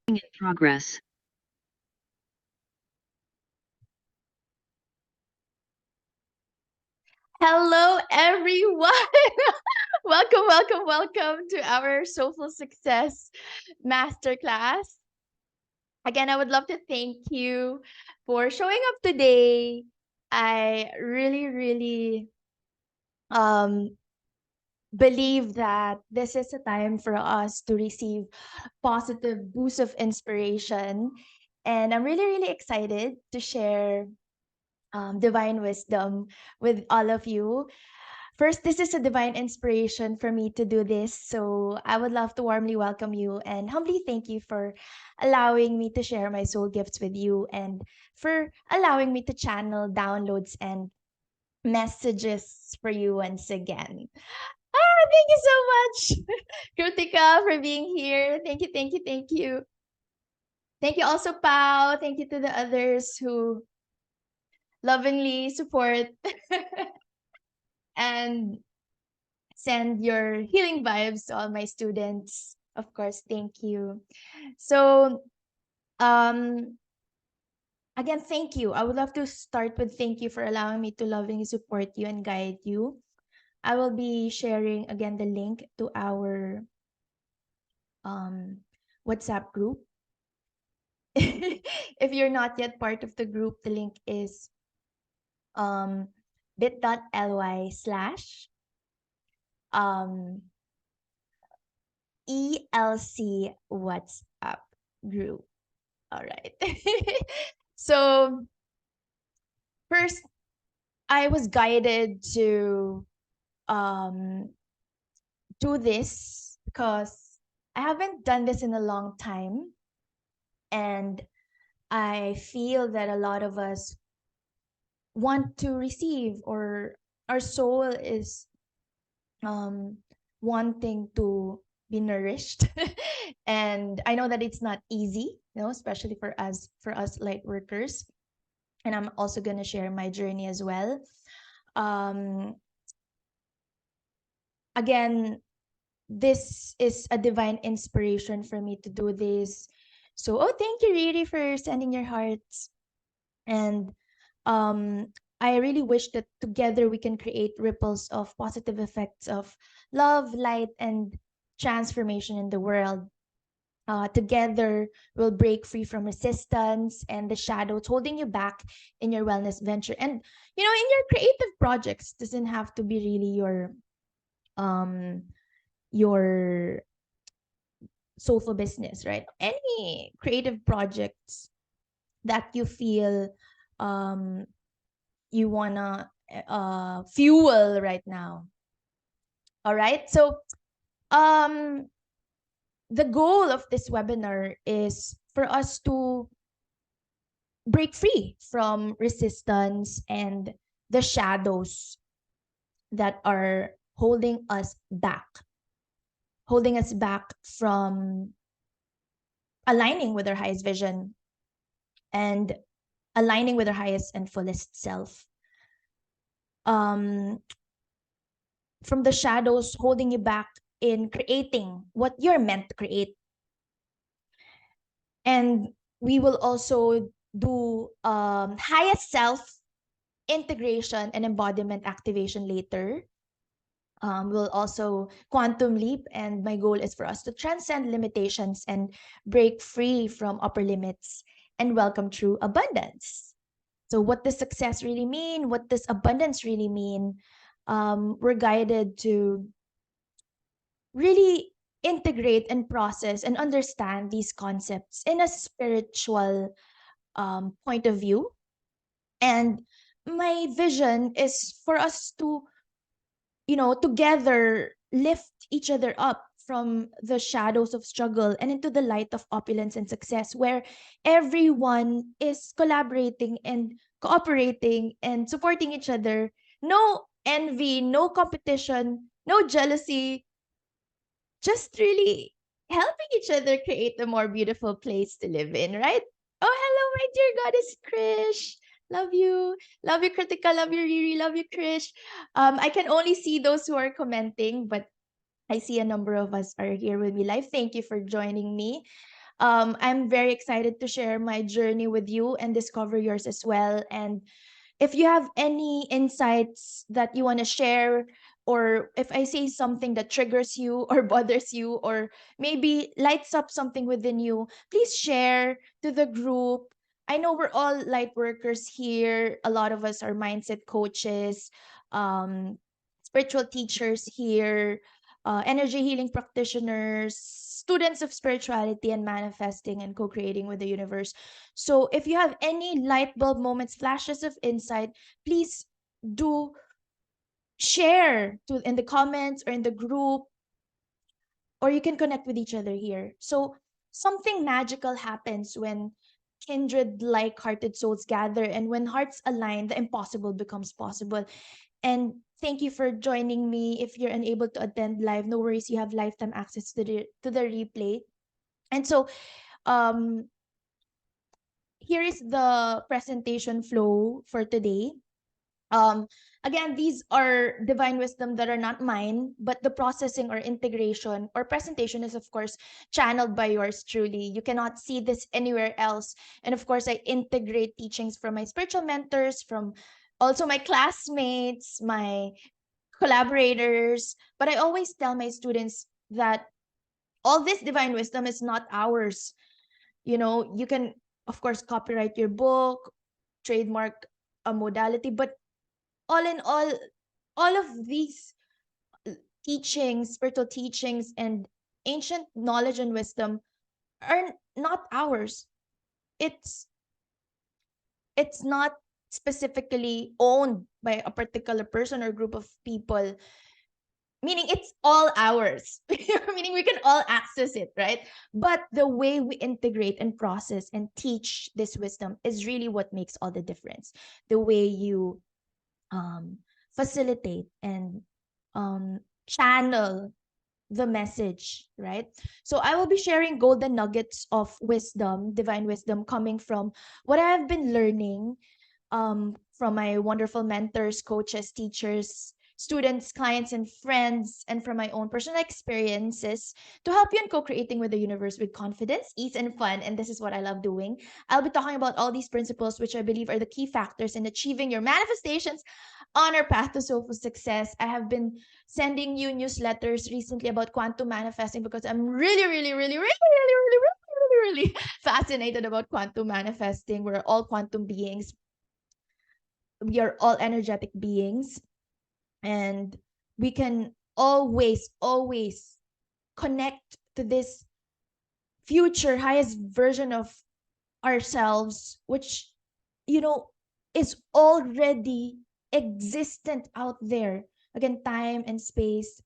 In progress. Hello, everyone. Welcome, welcome, welcome to our Soulful Success Masterclass. Again, I would love to thank you for showing up today. I really um, believe that this is a time for us to receive positive boost of inspiration. And I'm really excited to share divine wisdom with all of you. First, this is a divine inspiration for me to do this. So I would love to warmly welcome you and humbly thank you for allowing me to share my soul gifts with you and for allowing me to channel downloads and messages for you once again. Thank you so much, Kritika, for being here. Thank you, thank you, thank you. Thank you also, Pau. Thank you to the others who lovingly support and send your healing vibes to all my students. Of course, thank you. So, um, again, thank you. I would love to start with thank you for allowing me to lovingly support you and guide you. I will be sharing again the link to our um, WhatsApp group. If you're not yet part of the group, the link is um, bit.ly/ um, ELC WhatsApp group. All right. So first, I was guided to um, do this because I haven't done this in a long time. And I feel that a lot of us want to receive, or our soul is um, wanting to be nourished. And I know that it's not easy, especially for us light workers. And I'm also going to share my journey as well. Um, Again, this is a divine inspiration for me to do this. So, oh, thank you, Riri, for sending your hearts. And I really wish that together we can create ripples of positive effects of love, light, and transformation in the world. Together, we'll break free from resistance and the shadows holding you back in your wellness venture. And, in your creative projects, doesn't have to be really um, your soulful business, right? Any creative projects that you feel um, you wanna fuel right now. All right. So um, the goal of this webinar is for us to break free from resistance and the shadows that are holding us back from aligning with our highest vision and aligning with our highest and fullest self. Um, from the shadows holding you back in creating what you're meant to create. And we will also do highest self integration and embodiment activation later. We'll also quantum leap, and my goal is for us to transcend limitations and break free from upper limits and welcome true abundance. So, what does success really mean? What does abundance really mean? We're guided to really integrate and process and understand these concepts in a spiritual point of view. And my vision is for us to, together lift each other up from the shadows of struggle and into the light of opulence and success, where everyone is collaborating and cooperating and supporting each other. No envy, no competition, no jealousy, just really helping each other create a more beautiful place to live in, right? Oh, hello, my dear goddess Krish. Love you. Love you, Kritika. Love you, Riri. Love you, Krish. I can only see those who are commenting, but I see a number of us are here with me live. Thank you for joining me. I'm very excited to share my journey with you and discover yours as well. And if you have any insights that you want to share, or if I say something that triggers you or bothers you, or maybe lights up something within you, please share to the group. I know we're all light workers here. A lot of us are mindset coaches, um, spiritual teachers here, energy healing practitioners, students of spirituality and manifesting and co creating with the universe. So if you have any light bulb moments, flashes of insight, please do share to in the comments or in the group, or you can connect with each other here. So something magical happens when kindred like-hearted souls gather, and when hearts align, the impossible becomes possible. And thank you for joining me. If you're unable to attend live, no worries, you have lifetime access to the replay. And so um here is the presentation flow for today. Um, Again, these are divine wisdom that are not mine, but the processing or integration or presentation is, of course, channeled by yours truly. You cannot see this anywhere else. And of course, I integrate teachings from my spiritual mentors, from also my classmates, my collaborators. But I always tell my students that all this divine wisdom is not ours. You know, you can, of course, copyright your book, trademark a modality, but all in all of these teachings, spiritual teachings, and ancient knowledge and wisdom are not ours. It's it's not specifically owned by a particular person or group of people, meaning it's all ours. Meaning we can all access it, right? But the way we integrate and process and teach this wisdom is really what makes all the difference. The way you um, facilitate and channel the message, right? So I will be sharing golden nuggets of wisdom, divine wisdom, coming from what I have been learning from my wonderful mentors, coaches, teachers, students, clients, and friends, and from my own personal experiences to help you in co creating with the universe with confidence, ease, and fun. And this is what I love doing. I'll be talking about all these principles, which I believe are the key factors in achieving your manifestations on our path to soulful success. I have been sending you newsletters recently about quantum manifesting because I'm really fascinated about quantum manifesting. We're all quantum beings, we are all energetic beings, and we can always connect to this future highest version of ourselves, which you know is already existent out there. Again, time and space,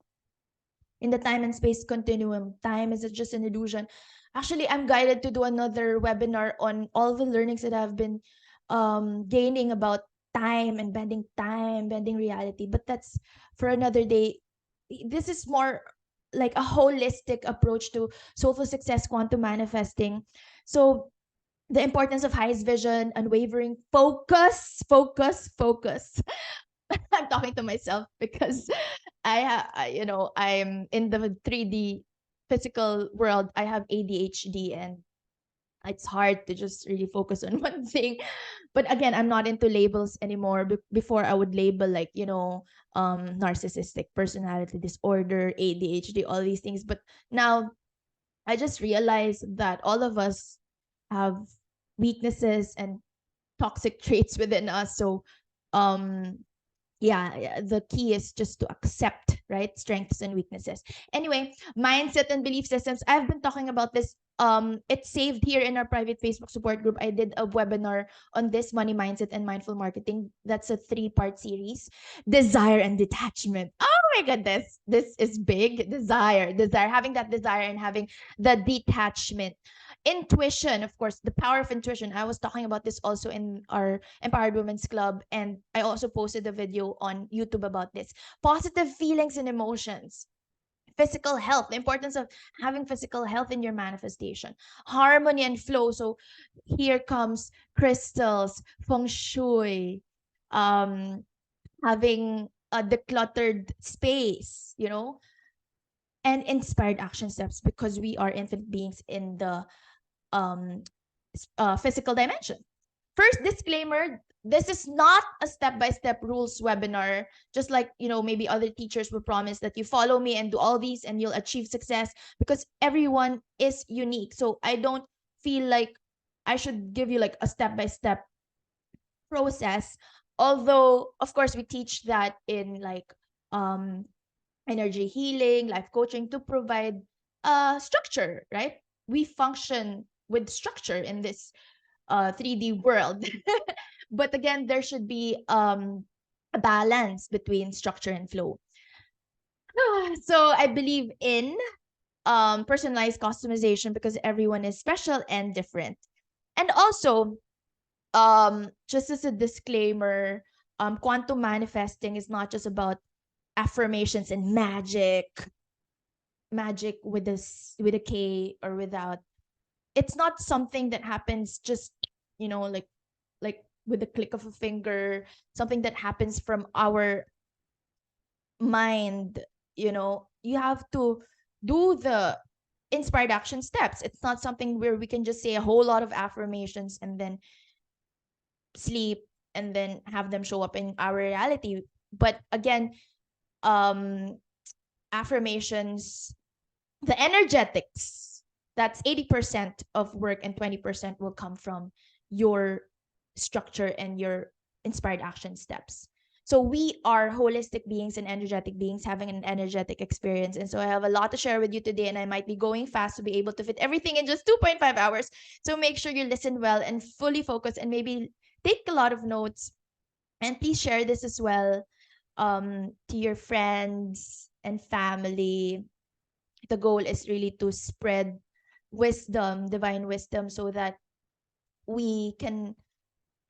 in the time and space continuum, time is just an illusion. Actually, I'm guided to do another webinar on all the learnings that I've been gaining about time, bending reality. But that's for another day. This is more like a holistic approach to soulful success, quantum manifesting. So the importance of highest vision, unwavering focus. I'm talking to myself because I'm in the 3D physical world. I have ADHD, and it's hard to just really focus on one thing. But again, I'm not into labels anymore. Before, I would label like, narcissistic personality disorder, ADHD, all these things. But now I just realized that all of us have weaknesses and toxic traits within us. So um yeah, the key is just to accept, right, strengths and weaknesses. Anyway, mindset and belief systems, I've been talking about this. It's saved here in our private Facebook support group. I did a webinar on this, money mindset and mindful marketing. That's a 3-part series. Desire and detachment, oh my goodness, this is big. Desire, having that desire and having the detachment. Intuition, of course, the power of intuition. I was talking about this also in our Empowered Women's Club, and I also posted a video on YouTube about this. Positive feelings and emotions. Physical health, the importance of having physical health in your manifestation. Harmony and flow. So here comes crystals, feng shui, um, having a decluttered space, and inspired action steps, because we are infinite beings in the physical dimension. First disclaimer, this is not a step-by-step rules webinar, just like, maybe other teachers will promise that you follow me and do all these and you'll achieve success, because everyone is unique. So I don't feel like I should give you like a step-by-step process. Although, of course, we teach that in like energy healing, life coaching, to provide structure, right? We function with structure in this 3D world. But again, there should be a balance between structure and flow. So I believe in personalized customization because everyone is special and different. And also, just as a disclaimer, quantum manifesting is not just about affirmations and magic with with a K or without. It's not something that happens just, like with the click of a finger, something that happens from our mind. You have to do the inspired action steps. It's not something where we can just say a whole lot of affirmations and then sleep and then have them show up in our reality. But again, um affirmations, the energetics, that's 80% of work and 20% will come from your structure and your inspired action steps. So we are holistic beings and energetic beings having an energetic experience. And so I have a lot to share with you today, and I might be going fast to be able to fit everything in just 2.5 hours. So make sure you listen well and fully focus and maybe take a lot of notes. And please share this as well to your friends and family. The goal is really to spread wisdom, divine wisdom, so that we can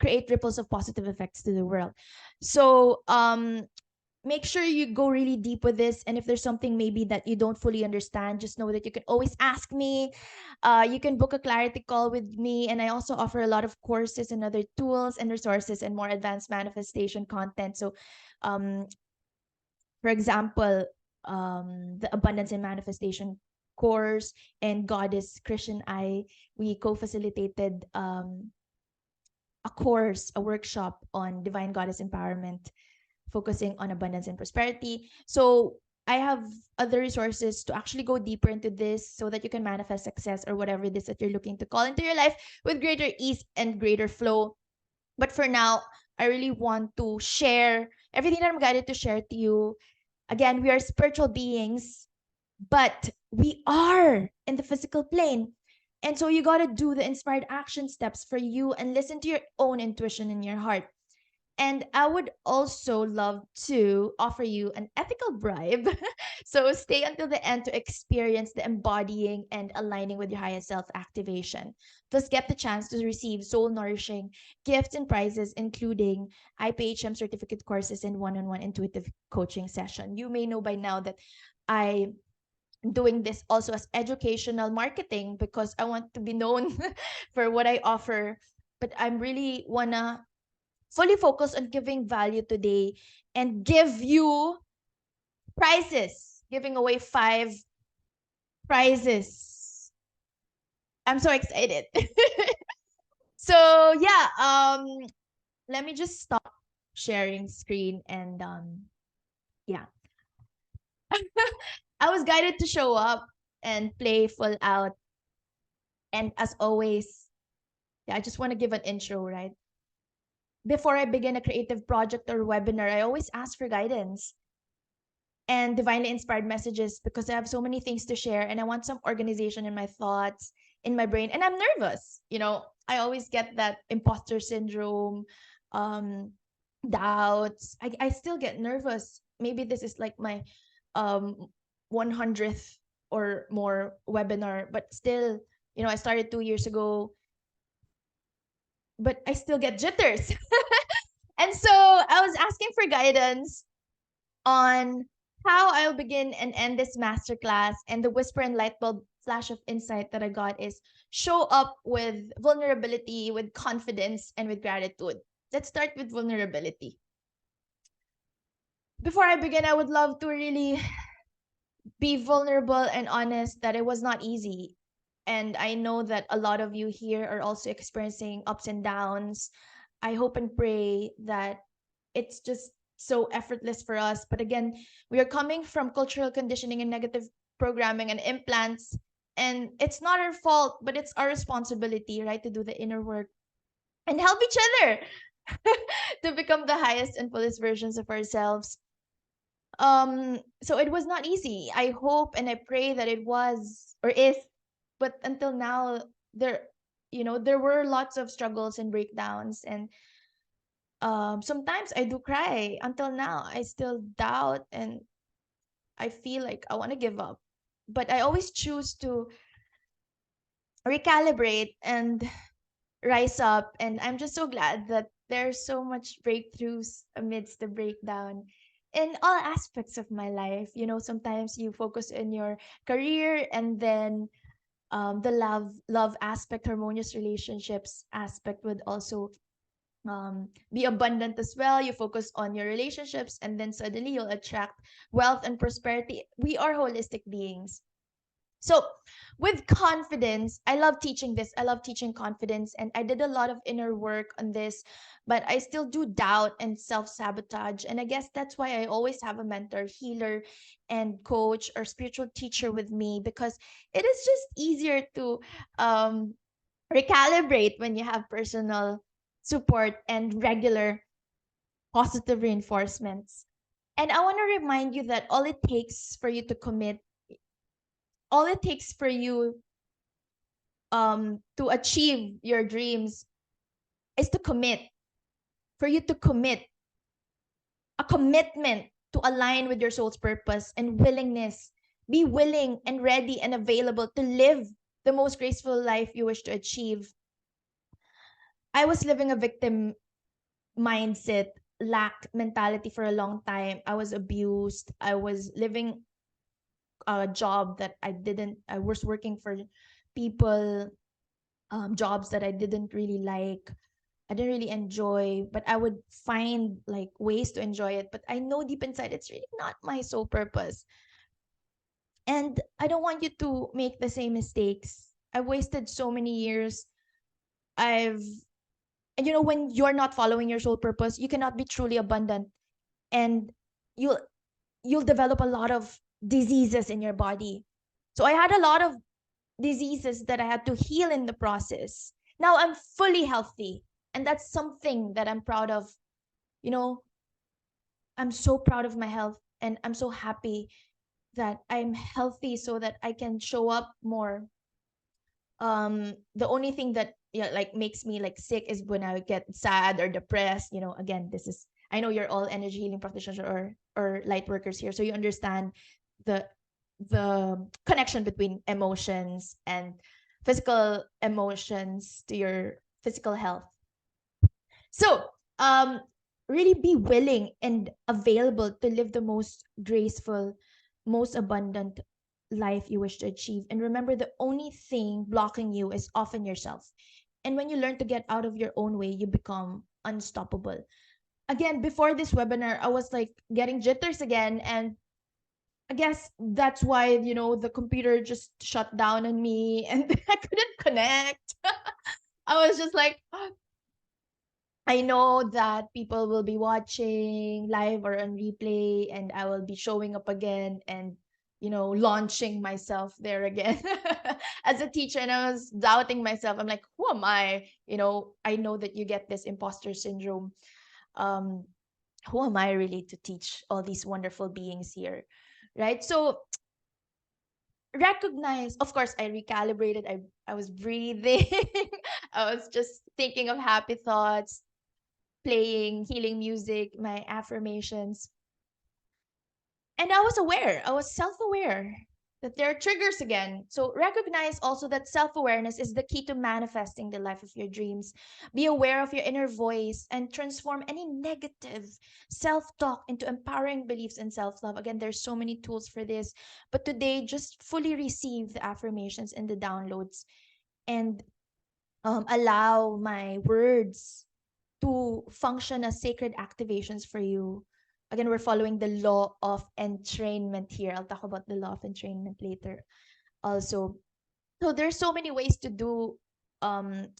create ripples of positive effects to the world. So make sure you go really deep with this, and if there's something maybe that you don't fully understand, just know that you can always ask me. You can book a clarity call with me, and I also offer a lot of courses and other tools and resources and more advanced manifestation content. So for example, the Abundance and Manifestation course and Goddess Christian I, we co-facilitated a course, a workshop on divine goddess empowerment, focusing on abundance and prosperity. So I have other resources to actually go deeper into this so that you can manifest success or whatever it is that you're looking to call into your life with greater ease and greater flow. But for now, I really want to share everything that I'm guided to share to you. Again, we are spiritual beings, but we are in the physical plane. And so you got to do the inspired action steps for you and listen to your own intuition in your heart. And I would also love to offer you an ethical bribe. So stay until the end to experience the embodying and aligning with your highest self activation. Plus, get the chance to receive soul nourishing gifts and prizes, including IPHM Certificate Courses and one on one intuitive coaching session. You may know by now that I doing this also as educational marketing because I want to be known for what I offer. But I'm really wanna fully focus on giving value today and give you prizes, giving away 5 prizes. I'm so excited. So yeah, let me just stop sharing screen and yeah. I was guided to show up and play full out. And as always, yeah, I just want to give an intro, right? Before I begin a creative project or webinar, I always ask for guidance and divinely inspired messages because I have so many things to share and I want some organization in my thoughts, in my brain. And I'm nervous. I always get that imposter syndrome, um, doubts. I still get nervous. Maybe this is like my 100th or more webinar, but still, I started 2 years ago, but I still get jitters. And so I was asking for guidance on how I'll begin and end this masterclass. And the whisper and light bulb flash of insight that I got is show up with vulnerability, with confidence, and with gratitude. Let's start with vulnerability. Before I begin, I would love to really be vulnerable and honest that it was not easy. And I know that a lot of you here are also experiencing ups and downs. I hope and pray that it's just so effortless for us. But again, we are coming from cultural conditioning and negative programming and implants. And it's not our fault, but it's our responsibility, right, to do the inner work and help each other to become the highest and fullest versions of ourselves. So it was not easy. I hope and I pray that it was or is, but until now, there there were lots of struggles and breakdowns, and sometimes I do cry. Until now, I still doubt, and I feel like I want to give up, but I always choose to recalibrate and rise up. And I'm just so glad that there's so much breakthroughs amidst the breakdown in all aspects of my life. Sometimes you focus in your career, and then the love aspect, harmonious relationships aspect would also be abundant as well. You focus on your relationships, and then suddenly you'll attract wealth and prosperity. We are holistic beings. So, with confidence, I love teaching this. I love teaching confidence, and I did a lot of inner work on this, but I still do doubt and self sabotage. And I guess that's why I always have a mentor, healer, and coach or spiritual teacher with me, because it is just easier to um, recalibrate when you have personal support and regular positive reinforcements. And I want to remind you that all it takes for you to achieve your dreams is to commit, for you to commit, a commitment to align with your soul's purpose and willingness. Be willing and ready and available to live the most graceful life you wish to achieve. I was living a victim mindset, lack mentality for a long time. I was abused. I was living a job that I was working for people, jobs that I didn't really like. I didn't really enjoy, but I would find like ways to enjoy it. But I know deep inside it's really not my sole purpose. And I don't want you to make the same mistakes. I've wasted so many years. I've and when you're not following your soul purpose, you cannot be truly abundant, and you'll you'll develop a lot of diseases in your body. So I had a lot of diseases that I had to heal in the process. Now I'm fully healthy, and that's something that I'm proud of. You know, I'm so proud of my health, and I'm so happy that I'm healthy so that I can show up more. The only thing that like makes me like sick is when I get sad or depressed. Again, this is, I know you're all energy healing practitioners or light workers here, so you understand the the connection between emotions and physical emotions to your physical health. So, really be willing and available to live the most graceful, most abundant life you wish to achieve. And remember, the only thing blocking you is often yourself. And when you learn to get out of your own way, you become unstoppable. Again, before this webinar, I was like getting jitters again. And I guess that's why, the computer just shut down on me and I couldn't connect. I was just like, I know that people will be watching live or on replay, and I will be showing up again and, launching myself there again as a teacher. And I was doubting myself. I'm like, who am I? I know that you get this imposter syndrome. Um, who am I really to teach all these wonderful beings here? Right. So recognize, of course, I recalibrated. I was breathing. I was just thinking of happy thoughts, playing healing music, my affirmations. And I was self aware that there are triggers again. So recognize also that self awareness is the key to manifesting the life of your dreams. Be aware of your inner voice and transform any negative self talk into empowering beliefs and self love. Again, there's so many tools for this. But today, just fully receive the affirmations and the downloads, and allow my words to function as sacred activations for you. Again, we're following the law of entrainment here. I'll talk about the law of entrainment later also. So there's so many ways to do um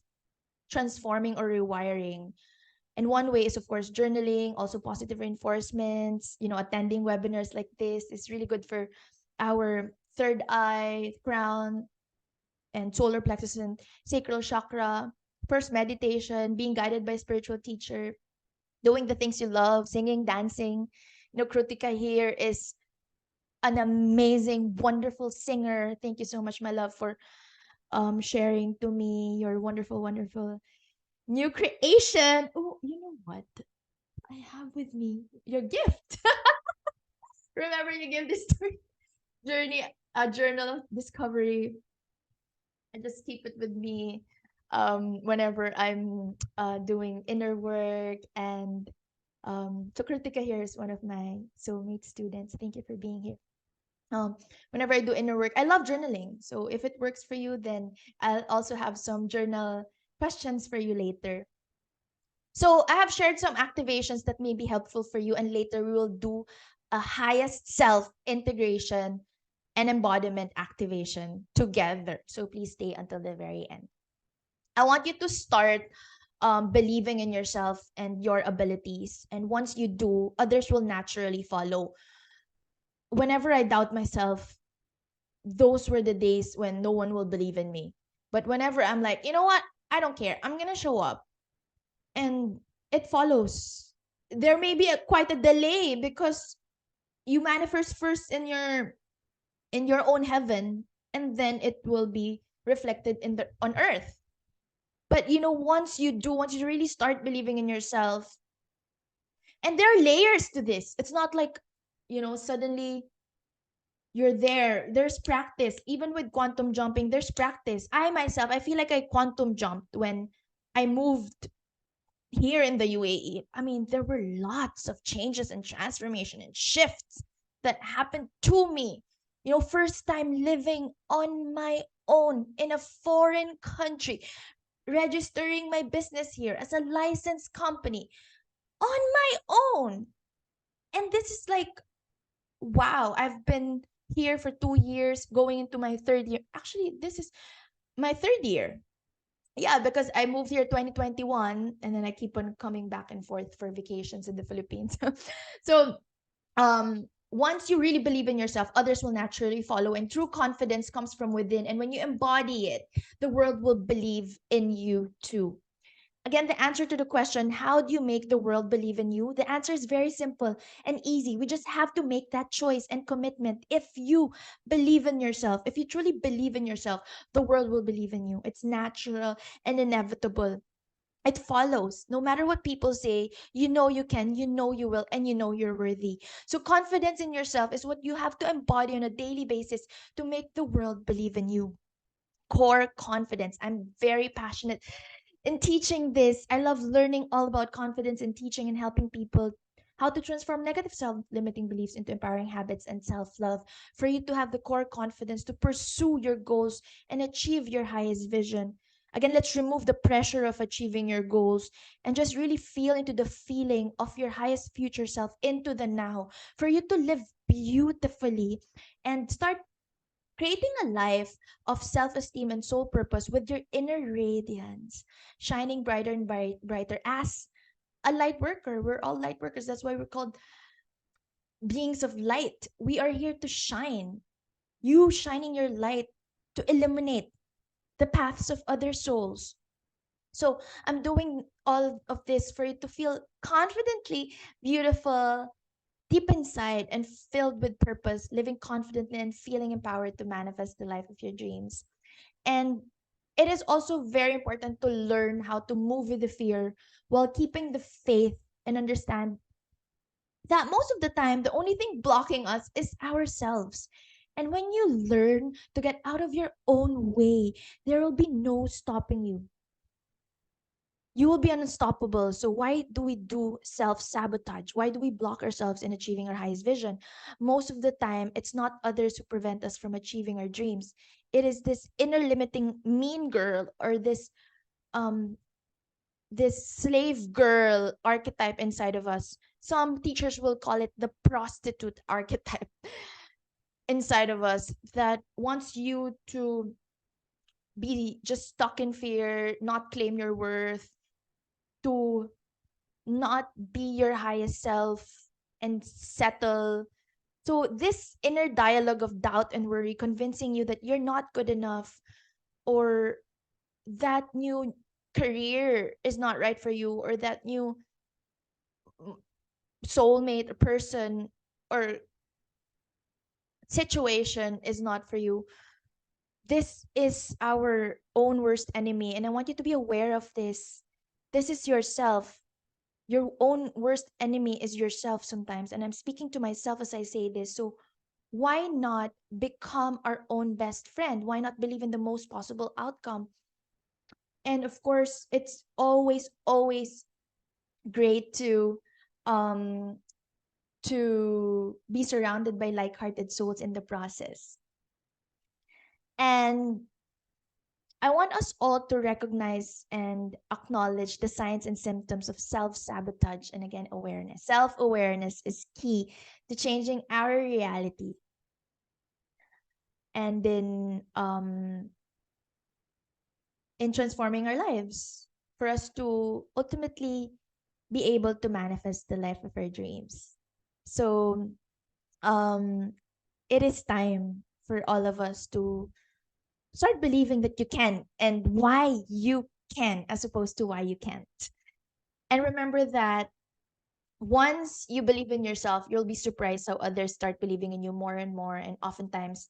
transforming or rewiring. And one way is, of course, journaling, also positive reinforcements. Attending webinars like this is really good for our third eye, crown, and solar plexus and sacral chakra. First, meditation, being guided by a spiritual teacher, doing the things you love, singing, dancing. Krutika here is an amazing, wonderful singer. Thank you so much, my love, for sharing to me your wonderful, wonderful new creation. Oh, you know what? I have with me your gift. Remember, you gave this journey, a journal of discovery. I just keep it with me whenever I'm doing inner work. And so Kritika here is one of my soulmate students. Thank you for being here. Um, Whenever I do inner work, I love journaling. So if it works for you, then I'll also have some journal questions for you later. So I have shared some activations that may be helpful for you, and later we will do a highest self integration and embodiment activation together. So please stay until the very end. I want you to start believing in yourself and your abilities. And once you do, others will naturally follow. Whenever I doubt myself, those were the days when no one will believe in me. But whenever I'm like, you know what? I don't care. I'm going to show up. And it follows. There may be quite a delay because you manifest first in your own heaven, and then it will be reflected on earth. But once you really start believing in yourself, and there are layers to this. It's not like, suddenly you're there. There's practice. Even with quantum jumping, there's practice. I feel like I quantum jumped when I moved here in the UAE. I mean, there were lots of changes and transformation and shifts that happened to me. First time living on my own in a foreign country, registering my business here as a licensed company on my own. And this is like, wow, I've been here for 2 years, going into my third year. Actually, this is my third year. Yeah, because I moved here 2021, and then I keep on coming back and forth for vacations in the Philippines. So, once you really believe in yourself, others will naturally follow, and true confidence comes from within. And when you embody it, the world will believe in you too. Again, the answer to the question, how do you make the world believe in you? The answer is very simple and easy. We just have to make that choice and commitment. If you believe in yourself, if you truly believe in yourself, the world will believe in you. It's natural and inevitable. It follows. No matter what people say, you know you can, you know you will, and you know you're worthy. So, confidence in yourself is what you have to embody on a daily basis to make the world believe in you. Core confidence. I'm very passionate in teaching this. I love learning all about confidence in teaching and helping people how to transform negative self-limiting beliefs into empowering habits and self-love, for you to have the core confidence to pursue your goals and achieve your highest vision. Again, let's remove the pressure of achieving your goals and just really feel into the feeling of your highest future self into the now, for you to live beautifully and start creating a life of self esteem and soul purpose with your inner radiance shining brighter and brighter as a light worker. We're all light workers. That's why we're called beings of light. We are here to shine. You shining your light to illuminate the paths of other souls. So I'm doing all of this for you to feel confidently beautiful, deep inside, and filled with purpose, living confidently and feeling empowered to manifest the life of your dreams. And it is also very important to learn how to move with the fear while keeping the faith, and understand that most of the time, the only thing blocking us is ourselves. And when you learn to get out of your own way, there will be no stopping you. You will be unstoppable. So why do we do self-sabotage? Why do we block ourselves in achieving our highest vision? Most of the time, it's not others who prevent us from achieving our dreams. It is this inner limiting mean girl, or um this slave girl archetype inside of us. Some teachers will call it the prostitute archetype inside of us, that wants you to be just stuck in fear, not claim your worth, to not be your highest self and settle. So this inner dialogue of doubt and worry convincing you that you're not good enough, or that new career is not right for you, or that new soulmate or person or situation is not for you. This is our own worst enemy, and I want you to be aware of this. This is yourself. Your own worst enemy is yourself sometimes, and I'm speaking to myself as I say this. So why not become our own best friend? Why not believe in the most possible outcome? And of course, it's always great um to be surrounded by like-hearted souls in the process. And I want us all to recognize and acknowledge the signs and symptoms of self-sabotage, and again, awareness. Self-awareness is key to changing our reality, and then in transforming our lives, for us to ultimately be able to manifest the life of our dreams. So um it is time for all of us to start believing that you can, and why you can, as opposed to why you can't. And remember that once you believe in yourself, you'll be surprised how others start believing in you more and more. And oftentimes,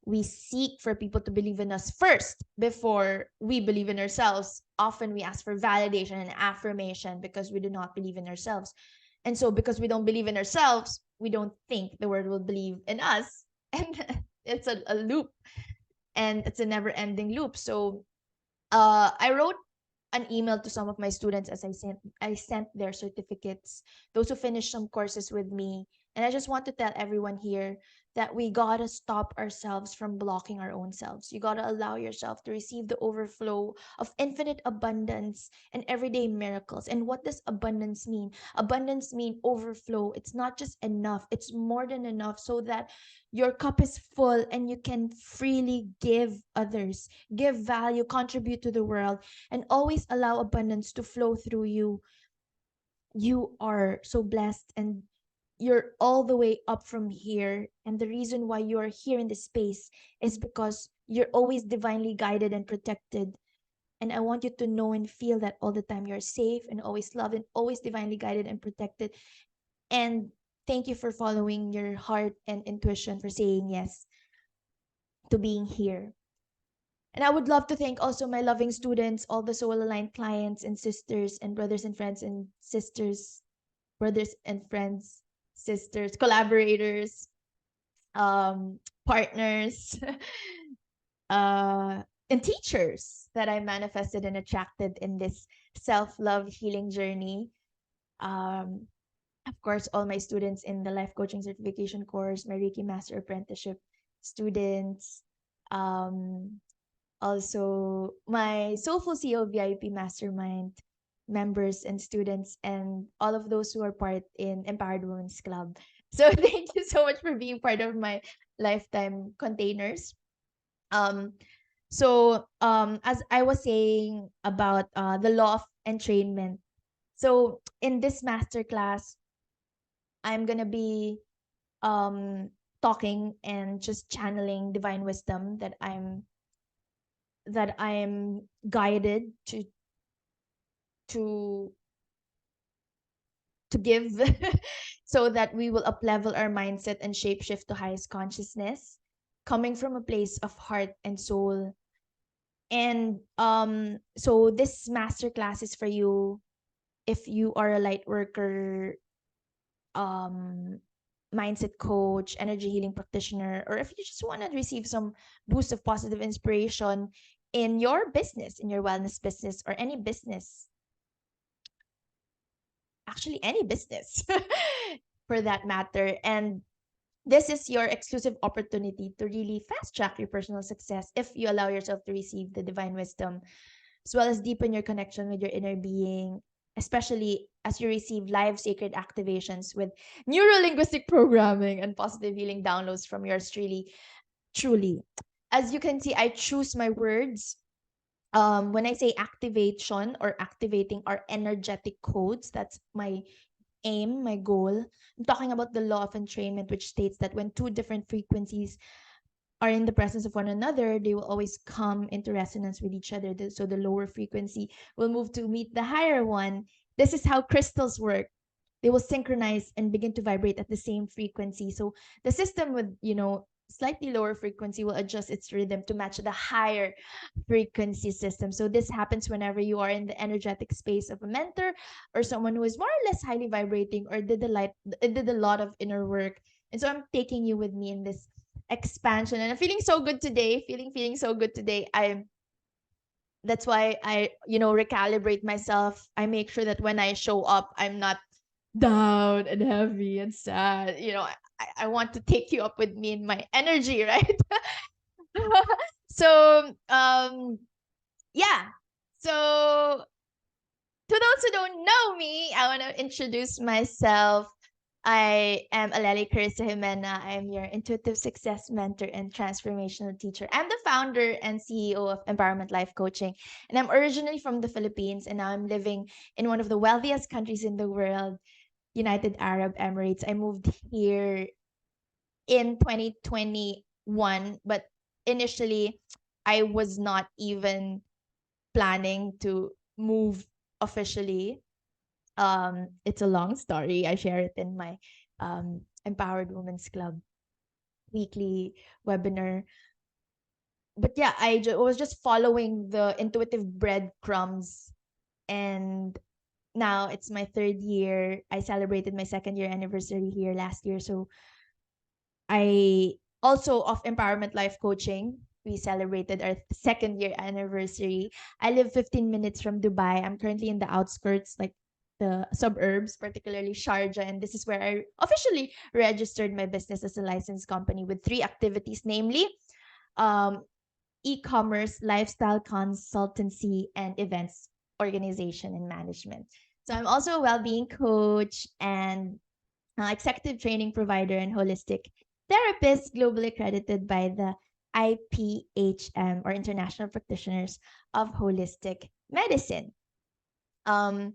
we seek for people to believe in us first before we believe in ourselves. Often, we ask for validation and affirmation because we do not believe in ourselves. And so, because we don't believe in ourselves, we don't think the world will believe in us. And it's a loop, and it's a never ending loop. So, I wrote an email to some of my students as I sent their certificates, those who finished some courses with me. And I just want to tell everyone here that we gotta stop ourselves from blocking our own selves. You gotta allow yourself to receive the overflow of infinite abundance and everyday miracles. And what does abundance mean? Abundance mean overflow. It's not just enough, it's more than enough, so that your cup is full and you can freely give others, give value, contribute to the world, and always allow abundance to flow through you. You are so blessed, and you're all the way up from here. And the reason why you are here in this space is because you're always divinely guided and protected. And I want you to know and feel that all the time. You're safe and always loved and always divinely guided and protected. And thank you for following your heart and intuition, for saying yes to being here. And I would love to thank also my loving students, all the soul aligned clients and sisters and brothers and friends and sisters, brothers and friends, sisters, collaborators, partners, and teachers that I manifested and attracted in this self love healing journey. Um, of course, all my students in the life coaching certification course, my Reiki Master Apprenticeship students, um, also my Soulful CEO VIP Mastermind members and students, and all of those who are part in Empowered Women's Club. So thank you so much for being part of my lifetime containers. Um, as I was saying about the law of entrainment. So in this masterclass, I'm gonna be um talking and just channeling divine wisdom that I'm guided to to give, so that we will uplevel our mindset and shapeshift to highest consciousness, coming from a place of heart and soul. And so this masterclass is for you if you are a light worker, um mindset coach, energy healing practitioner, or if you just want to receive some boost of positive inspiration in your business, in your wellness business, or any business, actually any business for that matter. And this is your exclusive opportunity to really fast track your personal success if you allow yourself to receive the divine wisdom, as well as deepen your connection with your inner being, especially as you receive live sacred activations with neuro linguistic programming and positive healing downloads from yours truly. Truly. As you can see, I choose my words when I say activation or activating our energetic codes, that's my aim, my goal. I'm talking about the law of entrainment, which states that when two different frequencies are in the presence of one another, they will always come into resonance with each other. So the lower frequency will move to meet the higher one. This is how crystals work. They will synchronize and begin to vibrate at the same frequency. So the system with, slightly lower frequency will adjust its rhythm to match the higher frequency system. So this happens whenever you are in the energetic space of a mentor or someone who is more or less highly vibrating or did a lot of inner work. And so I'm taking you with me in this expansion, and I'm feeling so good today. Feeling so good today. That's why I, recalibrate myself. I make sure that when I show up, I'm not down and heavy and sad. I want to take you up with me in my energy, right? So, yeah. So, to those who don't know me, I want to introduce myself. I am Aleli Carissa Jimena. I'm your intuitive success mentor and transformational teacher. I'm the founder and CEO of Empowerment Life Coaching. And I'm originally from the Philippines, and now I'm living in one of the wealthiest countries in the world, United Arab Emirates. I moved here in 2021, but initially I was not even planning to move officially. It's a long story. I share it in my Empowered Women's Club weekly webinar. But yeah, was just following the intuitive breadcrumbs, and now it's my third year. I celebrated my second year anniversary here last year. So I also of Empowerment Life Coaching. We celebrated our second year anniversary. I live 15 minutes from Dubai. I'm currently in the outskirts, like the suburbs, particularly Sharjah. And this is where I officially registered my business as a licensed company with three activities, namely um, e-commerce, lifestyle consultancy, and events organization and management. So I'm also a well-being coach and executive training provider and holistic therapist, globally accredited by the IPHM or International Practitioners of Holistic Medicine. Um,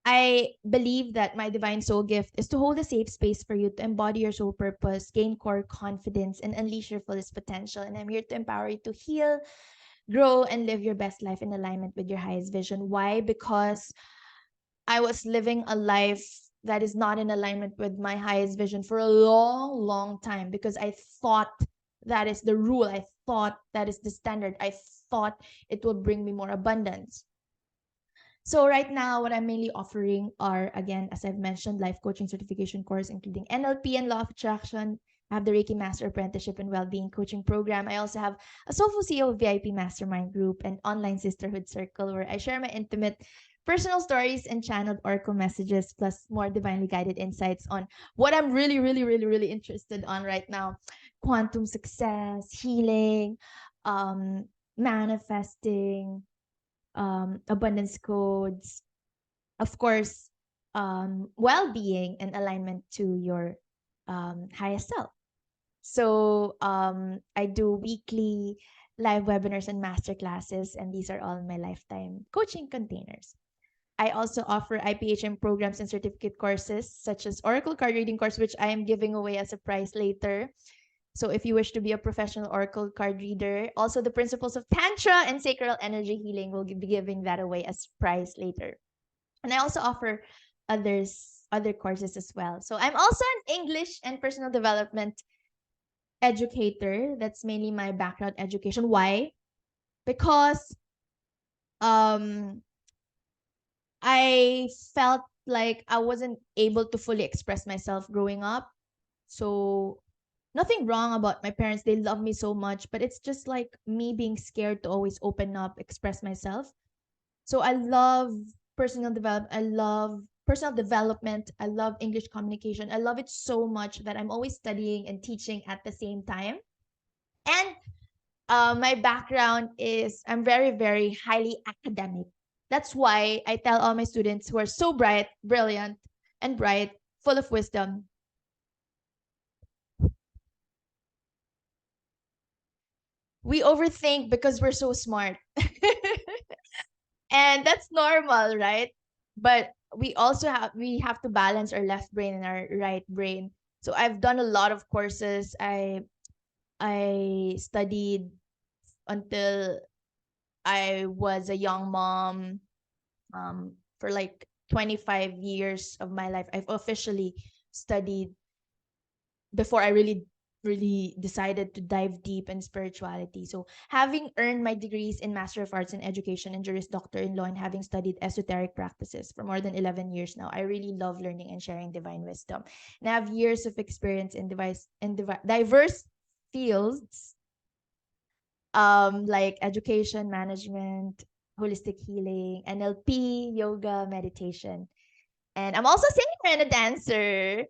I believe that my divine soul gift is to hold a safe space for you to embody your soul purpose, gain core confidence, and unleash your fullest potential. And I'm here to empower you to heal, grow, and live your best life in alignment with your highest vision. Why? Because I was living a life that is not in alignment with my highest vision for a long, long time because I thought that is the rule. I thought that is the standard. I thought it would bring me more abundance. So right now, what I'm mainly offering are, again, as I've mentioned, life coaching certification course, including NLP and law of attraction. I have the Reiki Master Apprenticeship and Wellbeing Coaching Program. I also have a Soulful CEO VIP Mastermind Group and online sisterhood circle where I share my intimate personal stories and channeled oracle messages, plus more divinely guided insights on what I'm really, really, really, really interested on right now: quantum success, healing, manifesting, abundance codes, of course, well-being and alignment to your highest self. So I do weekly live webinars and master classes, and these are all my lifetime coaching containers. I also offer IPHM programs and certificate courses, such as Oracle card reading course, which I am giving away as a prize later. So if you wish to be a professional Oracle card reader, also the principles of Tantra and sacral energy healing will be giving that away as prize later. And I also offer other courses as well. So I'm also an English and personal development educator. That's mainly my background education. Why? Because um I felt like I wasn't able to fully express myself growing up. So nothing wrong about my parents. They love me so much, but it's just like me being scared to always open up, express myself. So I love personal development. I love personal development. I love English communication. I love it so much that I'm always studying and teaching at the same time. And my background is I'm very, very highly academic. That's why I tell all my students who are so bright, brilliant, and bright, full of wisdom, we overthink because we're so smart. And that's normal, right? But we have to balance our left brain and our right brain. So I've done a lot of courses. I studied until I was a young mom, for like 25 years of my life. I've officially studied before I really decided to dive deep in spirituality. So, having earned my degrees in Master of Arts in Education and Juris Doctor in Law, and having studied esoteric practices for more than 11 years now, I really love learning and sharing divine wisdom. And I have years of experience in diverse fields, like education, management, holistic healing, NLP, yoga, meditation. And I'm also a singer and a dancer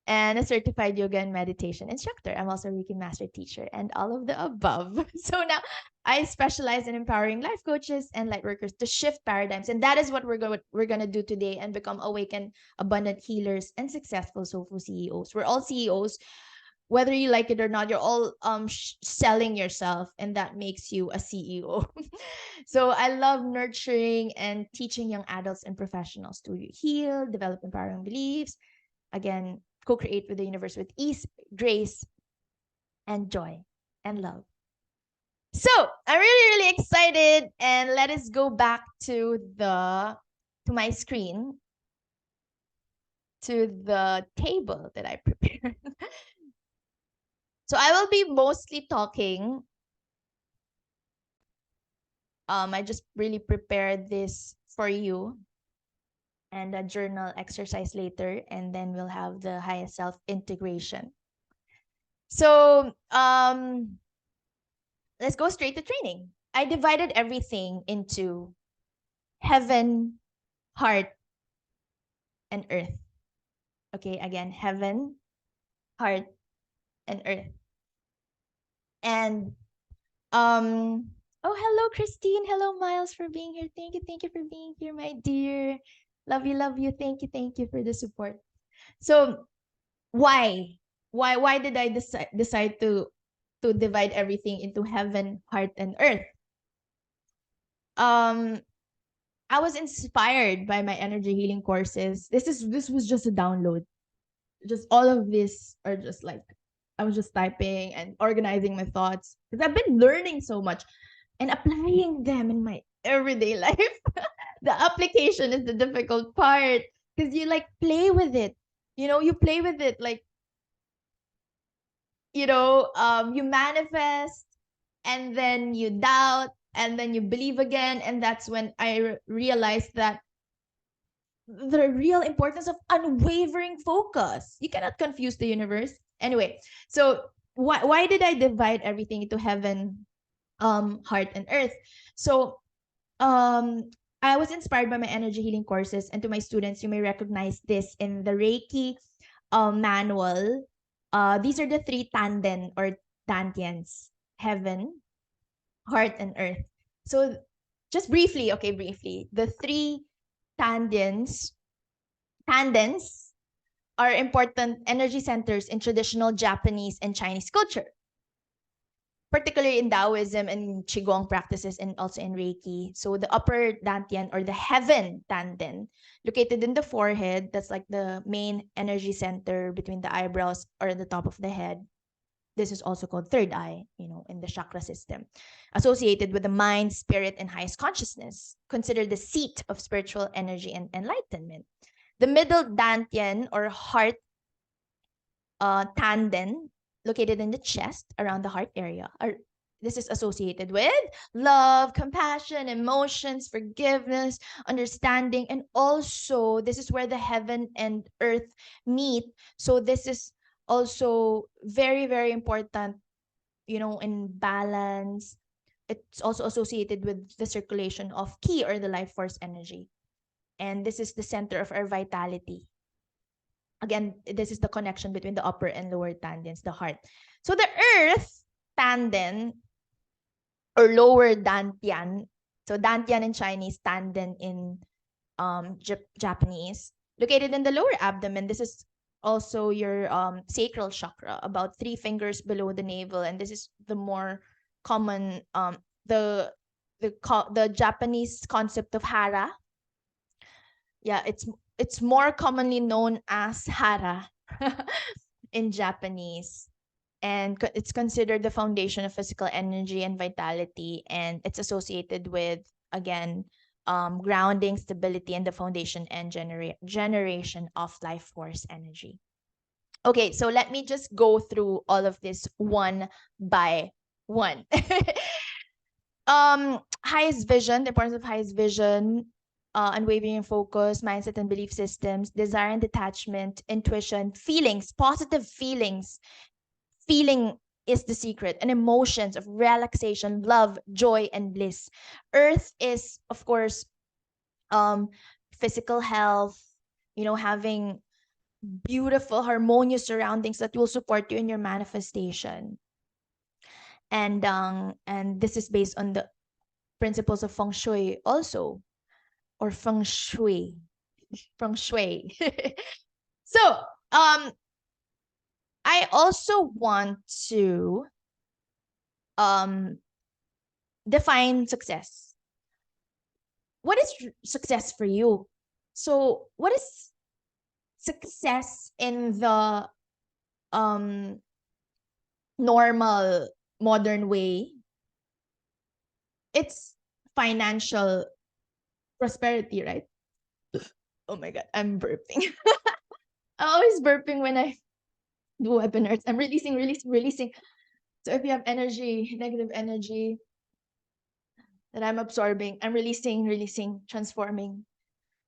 and a certified yoga and meditation instructor. I'm also a Reiki master teacher and all of the above. So now I specialize in empowering life coaches and light workers to shift paradigms. And that is what we're going to do today, and become awakened, abundant healers and successful soulful CEOs. We're all CEOs, whether you like it or not. You're all selling yourself, and that makes you a CEO. So I love nurturing and teaching young adults and professionals to heal, develop empowering beliefs, again, co-create with the universe with ease, grace, and joy and love. So I'm really excited, and let us go back to my screen, to the table that I prepared. So I will be mostly talking. I just really prepared this for you, and a journal exercise later, and then we'll have the highest self integration. So let's go straight to training. I divided everything into heaven, heart, and earth. Okay, again, heaven, heart, and earth. And oh, hello, Christine. Hello, Miles, for being here. Thank you for being here, my dear. Love you, love you. Thank you for the support. So why? Why did I decide to divide everything into heaven, heart, and earth? I was inspired by my energy healing courses. This was just a download. Just all of this are just like, I was just typing and organizing my thoughts, because I've been learning so much and applying them in my everyday life. The application is the difficult part, because you like play with it. You play with it, like, you manifest, and then you doubt, and then you believe again. And that's when I realized that the real importance of unwavering focus. You cannot confuse the universe. Anyway, so why did I divide everything into heaven, heart, and earth? So um I was inspired by my energy healing courses, and to my students, you may recognize this in the Reiki manual. These are the three tanden or dantians: heaven, heart, and earth. So just briefly, the three tandens tandens are important energy centers in traditional Japanese and Chinese culture, particularly in Taoism and Qigong practices, and also in Reiki. So the upper dantian, or the heaven tanden, located in the forehead, that's like the main energy center between the eyebrows or the top of the head. This is also called third eye, in the chakra system, associated with the mind, spirit, and highest consciousness, considered the seat of spiritual energy and enlightenment. The middle dantian, or heart tanden, located in the chest around the heart area. This is associated with love, compassion, emotions, forgiveness, understanding, and also this is where the heaven and earth meet. So this is also very important, in balance. It's also associated with the circulation of ki, or the life force energy. And this is the center of our vitality. Again, this is the connection between the upper and lower tandens, the heart. So the earth tanden, or lower dantian, so dantian in Chinese, tanden in Japanese, located in the lower abdomen. This is also your sacral chakra, about 3 fingers below the navel, and this is the more common the Japanese concept of hara. Yeah, it's more commonly known as hara in Japanese. And it's considered the foundation of physical energy and vitality, and it's associated with, again, grounding, stability, and the foundation and generation of life force energy. Okay, so let me just go through all of this one by one. Highest vision, the importance of highest vision, unwavering focus, mindset and belief systems, desire and detachment, intuition, feelings, positive feelings. Feeling is the secret, and emotions of relaxation, love, joy, and bliss. Earth is, of course, physical health, having beautiful, harmonious surroundings that will support you in your manifestation. And this is based on the principles of feng shui also, or feng shui. Feng shui. So, I also want to define success. What is success for you? So, what is success in the normal modern way? It's financial prosperity, right? Oh my god, I'm burping. I'm always burping when I do webinars. I'm releasing, releasing, releasing. So if you have energy, negative energy that I'm absorbing, I'm releasing, releasing, transforming,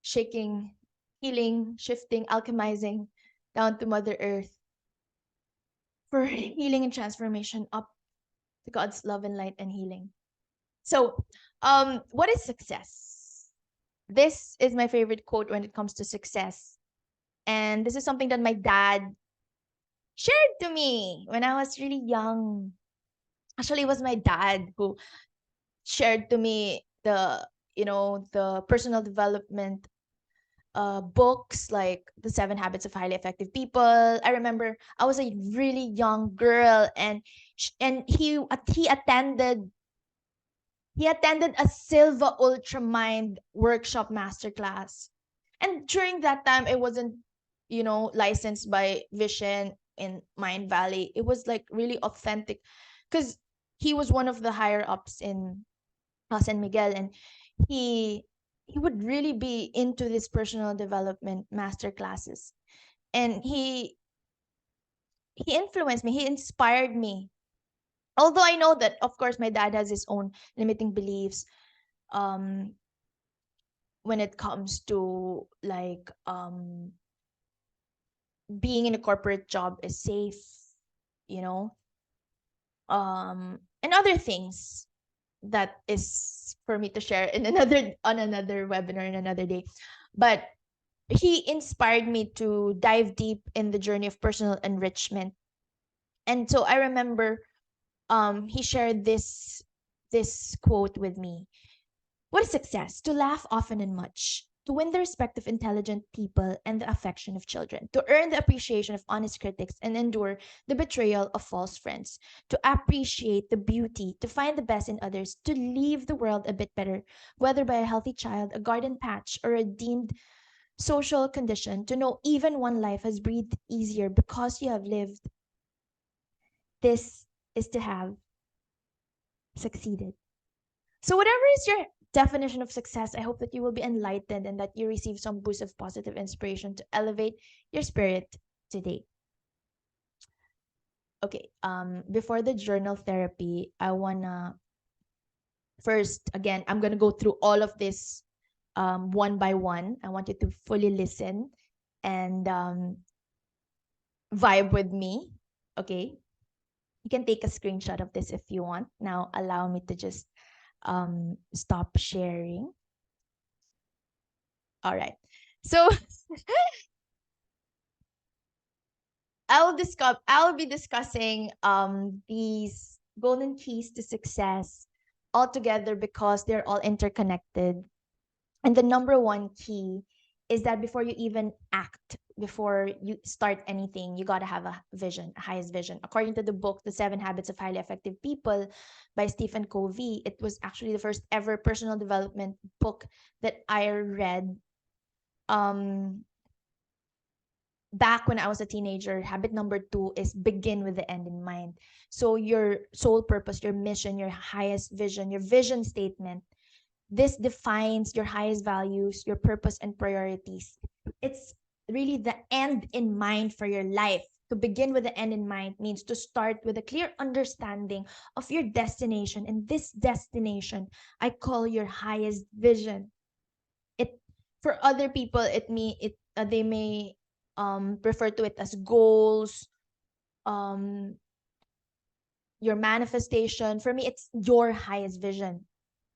shaking, healing, shifting, alchemizing down to Mother Earth for healing and transformation up to God's love and light and healing. So, what is success? This is my favorite quote when it comes to success. And this is something that my dad shared to me when I was really young. Actually, it was my dad who shared to me the personal development books like The 7 Habits of Highly Effective People. I remember I was a really young girl, and he attended a Silva Ultramind workshop masterclass. And during that time, it wasn't, licensed by Vision in Mind Valley. It was like really authentic because he was one of the higher ups in San Miguel, and he he would really be into this personal development master classes. And he influenced me, he inspired me. Although I know that, of course, my dad has his own limiting beliefs, um when it comes to like being in a corporate job is safe, you know and other things that is for me to share in another webinar in another day. But he inspired me to dive deep in the journey of personal enrichment. And so I remember he shared this quote with me. What is success? To laugh often and much, to win the respect of intelligent people and the affection of children, to earn the appreciation of honest critics and endure the betrayal of false friends, to appreciate the beauty, to find the best in others, to leave the world a bit better, whether by a healthy child, a garden patch, or a deemed social condition, to know even one life has breathed easier because you have lived. This is to have succeeded. So, whatever is your definition of success, I hope that you will be enlightened and that you receive some boost of positive inspiration to elevate your spirit today. Okay, before the journal therapy, I wanna first, again, I'm gonna go through all of this one by one. I want you to fully listen and vibe with me. Okay, you can take a screenshot of this if you want. Now, allow me to just stop sharing. All right. So I'll be discussing these golden keys to success all together because they're all interconnected. And the number one key is that before you even act, before you start anything, you got to have a vision, a highest vision. According to the book, The 7 Habits of Highly Effective People by Stephen Covey, it was actually the first ever personal development book that I read um back when I was a teenager. Habit number 2 is begin with the end in mind. So your sole purpose, your mission, your highest vision, your vision statement, this defines your highest values, your purpose, and priorities. It's really the end in mind for your life. To begin with the end in mind means to start with a clear understanding of your destination. And this destination, I call your highest vision. It For other people, they may refer to it as goals, um, your manifestation. For me, it's your highest vision.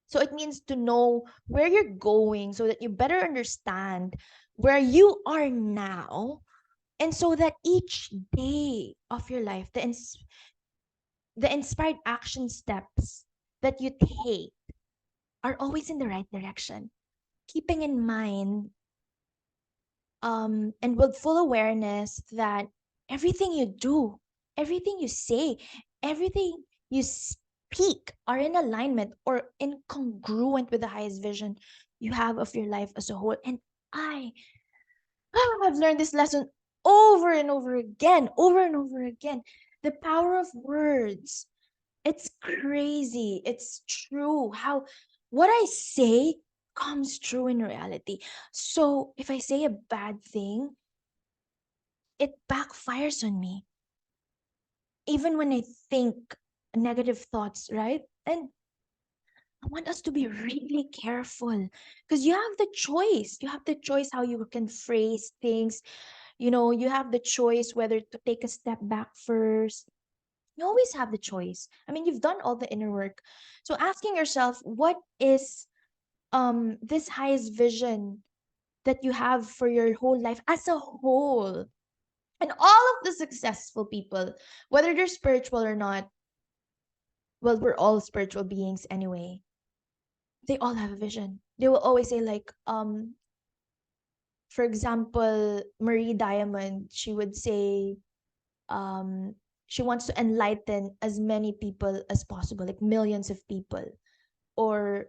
So it means to know where you're going so that you better understand where you are now, and so that each day of your life, the inspired action steps that you take are always in the right direction. Keeping in mind and with full awareness that everything you do, everything you say, everything you speak are in alignment or incongruent with the highest vision you have of your life as a whole. And I have learned this lesson over and over again, over and over again. The power of words. It's crazy. It's true how what I say comes true in reality. So if I say a bad thing, it backfires on me. Even when I think negative thoughts, right? And I want us to be really careful because you have the choice. You have the choice how you can phrase things. You have the choice whether to take a step back first. You always have the choice. I mean, you've done all the inner work. So asking yourself, what is this highest vision that you have for your whole life as a whole? And all of the successful people, whether they're spiritual or not, well, we're all spiritual beings anyway. They all have a vision. They will always say, like, for example, Marie Diamond, she would say, um, she wants to enlighten as many people as possible, like millions of people. Or,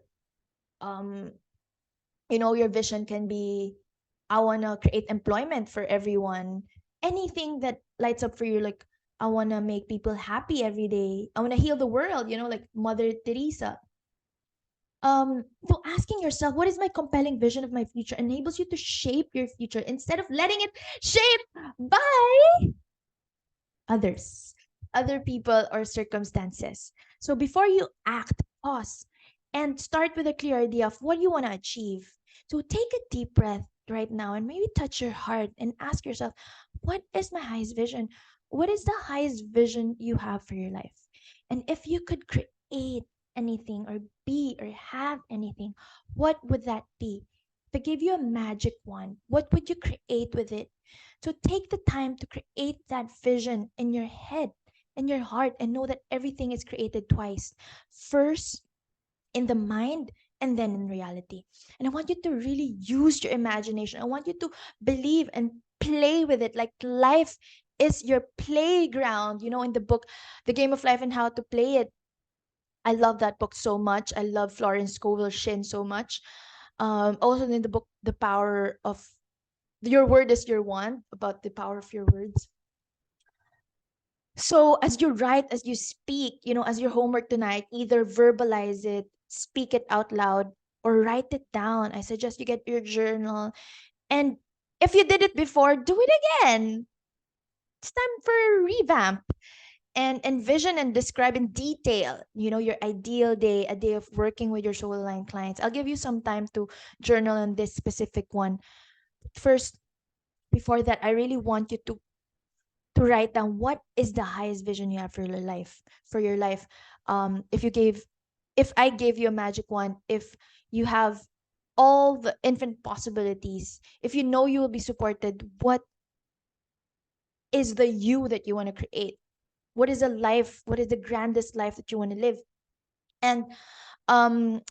um, your vision can be, I want to create employment for everyone. Anything that lights up for you, like, I want to make people happy every day. I want to heal the world, like Mother Teresa. So asking yourself, what is my compelling vision of my future, enables you to shape your future instead of letting it shape by others, other people, or circumstances. So before you act, pause and start with a clear idea of what you want to achieve. So take a deep breath right now and maybe touch your heart and ask yourself, what is my highest vision? What is the highest vision you have for your life? And if you could create anything or be or have anything, what would that be? If I gave you a magic wand, what would you create with it? So take the time to create that vision in your head, in your heart, and know that everything is created twice. First in the mind and then in reality. And I want you to really use your imagination. I want you to believe and play with it like life is your playground. In the book, The Game of Life and How to Play It. I love that book so much. I love Florence Scovel Shinn so much. Also in the book, The Power of Your Word is Your Wand, about the power of your words. So as you write, as you speak, as your homework tonight, either verbalize it, speak it out loud, or write it down. I suggest you get your journal. And if you did it before, do it again. It's time for a revamp. And envision and describe in detail, your ideal day, a day of working with your soul aligned clients. I'll give you some time to journal on this specific one. First, before that, I really want you to write down what is the highest vision you have for your life. If I gave you a magic wand, if you have all the infinite possibilities, if you know you will be supported, what is the you that you want to create? What is the grandest life that you want to live? And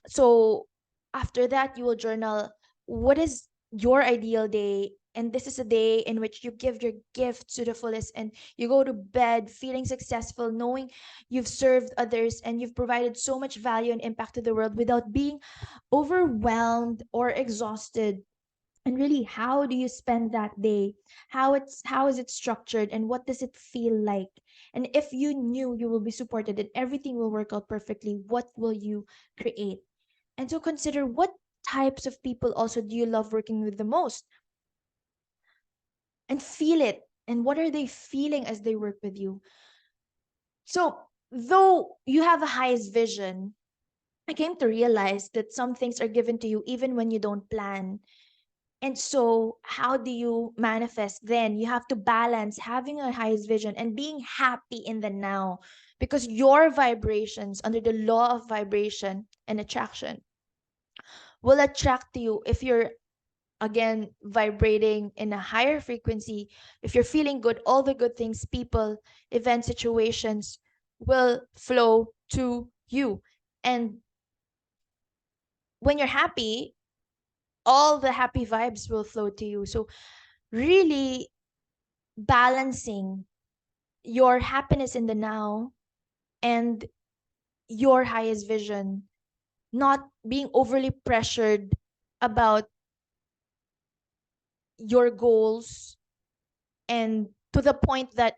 so after that, you will journal, what is your ideal day, and this is a day in which you give your gift to the fullest, and you go to bed feeling successful, knowing you've served others and you've provided so much value and impact to the world without being overwhelmed or exhausted. And really, how do you spend that day? How is it structured, and what does it feel like? And if you knew you will be supported and everything will work out perfectly, what will you create? And so consider, what types of people also do you love working with the most, and feel it. And what are they feeling as they work with you? So, though you have a highest vision, I came to realize that some things are given to you even when you don't plan. And so, how do you manifest then? You have to balance having a highest vision and being happy in the now, because your vibrations, under the law of vibration and attraction, will attract to you if you're, again, vibrating in a higher frequency. If you're feeling good, all the good things, people, events, situations will flow to you. And when you're happy, all the happy vibes will flow to you. So, really balancing your happiness in the now and your highest vision, not being overly pressured about your goals, and to the point that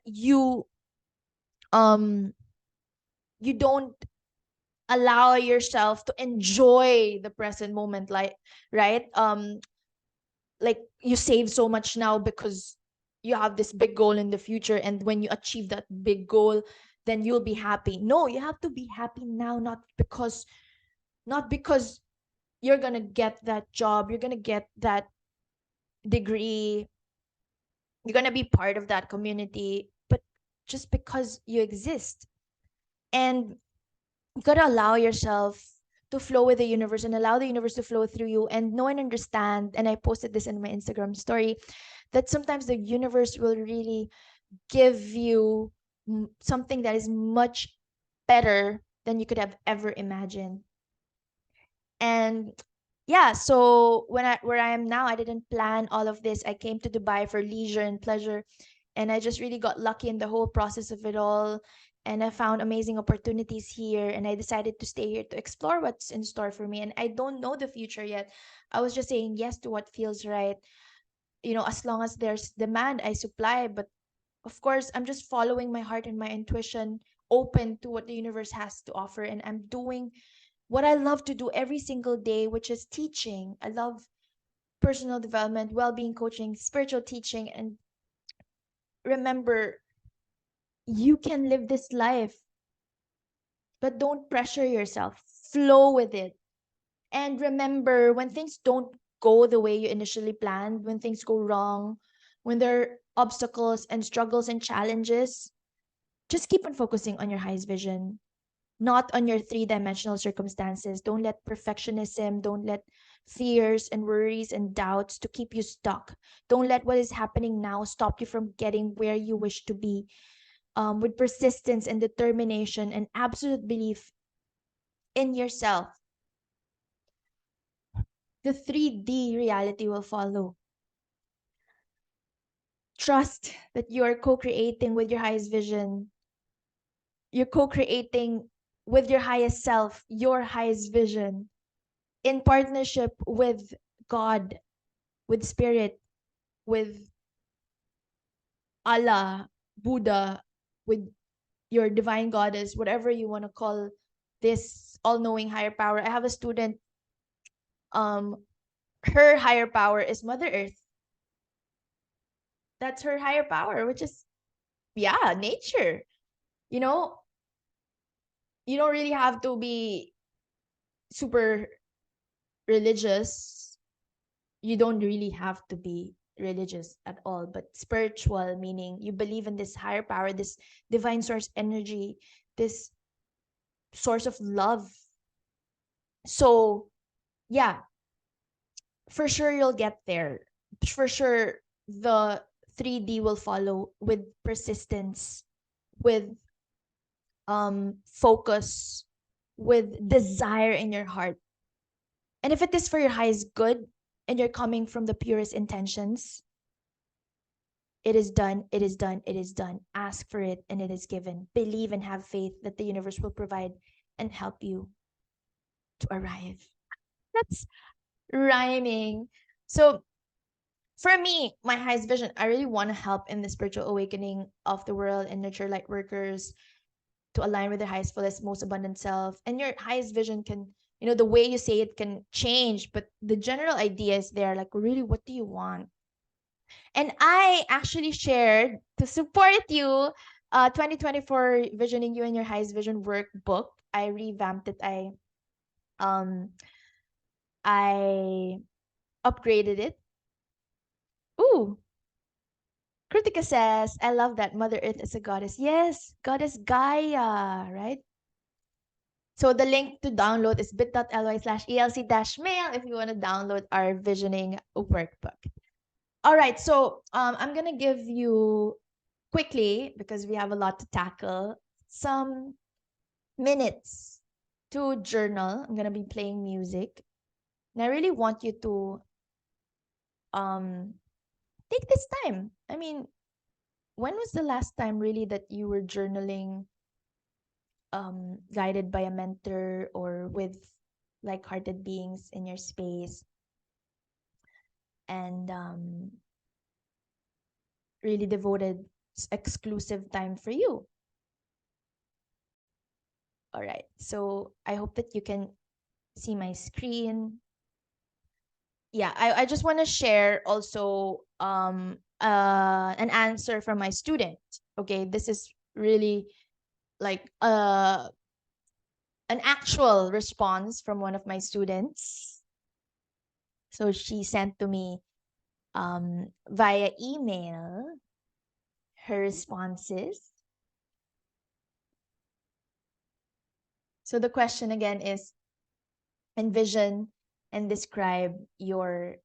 um you don't allow yourself to enjoy the present moment, like, right, like you save so much now because you have this big goal in the future, and when you achieve that big goal, then you'll be happy. No, you have to be happy now, not because you're gonna get that job, you're gonna get that degree, you're gonna be part of that community, but just because you exist. And you gotta allow yourself to flow with the universe and allow the universe to flow through you, and know and understand. And I posted this in my Instagram story, that sometimes the universe will really give you something that is much better than you could have ever imagined. And yeah, so where I am now, I didn't plan all of this. I came to Dubai for leisure and pleasure, and I just really got lucky in the whole process of it all. And I found amazing opportunities here, and I decided to stay here to explore what's in store for me. And I don't know the future yet. I was just saying yes to what feels right. As long as there's demand, I supply. But of course, I'm just following my heart and my intuition, open to what the universe has to offer. And I'm doing what I love to do every single day, which is teaching. I love personal development, well being coaching, spiritual teaching. And remember, you can live this life, but don't pressure yourself. Flow with it. And remember, when things don't go the way you initially planned, when things go wrong, when there are obstacles and struggles and challenges, just keep on focusing on your highest vision, not on your three-dimensional circumstances. Don't let perfectionism, don't let fears and worries and doubts to keep you stuck. Don't let what is happening now stop you from getting where you wish to be. With persistence and determination and absolute belief in yourself, the 3D reality will follow. Trust that you are co-creating with your highest vision. You're co-creating with your highest self, your highest vision, in partnership with God, with spirit, with Allah, Buddha, with your divine goddess, whatever you want to call this all-knowing higher power. I have a student, um her higher power is Mother Earth. That's her higher power, which is, yeah, nature. You know, you don't really have to be super religious. You don't really have to be religious at all, but spiritual, meaning you believe in this higher power, this divine source energy, this source of love. So, yeah, for sure you'll get there. For sure the 3D will follow, with persistence, with focus, with desire in your heart. And if it is for your highest good, and you're coming from the purest intentions, it is done, it is done, it is done. Ask for it and it is given. Believe and have faith that the universe will provide and help you to arrive. That's rhyming. So for me, my highest vision, I really want to help in the spiritual awakening of the world and nurture light workers to align with their highest, fullest, most abundant self. And your highest vision can, the way you say it can change, but the general idea is there. Like, really, what do you want? And I actually shared to support you 2024 Visioning You and Your Highest Vision workbook. I revamped it. Um I upgraded it. Ooh, Kritika says, I love that Mother Earth is a goddess. Yes, Goddess Gaia, right? So the link to download is bit.ly/elc-mail if you want to download our visioning workbook. All right, so I'm gonna give you quickly, because we have a lot to tackle, some minutes to journal. I'm gonna be playing music, and I really want you to um take this time. I mean, when was the last time really that you were journaling, guided by a mentor or with like-hearted beings in your space, and really devoted exclusive time for you? All right, so I hope that you can see my screen. Yeah, I just want to share also an answer from my student. Okay, this is really like an actual response from one of my students. So she sent to me via email her responses. So the question again is, envision and describe your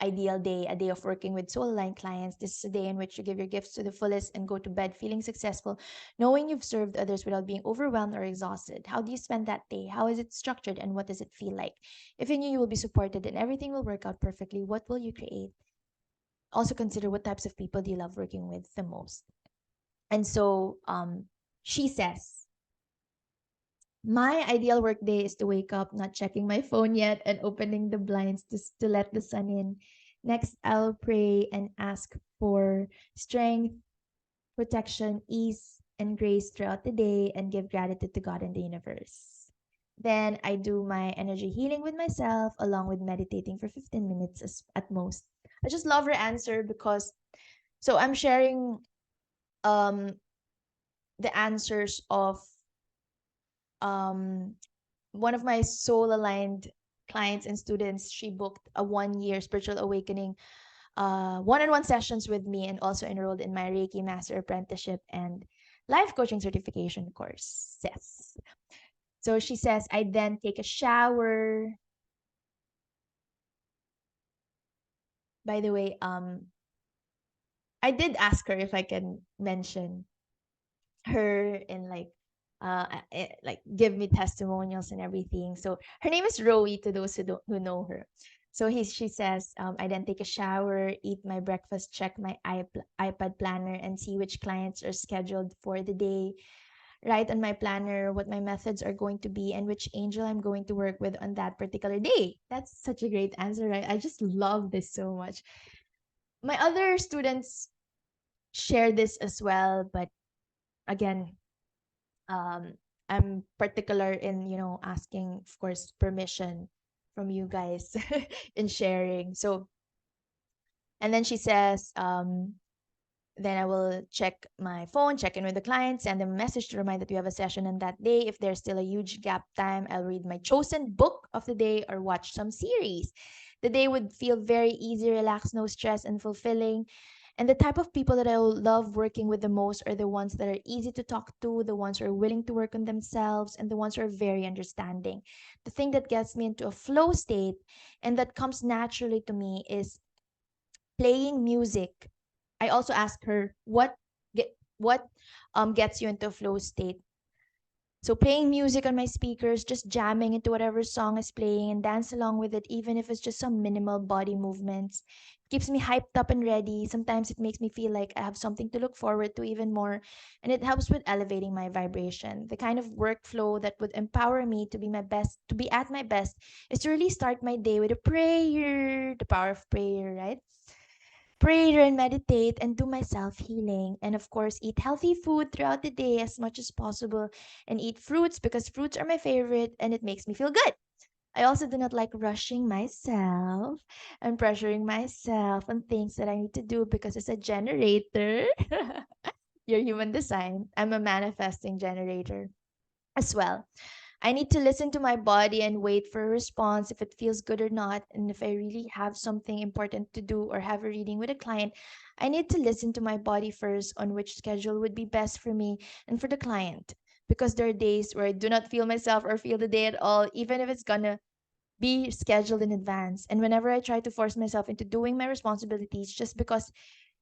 ideal day, a day of working with soul aligned clients. This is a day in which you give your gifts to the fullest and go to bed feeling successful, knowing you've served others without being overwhelmed or exhausted. How do you spend that day? How is it structured and what does it feel like? If you knew you will be supported and everything will work out perfectly, what will you create? Also consider, what types of people do you love working with the most? And so she says, my ideal work day is to wake up, not checking my phone yet, and opening the blinds to let the sun in. Next, I'll pray and ask for strength, protection, ease, and grace throughout the day and give gratitude to God and the universe. Then I do my energy healing with myself along with meditating for 15 minutes at most. I just love her answer because, so I'm sharing um the answers of um one of my soul aligned clients and students. She booked a 1 year spiritual awakening one-on-one sessions with me and also enrolled in my Reiki Master Apprenticeship and Life Coaching Certification courses. So she says, I then take a shower. By the way, I did ask her if I can mention her in like give me testimonials and everything. So her name is Rowie, to those who know her. So she says, I then take a shower, eat my breakfast, check my iPad planner, and see which clients are scheduled for the day. Write on my planner what my methods are going to be and which angel I'm going to work with on that particular day. That's such a great answer, right? I just love this so much. My other students share this as well, but again, um I'm particular in, asking, of course, permission from you guys in sharing. So, and then she says, then I will check my phone, check in with the client, send them a message to remind that we have a session on that day. If there's still a huge gap time, I'll read my chosen book of the day or watch some series. The day would feel very easy, relaxed, no stress, and fulfilling. And the type of people that I love working with the most are the ones that are easy to talk to, the ones who are willing to work on themselves, and the ones who are very understanding. The thing that gets me into a flow state and that comes naturally to me is playing music. I also asked her what gets you into a flow state. So playing music on my speakers, just jamming into whatever song is playing and dance along with it, even if it's just some minimal body movements, keeps me hyped up and ready. Sometimes it makes me feel like I have something to look forward to even more, and it helps with elevating my vibration. The kind of workflow that would empower me to be my best, to be at my best, is to really start my day with a prayer, the power of prayer, right? Pray and meditate and do my self healing. And of course, eat healthy food throughout the day as much as possible and eat fruits because fruits are my favorite and it makes me feel good. I also do not like rushing myself and pressuring myself on things that I need to do because as a generator, your human design, I'm a manifesting generator as well. I need to listen to my body and wait for a response if it feels good or not. And if I really have something important to do or have a reading with a client, I need to listen to my body first on which schedule would be best for me and for the client. Because there are days where I do not feel myself or feel the day at all, even if it's gonna be scheduled in advance. And whenever I try to force myself into doing my responsibilities just because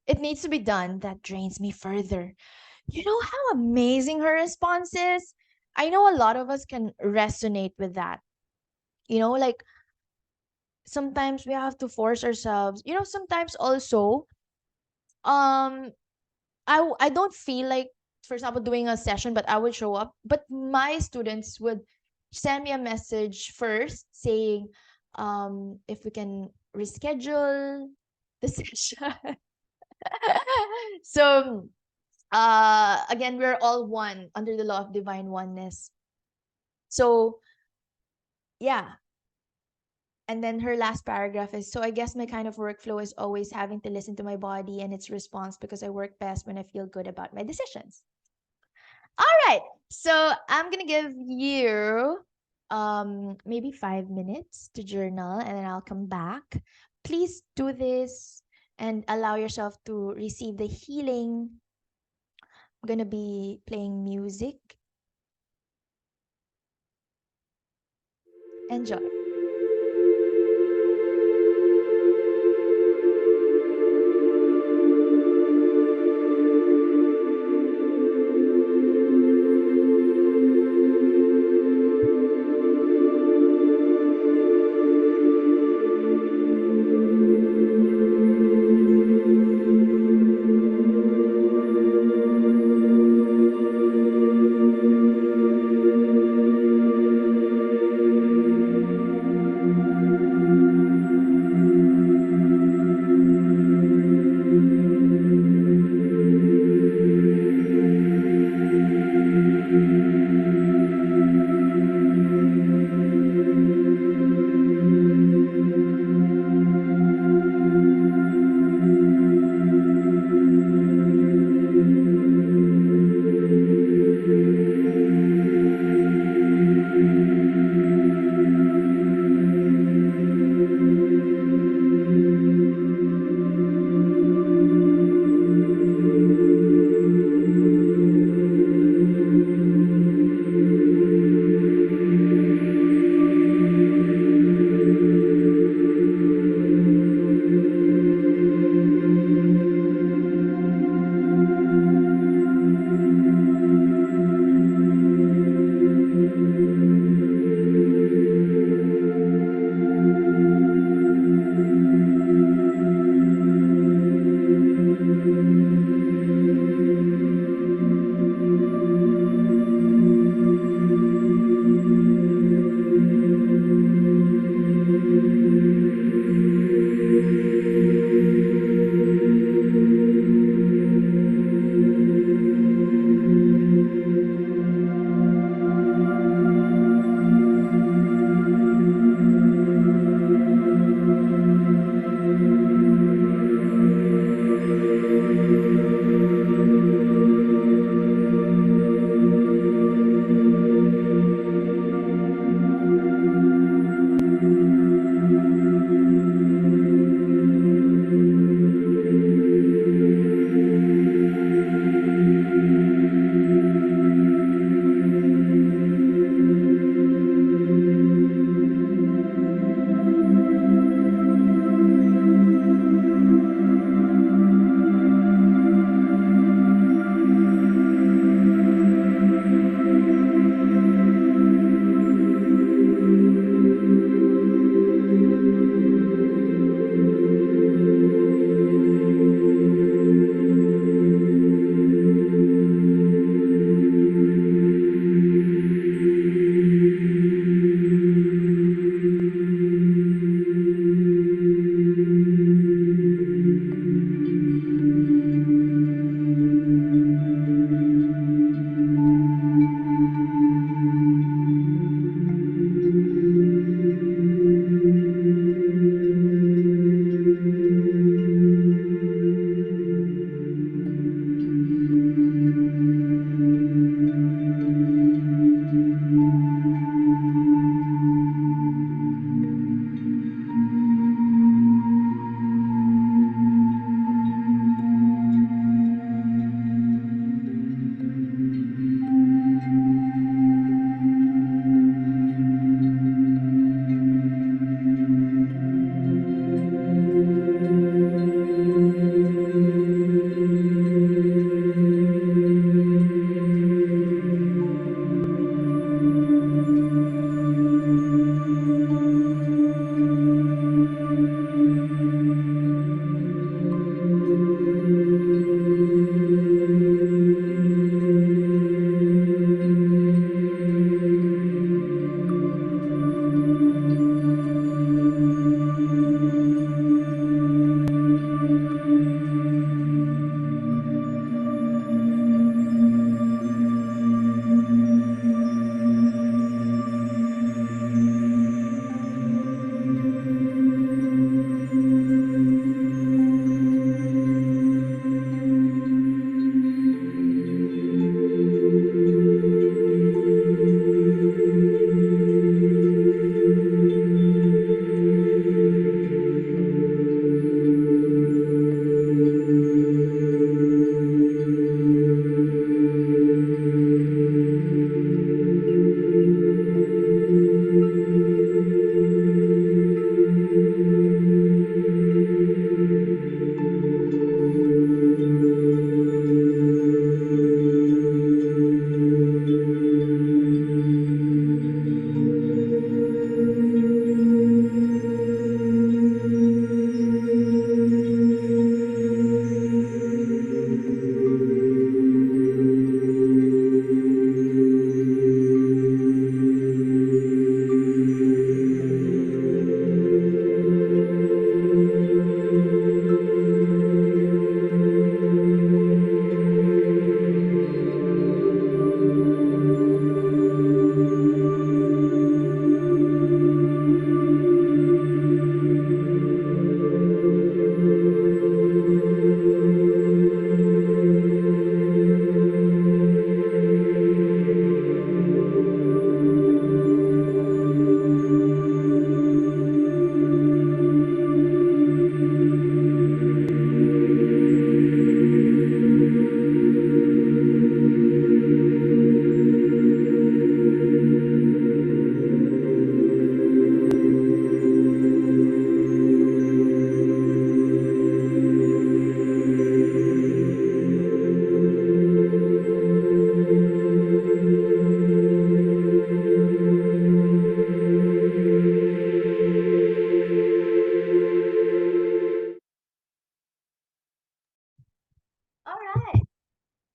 it needs to be done, that drains me further. You know how amazing her response is? I know a lot of us can resonate with that. Like sometimes we have to force ourselves. Sometimes also, um, I don't feel like, for example, doing a session, but I would show up. But my students would send me a message first saying, if we can reschedule the session. So again, we're all one under the law of divine oneness. So yeah. And then her last paragraph is, so I guess my kind of workflow is always having to listen to my body and its response because I work best when I feel good about my decisions. All right. So I'm gonna give you maybe 5 minutes to journal and then I'll come back. Please do this and allow yourself to receive the healing. I'm gonna be playing music. Enjoy.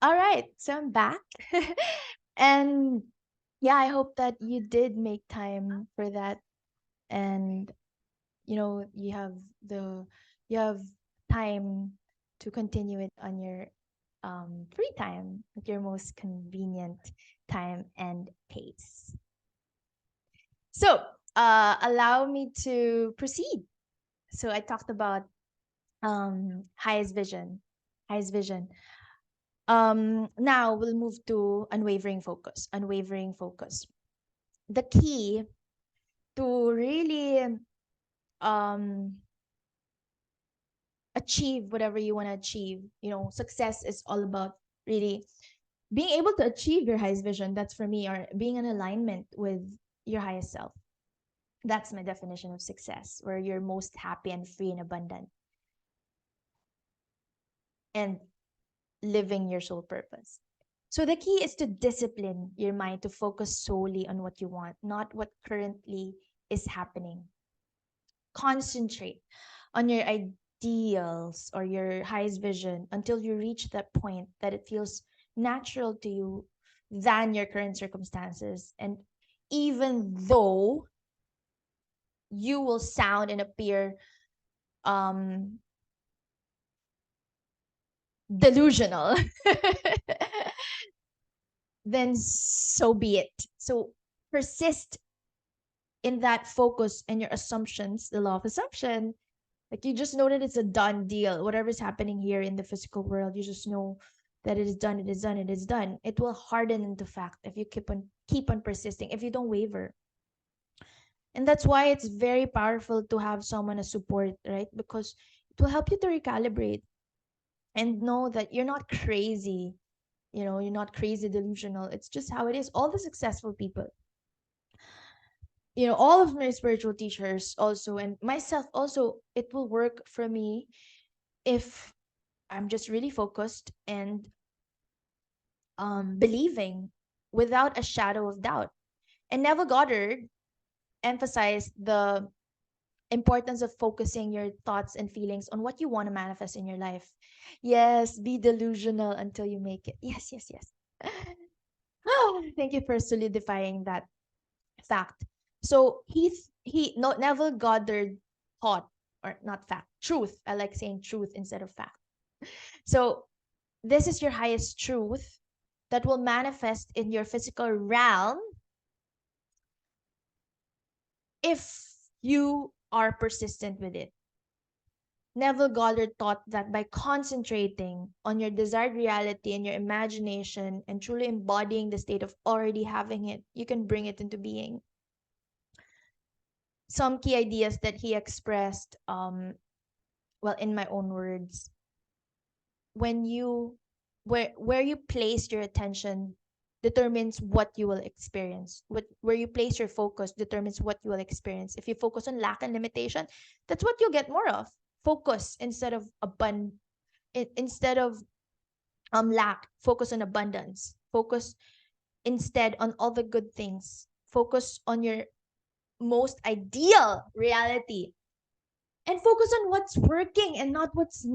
All right, so I'm back. And yeah, I hope that you did make time for that, and you have the you have time to continue it on your free time at your most convenient time and pace. So, allow me to proceed. So I talked about highest vision, highest vision. Now we'll move to unwavering focus. Unwavering focus. The key to really um achieve whatever you want to achieve, success is all about really being able to achieve your highest vision. That's for me, or being in alignment with your highest self. That's my definition of success, where you're most happy and free and abundant and living your soul purpose. So the key is to discipline your mind to focus solely on what you want, not what currently is happening. Concentrate on your ideals or your highest vision until you reach that point that it feels natural to you than your current circumstances. And even though you will sound and appear um delusional, then so be it. So persist in that focus and your assumptions, the law of assumption. Like, you just know that it's a done deal. Whatever's happening here in the physical world, you just know that it is done, it is done, it is done. It will harden into fact if you keep on persisting, if you don't waver. And that's why it's very powerful to have someone as support, right? Because it will help you to recalibrate and know that you're not crazy. You're not crazy delusional. It's just how it is. All the successful people, all of my spiritual teachers also, and myself also, it will work for me if I'm just really focused and believing without a shadow of doubt. And Neville Goddard emphasized the importance of focusing your thoughts and feelings on what you want to manifest in your life. Yes, be delusional until you make it. Yes, yes, yes. Thank you for solidifying that fact. So he no Neville Goddard taught, or not fact, truth. I like saying truth instead of fact. So this is your highest truth that will manifest in your physical realm if you are persistent with it. Neville Goddard taught that by concentrating on your desired reality and your imagination and truly embodying the state of already having it, you can bring it into being. Some key ideas that he expressed, well, in my own words, when you where you place your attention determines what you will experience. Where you place your focus determines what you will experience. If you focus on lack and limitation, that's what you'll get more of. Focus instead of lack. Focus on abundance. Focus instead on all the good things. Focus on your most ideal reality, and focus on what's working and not what's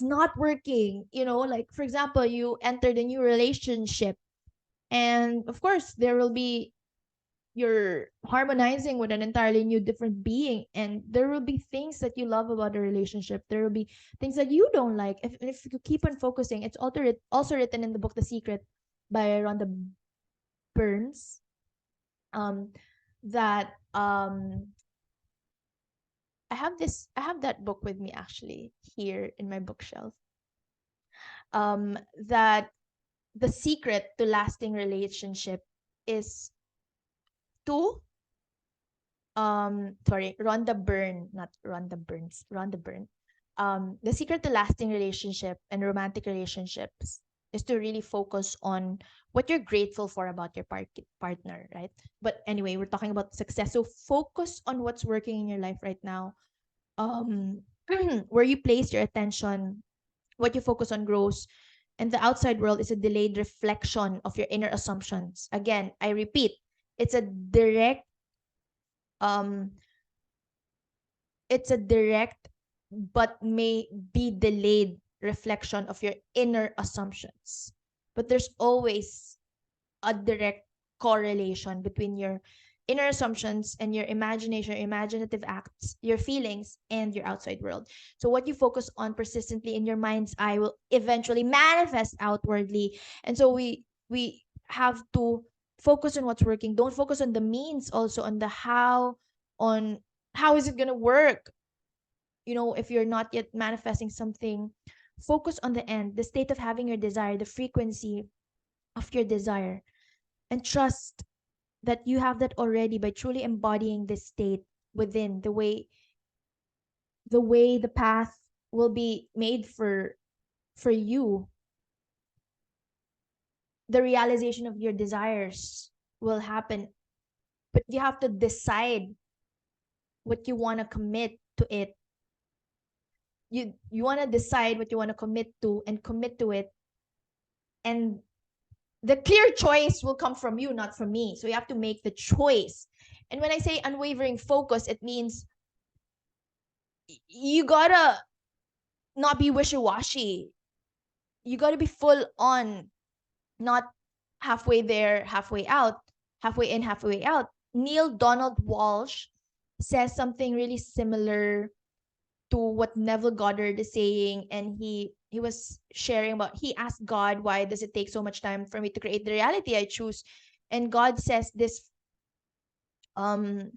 not working. Like, for example, you entered a new relationship, and of course there will be, you're harmonizing with an entirely new different being, and there will be things that you love about the relationship. There will be things that you don't like. If you keep on focusing, it's also written in the book The Secret by Rhonda Burns, um that I have that book with me, actually, here in my bookshelf. That the secret to lasting relationship is to sorry, Rhonda Byrne, not Rhonda Burns, Rhonda Byrne. The secret to lasting relationship and romantic relationships is to really focus on what you're grateful for about your partner, right? But anyway, we're talking about success. So focus on what's working in your life right now. Um, where you place your attention, what you focus on grows, and the outside world is a delayed reflection of your inner assumptions. Again, I repeat, it's a direct um it's a direct but may be delayed reflection of your inner assumptions. but there's always a direct correlation between your inner assumptions and your imagination, your imaginative acts, your feelings, and your outside world. So, what you focus on persistently in your mind's eye will eventually manifest outwardly. And so, we have to focus on what's working. Don't focus on the means, also on the how, on how is it gonna work. If you're not yet manifesting something, focus on the end, the state of having your desire, the frequency of your desire, and trust that you have that already by truly embodying this state within the way the path will be made for you. The realization of your desires will happen, but you have to decide what you want to commit to it. You want to decide what you want to commit to and commit to it, and the clear choice will come from you, not from me. So you have to make the choice. And when I say unwavering focus, it means you gotta not be wishy-washy. You gotta be full on, not halfway there, halfway out, halfway in, halfway out. Neil Donald Walsh says something really similar to what Neville Goddard is saying, and he was sharing about, he asked God, why does it take so much time for me to create the reality I choose? And God says this, um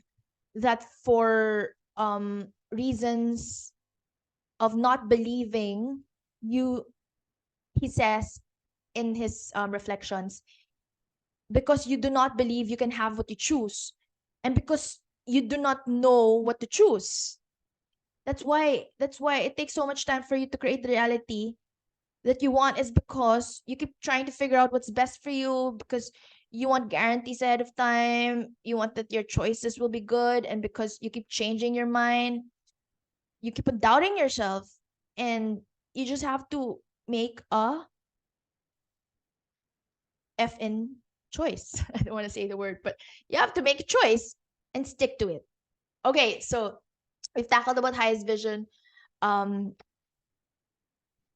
that for reasons of not believing you, he says in his reflections, because you do not believe you can have what you choose, and because you do not know what to choose. That's why it takes so much time for you to create the reality that you want, is because you keep trying to figure out what's best for you, because you want guarantees ahead of time, you want that your choices will be good, and because you keep changing your mind, you keep on doubting yourself, and you just have to make a FN choice. I don't want to say the word, but you have to make a choice and stick to it. Okay, so we've tackled about highest vision, um,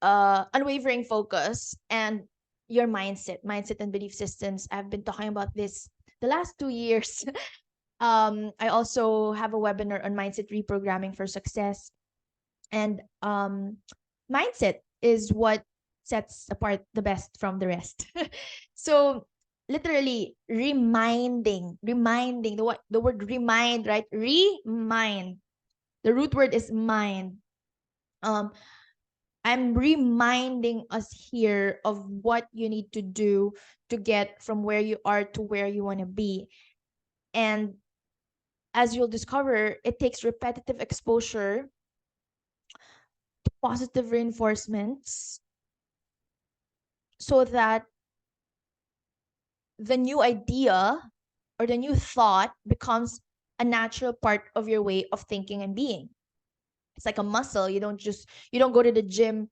unwavering focus, and your mindset and belief systems. I've been talking about this the last 2 years. I also have a webinar on mindset reprogramming for success, and mindset is what sets apart the best from the rest. So literally reminding the word remind, right? Remind. The root word is mind. Um, I'm reminding us here of what you need to do to get from where you are to where you want to be. And as you'll discover, it takes repetitive exposure to positive reinforcements so that the new idea or the new thought becomes a natural part of your way of thinking and being. It's like a muscle. You don't go to the gym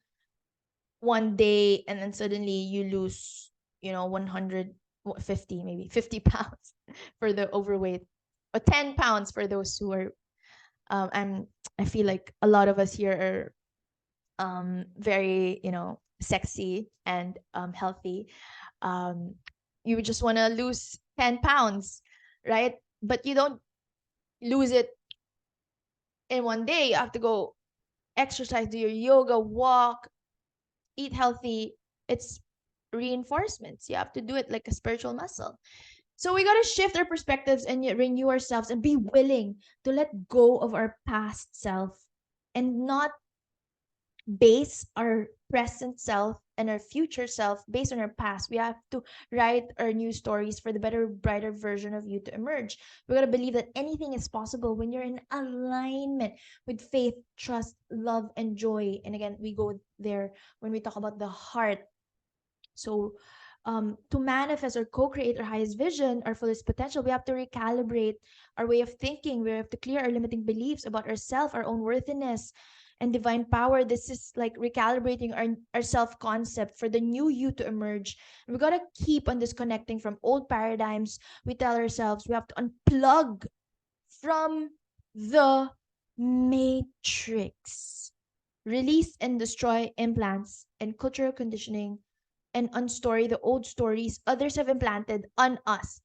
one day and then suddenly you lose, 150, maybe 50 pounds for the overweight, or 10 pounds for those who are, I feel like a lot of us here are very, sexy and healthy. um you just want to lose 10 pounds, right? But you don't lose it in one day. You have to go exercise, do your yoga, walk, eat healthy. It's reinforcements. You have to do it like a spiritual muscle. So we got to shift our perspectives and yet renew ourselves and be willing to let go of our past self and not base our present self and our future self based on our past. We have to write our new stories for the better, brighter version of you to emerge. We gotta believe that anything is possible when you're in alignment with faith, trust, love, and joy. And again, we go there when we talk about the heart. So, to manifest or co-create our highest vision, our fullest potential, we have to recalibrate our way of thinking. We have to clear our limiting beliefs about ourselves, our own worthiness, and divine power. This is like recalibrating our self-concept for the new you to emerge. And we gotta keep on disconnecting from old paradigms. We tell ourselves we have to unplug from the matrix, release and destroy implants and cultural conditioning and unstory the old stories others have implanted on us.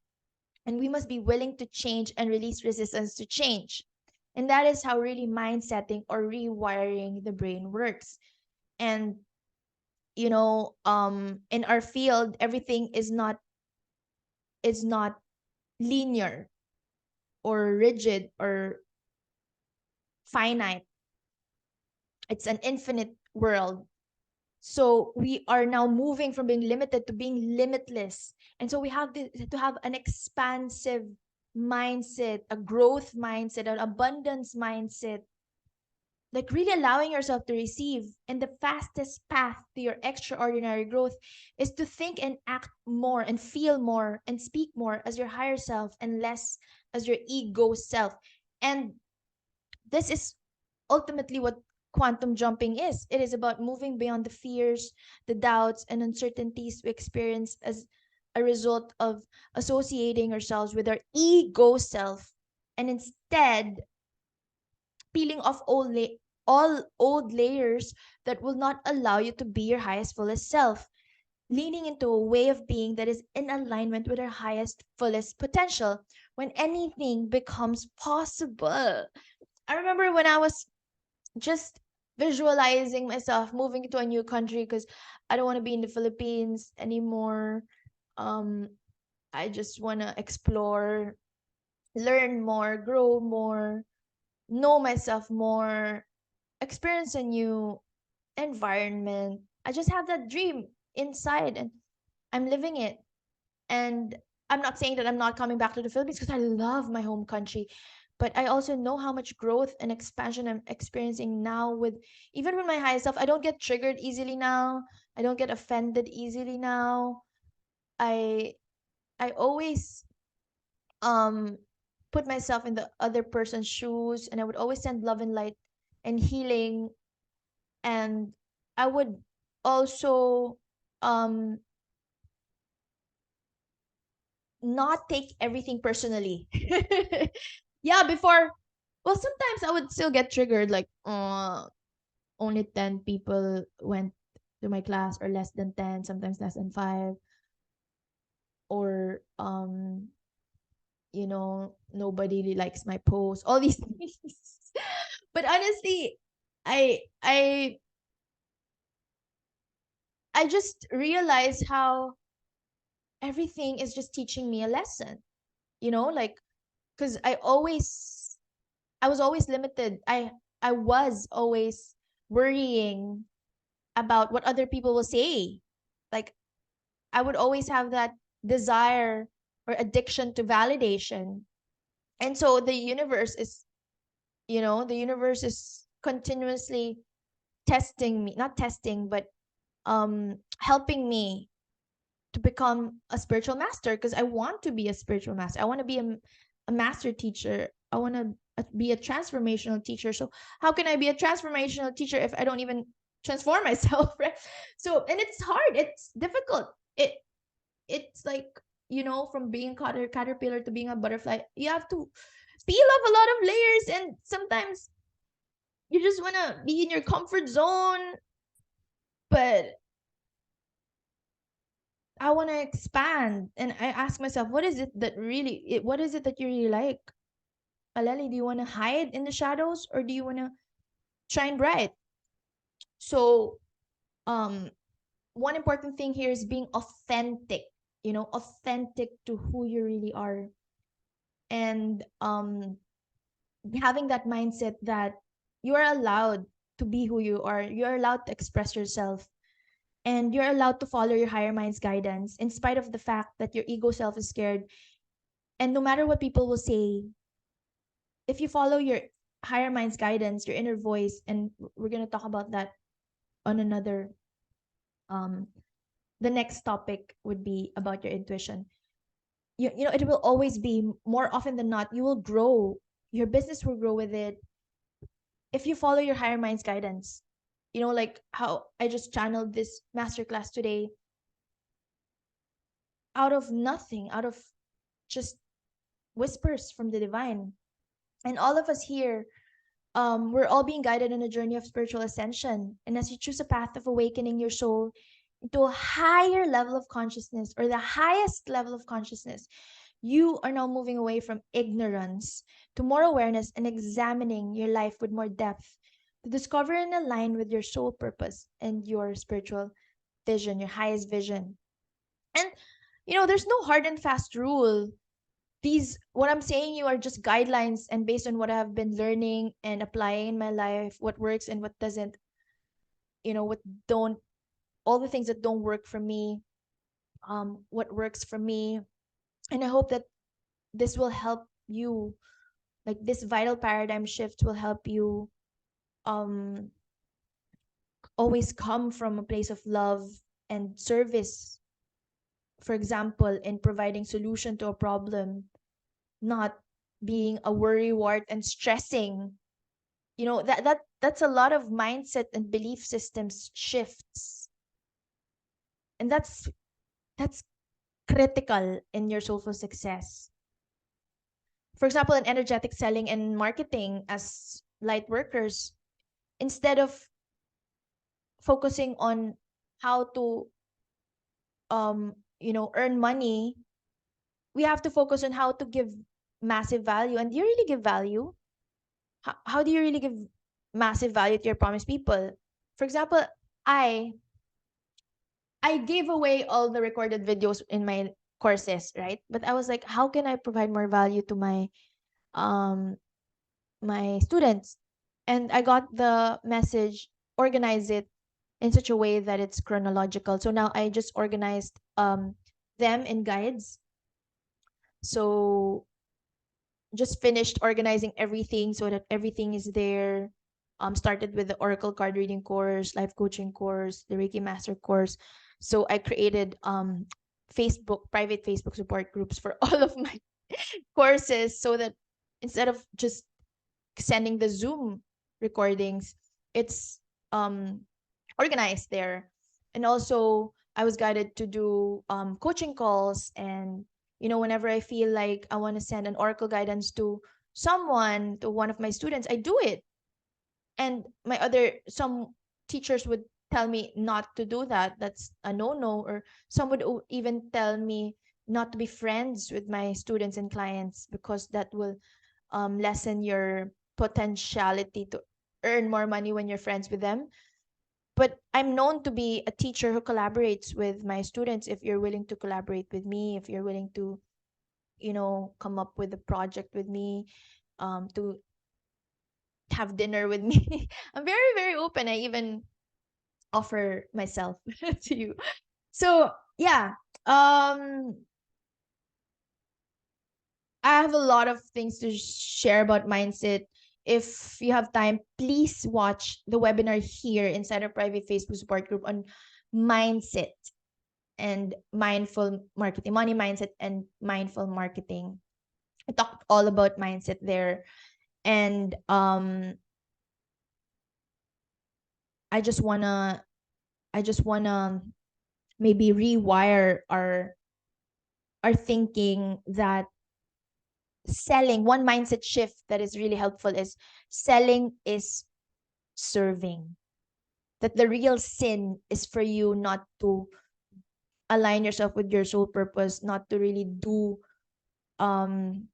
And we must be willing to change and release resistance to change. And that is how really mind setting or rewiring the brain works. And in our field, everything is not linear or rigid or finite. It's an infinite world. So we are now moving from being limited to being limitless. And so we have to have an expansive mindset, a growth mindset, an abundance mindset, like really allowing yourself to receive. And the fastest path to your extraordinary growth is to think and act more and feel more and speak more as your higher self and less as your ego self. And this is ultimately what quantum jumping is. It is about moving beyond the fears, the doubts, and uncertainties we experience as a result of associating ourselves with our ego self, and instead peeling off all old layers that will not allow you to be your highest, fullest self, leaning into a way of being that is in alignment with our highest, fullest potential when anything becomes possible. I remember when I was just visualizing myself moving to a new country because I don't want to be in the Philippines anymore. Um, I just want to explore, learn more, grow more, know myself more, experience a new environment. I just have that dream inside and I'm living it. And I'm not saying that I'm not coming back to the Philippines because I love my home country, but I also know how much growth and expansion I'm experiencing now with even with my higher self. I don't get triggered easily now. I don't get offended easily now. I I always um put myself in the other person's shoes, and I would always send love and light and healing. And I would also um not take everything personally. Yeah, before, well, sometimes I would still get triggered, like, only 10 people went to my class, or less than 10, sometimes less than 5, or, nobody really likes my post, all these things. But honestly, I, I, I just realized how everything is just teaching me a lesson, like, because I was always limited. I was always worrying about what other people will say. Like, I would always have that desire or addiction to validation. And so the universe is continuously testing me, not testing, but helping me to become a spiritual master, because I want to be a spiritual master. I want to be a master teacher. I want to be a transformational teacher. So how can I be a transformational teacher if I don't even transform myself, right? So, and it's hard. It's difficult. It's like, from being caterpillar to being a butterfly. You have to peel off a lot of layers, and sometimes you just want to be in your comfort zone, but I want to expand. And I ask myself, what is it that you really like? Aleli, do you want to hide in the shadows, or do you want to shine bright? So, um, one important thing here is being authentic, authentic to who you really are. And having that mindset that you are allowed to be who you are, you're allowed to express yourself, and you're allowed to follow your higher mind's guidance in spite of the fact that your ego self is scared. And no matter what people will say, if you follow your higher mind's guidance, your inner voice, and we're going to talk about that on another, um the next topic would be about your intuition. It will always be, more often than not, you will grow. Your business will grow with it if you follow your higher mind's guidance. Like how I just channeled this masterclass today out of nothing, out of just whispers from the divine. And all of us here, we're all being guided on a journey of spiritual ascension. And as you choose a path of awakening your soul, to a higher level of consciousness, or the highest level of consciousness, you are now moving away from ignorance to more awareness and examining your life with more depth to discover and align with your soul purpose and your spiritual vision, your highest vision. And there's no hard and fast rule. These, what I'm saying you, are just guidelines, and based on what I've been learning and applying in my life, what works and what doesn't, what don't, all the things that don't work for me, what works for me. And I hope that this will help you, like this vital paradigm shift will help you um always come from a place of love and service, for example, in providing solution to a problem, not being a worrywart and stressing. That's a lot of mindset and belief systems shifts, and that's critical in your soulful success. For example, in energetic selling and marketing as light workers, instead of focusing on how to earn money, we have to focus on how to give massive value. And do you really give value? How do you really give massive value to your promised people? For example, I I gave away all the recorded videos in my courses, right? But I was like, how can I provide more value to um my students? And I got the message, organize it in such a way that it's chronological. So now I just organized them in guides. So just finished organizing everything so that everything is there. Started with the Oracle card reading course, life coaching course, the Reiki Master course. So I created private Facebook support groups for all of my courses, so that instead of just sending the Zoom recordings, it's um organized there. And also I was guided to do coaching calls, and whenever I feel like I want to send an oracle guidance to someone, to one of my students, I do it. And some teachers would tell me not to do that, that's a no no, or some would even tell me not to be friends with my students and clients because that will lessen your potentiality to earn more money when you're friends with them. But I'm known to be a teacher who collaborates with my students. If you're willing to collaborate with me, if you're willing to, come up with a project with me, to have dinner with me, I'm very, very open. I even offer myself to you. So yeah, um, I have a lot of things to share about mindset. If you have time, please watch the webinar here inside our private Facebook support group on mindset and mindful marketing, money mindset and mindful marketing. I talked all about mindset there. And I just wanna I just wanna maybe rewire our thinking that selling, one mindset shift that is really helpful is selling is serving. That the real sin is for you not to align yourself with your soul purpose, not to really do um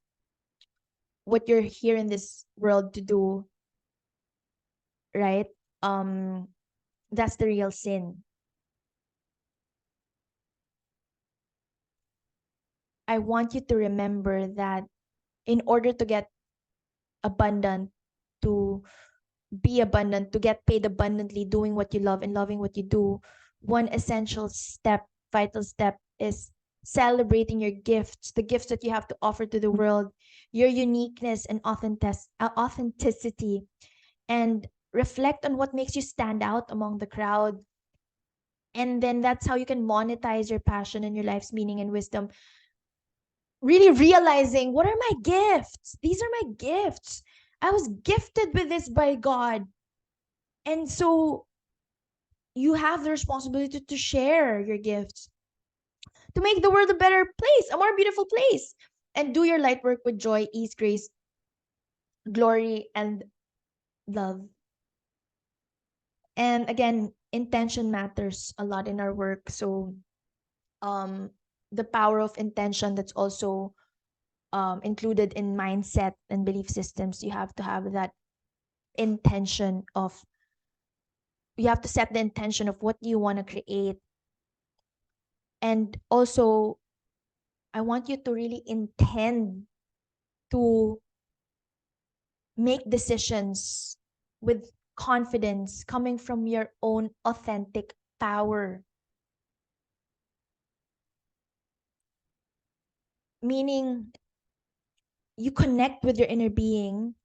what you're here in this world to do, right? Um that's the real sin. I want you to remember that in order to get abundant, to be abundant, to get paid abundantly, doing what you love and loving what you do, one essential step, vital step is celebrating your gifts, the gifts that you have to offer to the world, your uniqueness and authenticity, and reflect on what makes you stand out among the crowd. And then that's how you can monetize your passion and your life's meaning and wisdom. Really realizing, what are my gifts? These are my gifts. I was gifted with this by God. And so you have the responsibility to share your gifts, to make the world a better place, a more beautiful place, and do your light work with joy, ease, grace, glory, and love. And again, intention matters a lot in our work. So the power of intention, that's also included in mindset and belief systems. You have to have that intention of, you have to set the intention of what you want to create. And also, I want you to really intend to make decisions with confidence coming from your own authentic power. Meaning, you connect with your inner being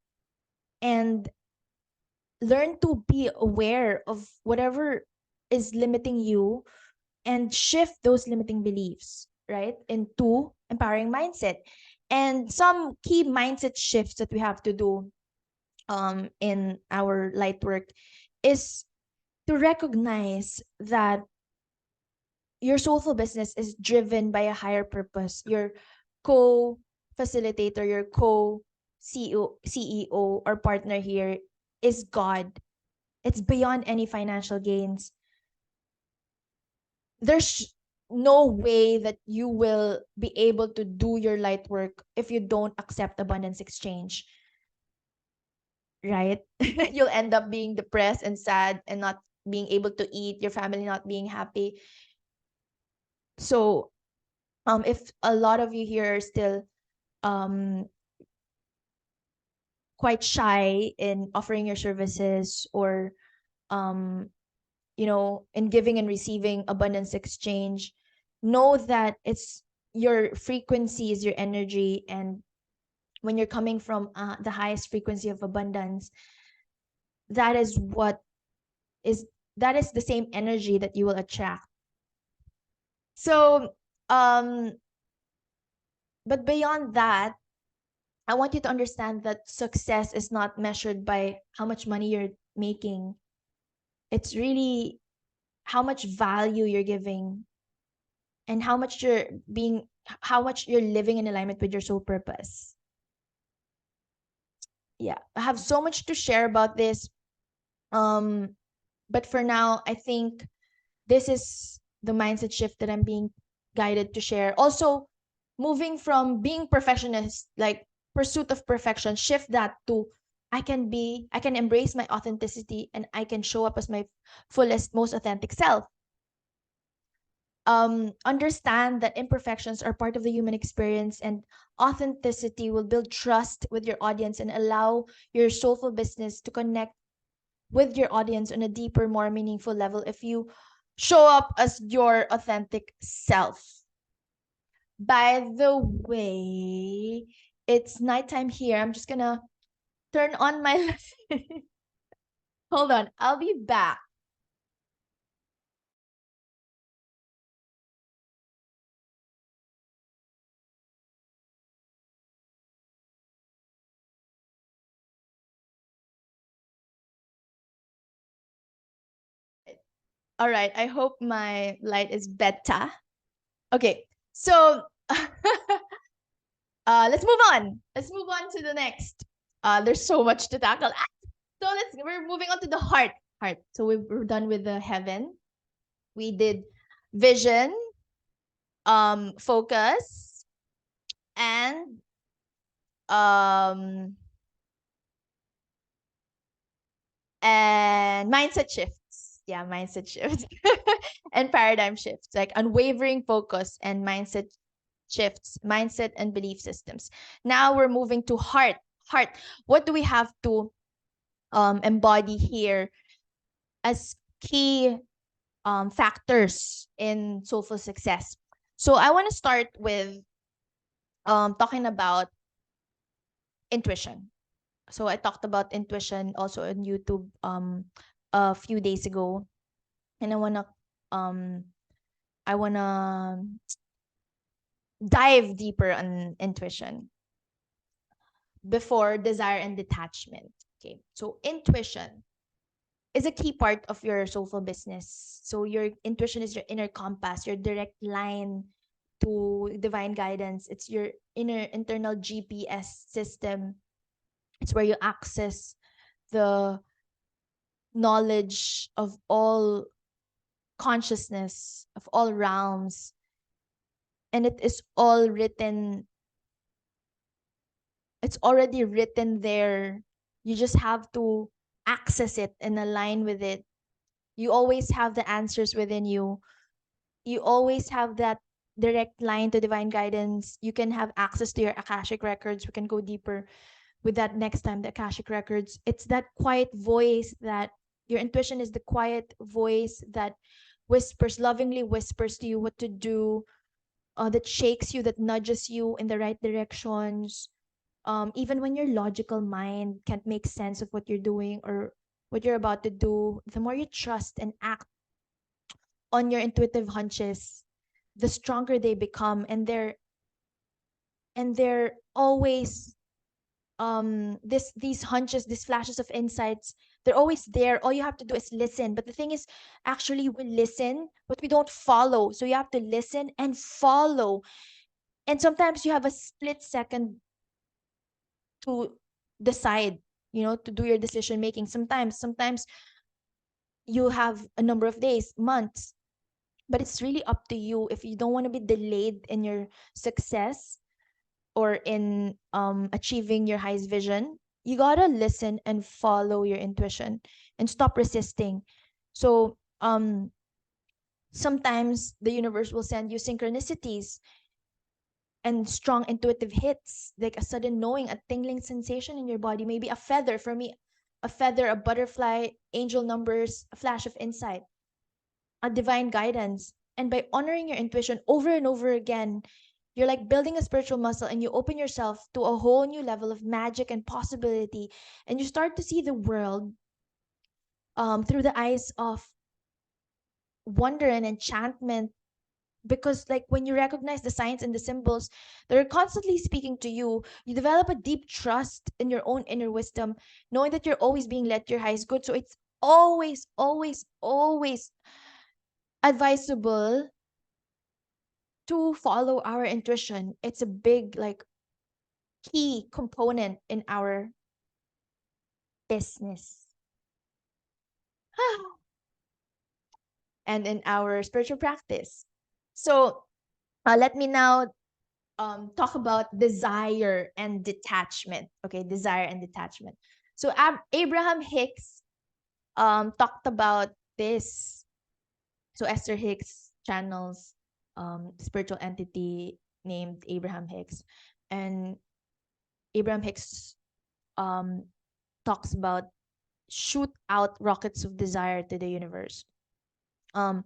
and learn to be aware of whatever is limiting you and shift those limiting beliefs, right, into empowering mindset. And some key mindset shifts that we have to do in our light work is to recognize that your soulful business is driven by a higher purpose. Your co-facilitator, your CEO or partner here is God. It's beyond any financial gains. There's no way that you will be able to do your light work if you don't accept abundance exchange, right? You'll end up being depressed and sad and not being able to eat, your family not being happy. So if a lot of you here are still um quite shy in offering your services, or um in giving and receiving abundance exchange, know that it's your frequency is your energy. And when you're coming from the highest frequency of abundance, that is what is that is the same energy that you will attract. So but beyond that, I want you to understand that success is not measured by how much money you're making. It's really how much value you're giving, and how much you're living in alignment with your soul purpose. Yeah, I have so much to share about this. But for now, I think this is the mindset shift that I'm being guided to share. Also, moving from being perfectionist, like pursuit of perfection, shift that to I can embrace my authenticity, and I can show up as my fullest, most authentic self. Understand that imperfections are part of the human experience, and authenticity will build trust with your audience and allow your soulful business to connect with your audience on a deeper, more meaningful level if you show up as your authentic self. By the way, it's nighttime here. I'm just gonna turn on my hold on, I'll be back. All right, I hope my light is better. Okay, so let's move on. Let's move on to the next. There's so much to tackle. So we're moving on to the heart. Heart. So we're done with the heaven. We did vision, focus, and um mindset shifts. Yeah, mindset shifts. And paradigm shifts, like unwavering focus and mindset shifts, mindset and belief systems. Now we're moving to heart. Heart. What do we have to embody here as key factors in soulful success? So I want to start with talking about intuition. So I talked about intuition also on YouTube a few days ago, and um I wanna dive deeper on intuition before desire and detachment. Okay, so intuition is a key part of your soulful business. So your intuition is your inner compass, your direct line to divine guidance. It's your inner internal GPS system. It's where you access the knowledge of all consciousness of all realms, and it is all written, it's already written there. You just have to access it and align with it. You always have the answers within you. You always have that direct line to divine guidance. You can have access to your Akashic records. We can go deeper with that next time, the Akashic records. It's that quiet voice that your intuition is the quiet voice that whispers, lovingly whispers to you what to do, that shakes you, that nudges you in the right directions. Even when your logical mind can't make sense of what you're doing or what you're about to do, the more you trust and act on your intuitive hunches, the stronger they become, and they're always these hunches, these flashes of insights, they're always there. All you have to do is listen. But the thing is, actually, we listen, but we don't follow. So you have to listen and follow. And sometimes you have a split second to decide, to do your decision making. Sometimes you have a number of days, months, but it's really up to you. If you don't want to be delayed in your success or in achieving your highest vision, you gotta listen and follow your intuition and stop resisting. So sometimes the universe will send you synchronicities and strong intuitive hits, like a sudden knowing, a tingling sensation in your body, maybe a feather. For me, a feather, a butterfly, angel numbers, a flash of insight, a divine guidance. And by honoring your intuition over and over again, you're like building a spiritual muscle, and you open yourself to a whole new level of magic and possibility. And you start to see the world through the eyes of wonder and enchantment. Because, like, when you recognize the signs and the symbols that are constantly speaking to you, you develop a deep trust in your own inner wisdom, knowing that you're always being led to your highest good. So it's always, always, always advisable to follow our intuition. It's a big, like, key component in our business and in our spiritual practice. So let me now talk about desire and detachment. Okay, desire and detachment. So Abraham Hicks talked about this. So Esther Hicks channels spiritual entity named Abraham Hicks, and Abraham Hicks um, talks about shoot out rockets of desire to the universe. Um,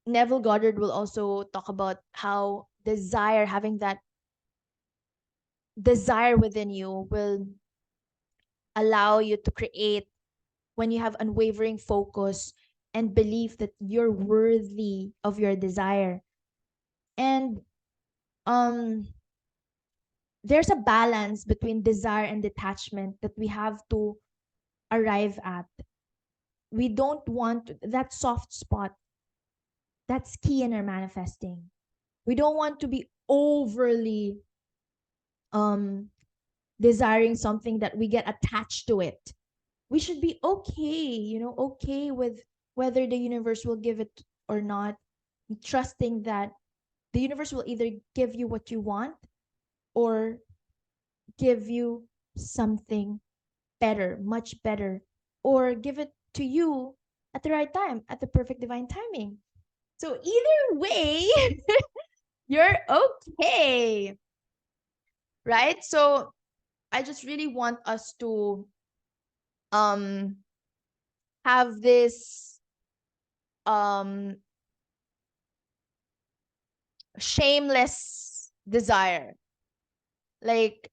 Neville Goddard will also talk about how desire, having that desire within you, will allow you to create when you have unwavering focus and belief that you're worthy of your desire. And um there's a balance between desire and detachment that we have to arrive at. We don't want that soft spot. That's key in our manifesting. We don't want to be overly um desiring something that we get attached to it. We should be okay, okay with whether the universe will give it or not, trusting that the universe will either give you what you want or give you something better, much better, or give it to you at the right time, at the perfect divine timing. So either way, you're okay, right? So I just really want us to um have this um shameless desire, like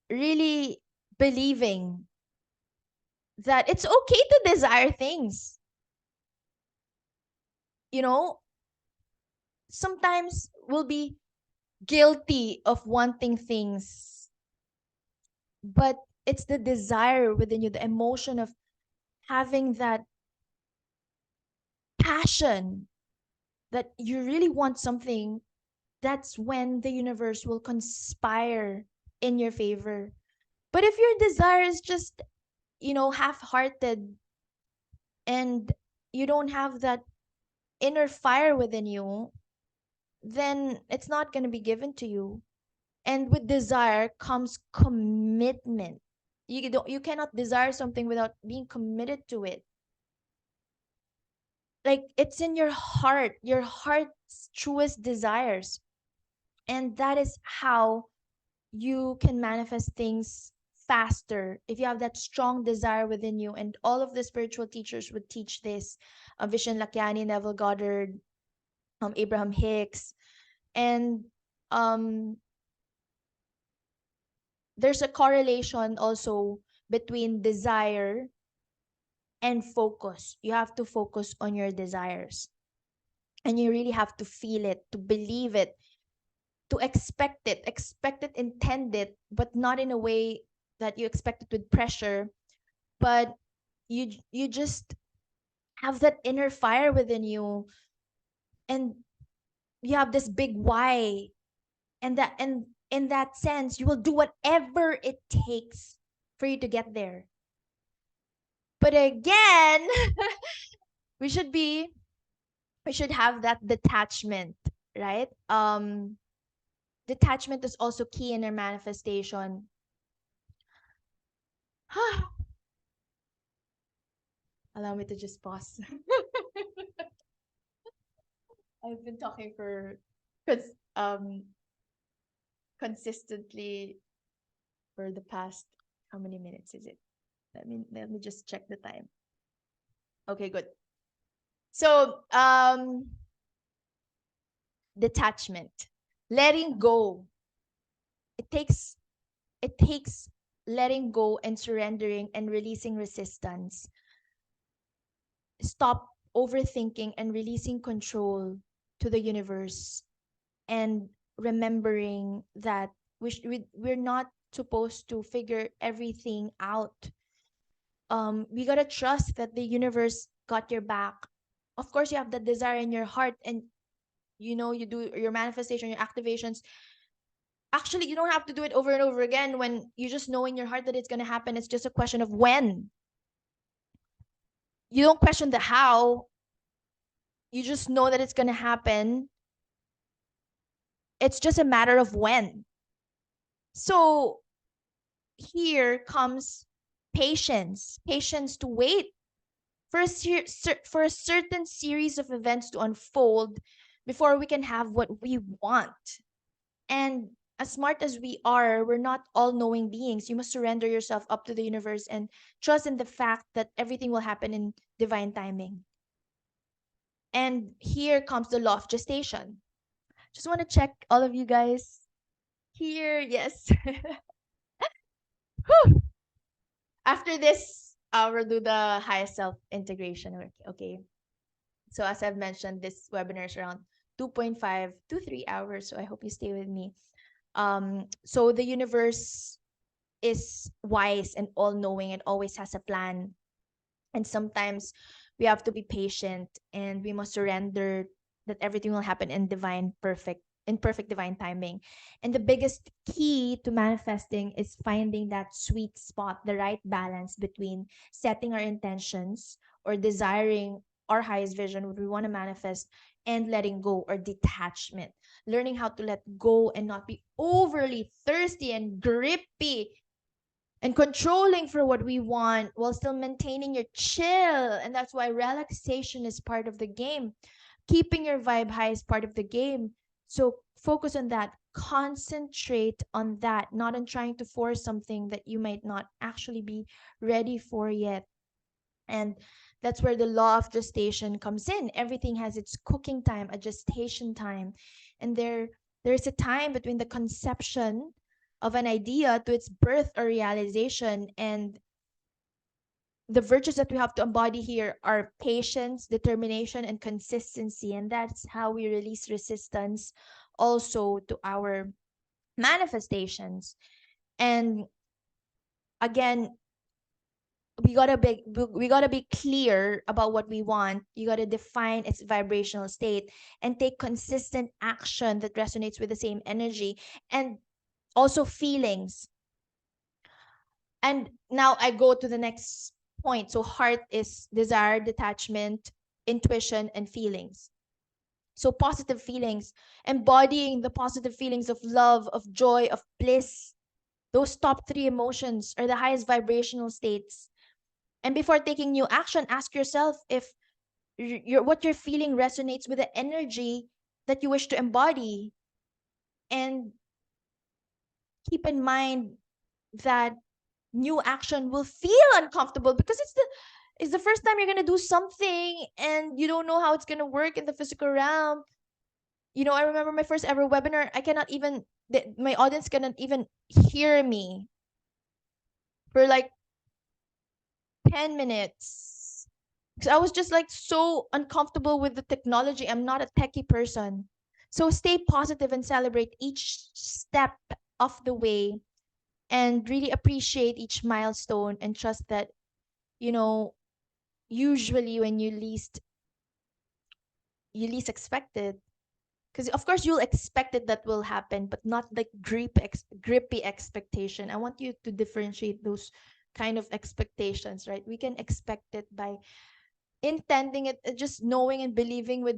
really believing that it's okay to desire things. You know, sometimes we'll be guilty of wanting things, but it's the desire within you, the emotion of having that passion that you really want something. That's when the universe will conspire in your favor. But if your desire is just, half hearted, and you don't have that inner fire within you, then it's not going to be given to you. And with desire comes commitment. You cannot desire something without being committed to it. Like, it's in your heart's truest desires. And that is how you can manifest things faster if you have that strong desire within you. And all of the spiritual teachers would teach this: Vishen Lakiani, Neville Goddard, Abraham Hicks. And um, there's a correlation also between desire and focus. You have to focus on your desires. And you really have to feel it, to believe it, to expect it, intend it, but not in a way that you expect it with pressure, but you just have that inner fire within you, and you have this big why, and in that sense you will do whatever it takes for you to get there. But again, we should be we should have that detachment, right? Detachment is also key in our manifestation. Allow me to just pause. I've been talking for um consistently for the past, how many minutes is it? Let me just check the time. Okay, good. So, detachment, letting go. It takes it takes letting go and surrendering and releasing resistance. Stop overthinking and releasing control to the universe, and remembering that we're not supposed to figure everything out. We gotta trust that the universe got your back. Of course, you have the desire in your heart, and you do your manifestation, your activations. Actually, you don't have to do it over and over again. When you just know in your heart that it's gonna happen, it's just a question of when. You don't question the how. You just know that it's gonna happen. It's just a matter of when. So here comes patience to wait for for a certain series of events to unfold before we can have what we want. And as smart as we are, we're not all knowing beings. You must surrender yourself up to the universe and trust in the fact that everything will happen in divine timing. And here comes the law of gestation. Just want to check all of you guys here. Yes. Whew. After this, we'll do the highest self integration work. Okay. So as I've mentioned, this webinar is around 2.5 to 3 hours. So I hope you stay with me. So the universe is wise and all knowing and always has a plan. And sometimes we have to be patient, and we must surrender that everything will happen in perfect divine timing. And the biggest key to manifesting is finding that sweet spot, the right balance between setting our intentions or desiring our highest vision, what we want to manifest, and letting go or detachment. Learning how to let go and not be overly thirsty and grippy and controlling for what we want while still maintaining your chill. And that's why relaxation is part of the game. Keeping your vibe high is part of the game. So focus on that. Concentrate on that, not on trying to force something that you might not actually be ready for yet. And that's where the law of gestation comes in. Everything has its cooking time, a gestation time. And there's a time between the conception of an idea to its birth or realization. And the virtues that we have to embody here are patience, determination, and consistency. And that's how we release resistance also to our manifestations. And again, we gotta be clear about what we want. You gotta define its vibrational state and take consistent action that resonates with the same energy, and also feelings. And now I go to the next point. So heart is desire, detachment. intuition, and feelings. So positive feelings, embodying the positive feelings of love, of joy, of bliss. Those top three emotions are the highest vibrational states. And before taking new action, ask yourself if what you're feeling resonates with the energy that you wish to embody. And keep in mind that new action will feel uncomfortable because it's the first time you're gonna do something and you don't know how it's gonna work in the physical realm. I remember my first ever webinar. I cannot even my audience cannot even hear me for like 10 minutes. Because I was just like so uncomfortable with the technology. I'm not a techie person. So stay positive and celebrate each step of the way and really appreciate each milestone and trust that, you know, usually when you least expect it, because of course you'll expect it that will happen, but not like grippy expectation. I want you to differentiate those kind of expectations, right? We can expect it by intending it, just knowing and believing with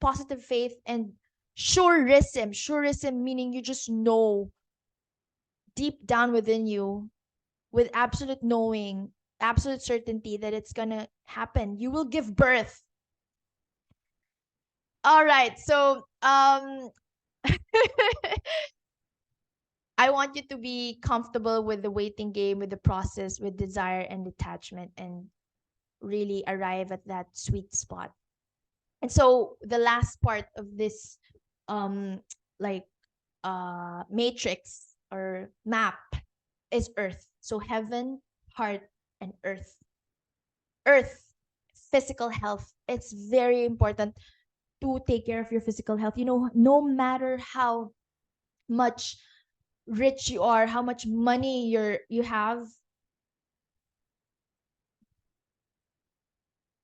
positive faith and surism meaning you just know deep down within you with absolute knowing, absolute certainty that it's gonna happen. You will give birth. All right, so I want you to be comfortable with the waiting game, with the process, with desire and detachment, and really arrive at that sweet spot. And so the last part of this um like matrix or map is earth. So heaven, heart, and earth. Earth, physical health. It's very important to take care of your physical health. No matter how much rich you are, how much money you have,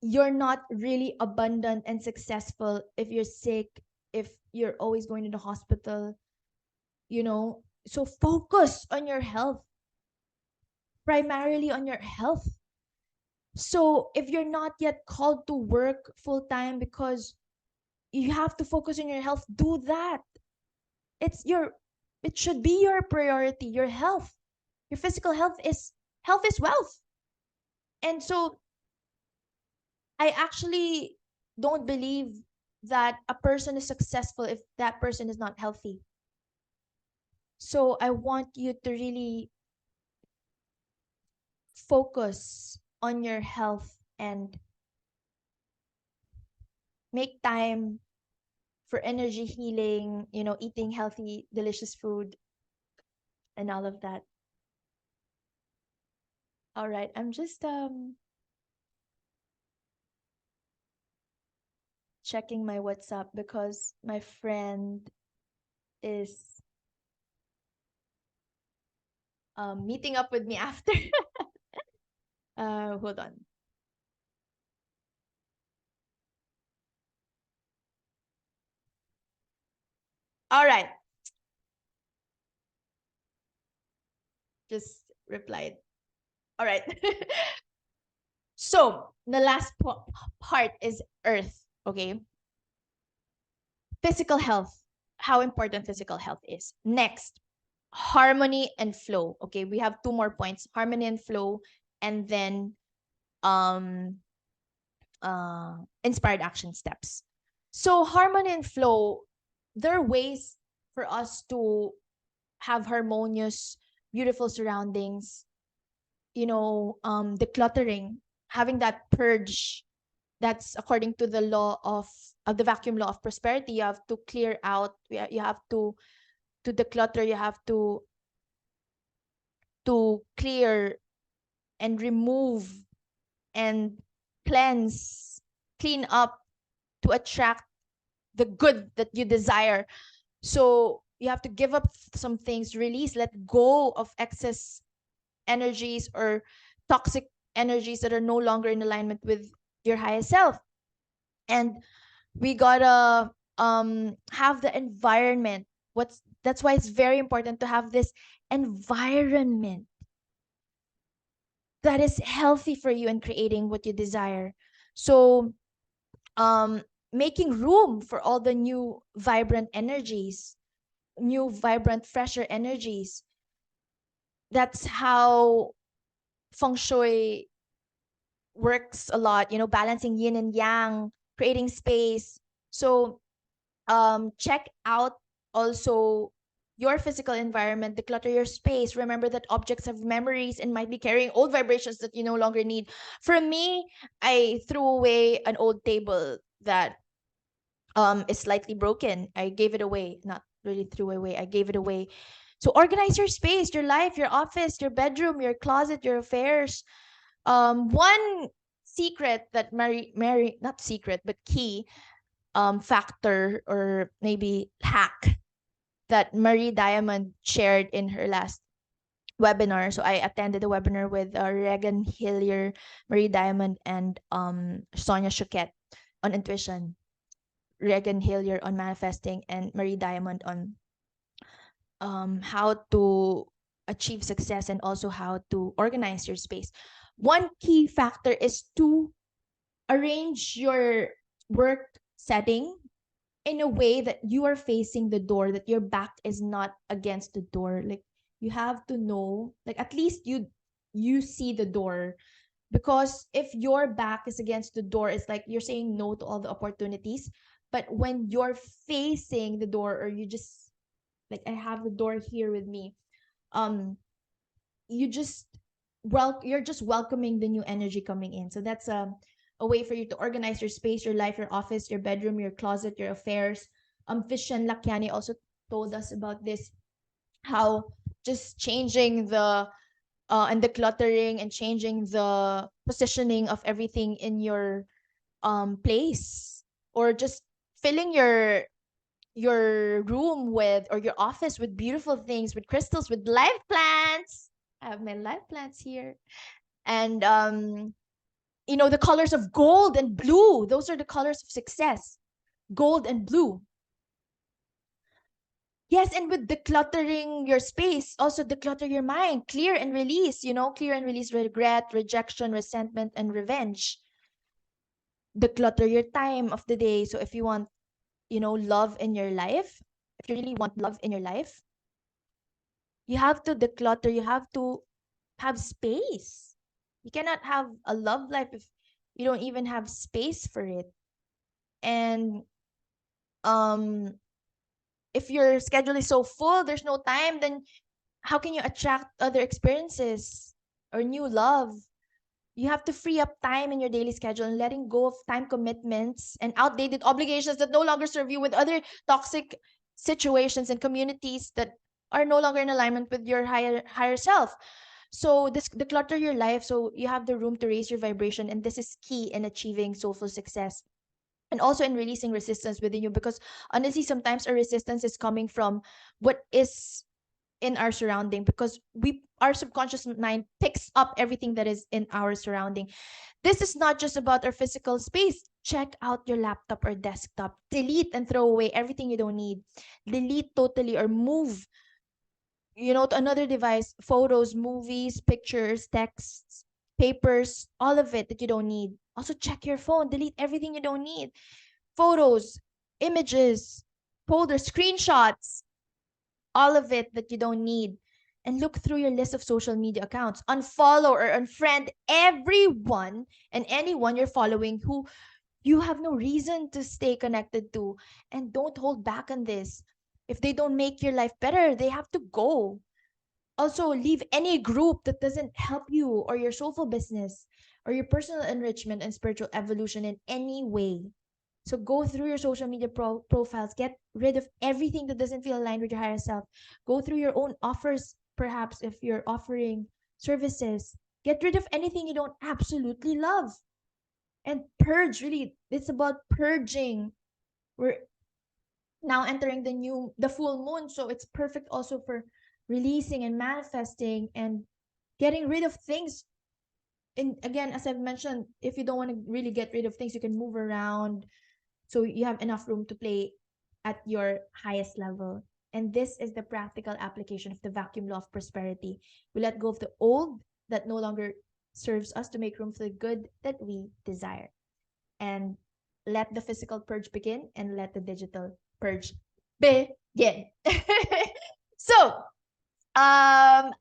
you're not really abundant and successful if you're sick, if you're always going to the hospital, so focus on your health, primarily on your health. So if you're not yet called to work full time because you have to focus on your health, do that. It should be your priority. Your health, your physical health is wealth. And so I actually don't believe that a person is successful if that person is not healthy. So I want you to really focus on your health and make time for energy healing, eating healthy, delicious food and all of that. All right, I'm just checking my WhatsApp because my friend is meeting up with me after. Hold on. All right. Just replied. All right. So the last part is earth. Okay. Physical health. How important physical health is. Next, harmony and flow. Okay, we have two more points: harmony and flow, and then um inspired action steps. So harmony and flow, there are ways for us to have harmonious, beautiful surroundings. Decluttering, having that purge. That's according to the law of the vacuum law of prosperity. You have to clear out. You have to declutter. You have to clear and remove and cleanse, clean up to attract the good that you desire. So you have to give up some things, release, let go of excess energies or toxic energies that are no longer in alignment with your highest self. And we gotta have the environment. That's why it's very important to have this environment that is healthy for you and creating what you desire. So um, making room for all the new vibrant energies, new vibrant fresher energies. That's how feng shui works a lot, balancing yin and yang, creating space. So check out also your physical environment, declutter your space. Remember that objects have memories and might be carrying old vibrations that you no longer need. For me, I threw away an old table that is slightly broken. I gave it away. Not really threw away. I gave it away. So organize your space, your life, your office, your bedroom, your closet, your affairs. One secret that Mary not secret but key factor or maybe hack that Marie Diamond shared in her last webinar. So I attended a webinar with Regan Hillier, Marie Diamond, and Sonia Choquette on intuition. Regan Hillier on manifesting, and Marie Diamond on how to achieve success and also how to organize your space. One key factor is to arrange your work setting in a way that you are facing the door, that your back is not against the door. Like you have to know, like at least you see the door. Because if your back is against the door, it's like you're saying no to all the opportunities. But when you're facing the door, or you just like I have the door here with me, um, you just you're just welcoming the new energy coming in. So that's a way for you to organize your space, your life, your office, your bedroom, your closet, your affairs. Vishen Lakyani also told us about this, how just changing the and the cluttering and changing the positioning of everything in your place, or just filling your room with, or your office with beautiful things, with crystals, with live plants. I have my live plants here. And the colors of gold and blue, those are the colors of success. Gold and blue. Yes, and with decluttering your space, also declutter your mind. Clear and release, clear and release regret, rejection, resentment, and revenge. Declutter your time of the day. So if you want, love in your life, if you really want love in your life, you have to declutter. You have to have space. You cannot have a love life if you don't even have space for it. And um if your schedule is so full, there's no time, then how can you attract other experiences or new love? You have to free up time in your daily schedule and letting go of time commitments and outdated obligations that no longer serve you, with other toxic situations and communities that are no longer in alignment with your higher self. So this declutter your life so you have the room to raise your vibration, and this is key in achieving soulful success. And also in releasing resistance within you, because honestly sometimes our resistance is coming from what is in our surrounding, because our subconscious mind picks up everything that is in our surrounding. This is not just about our physical space. Check out your laptop or desktop. Delete and throw away everything you don't need. Delete totally or move, to another device, photos, movies, pictures, texts, papers, all of it that you don't need. Also check your phone. Delete everything you don't need. Photos, images, folders, screenshots, all of it that you don't need. And look through your list of social media accounts. Unfollow or unfriend everyone and anyone you're following who you have no reason to stay connected to. And don't hold back on this. If they don't make your life better, they have to go. Also, leave any group that doesn't help you or your soulful business or your personal enrichment and spiritual evolution in any way. So go through your social media profiles, get rid of everything that doesn't feel aligned with your higher self. Go through your own offers, perhaps if you're offering services. Get rid of anything you don't absolutely love. And purge, really, it's about purging. We're now entering the full moon, so it's perfect also for releasing and manifesting and getting rid of things. And again, as I've mentioned, if you don't want to really get rid of things, you can move around so you have enough room to play at your highest level. And this is the practical application of the vacuum law of prosperity. We let go of the old that no longer serves us to make room for the good that we desire. And let the physical purge begin and let the digital purge begin. So, um,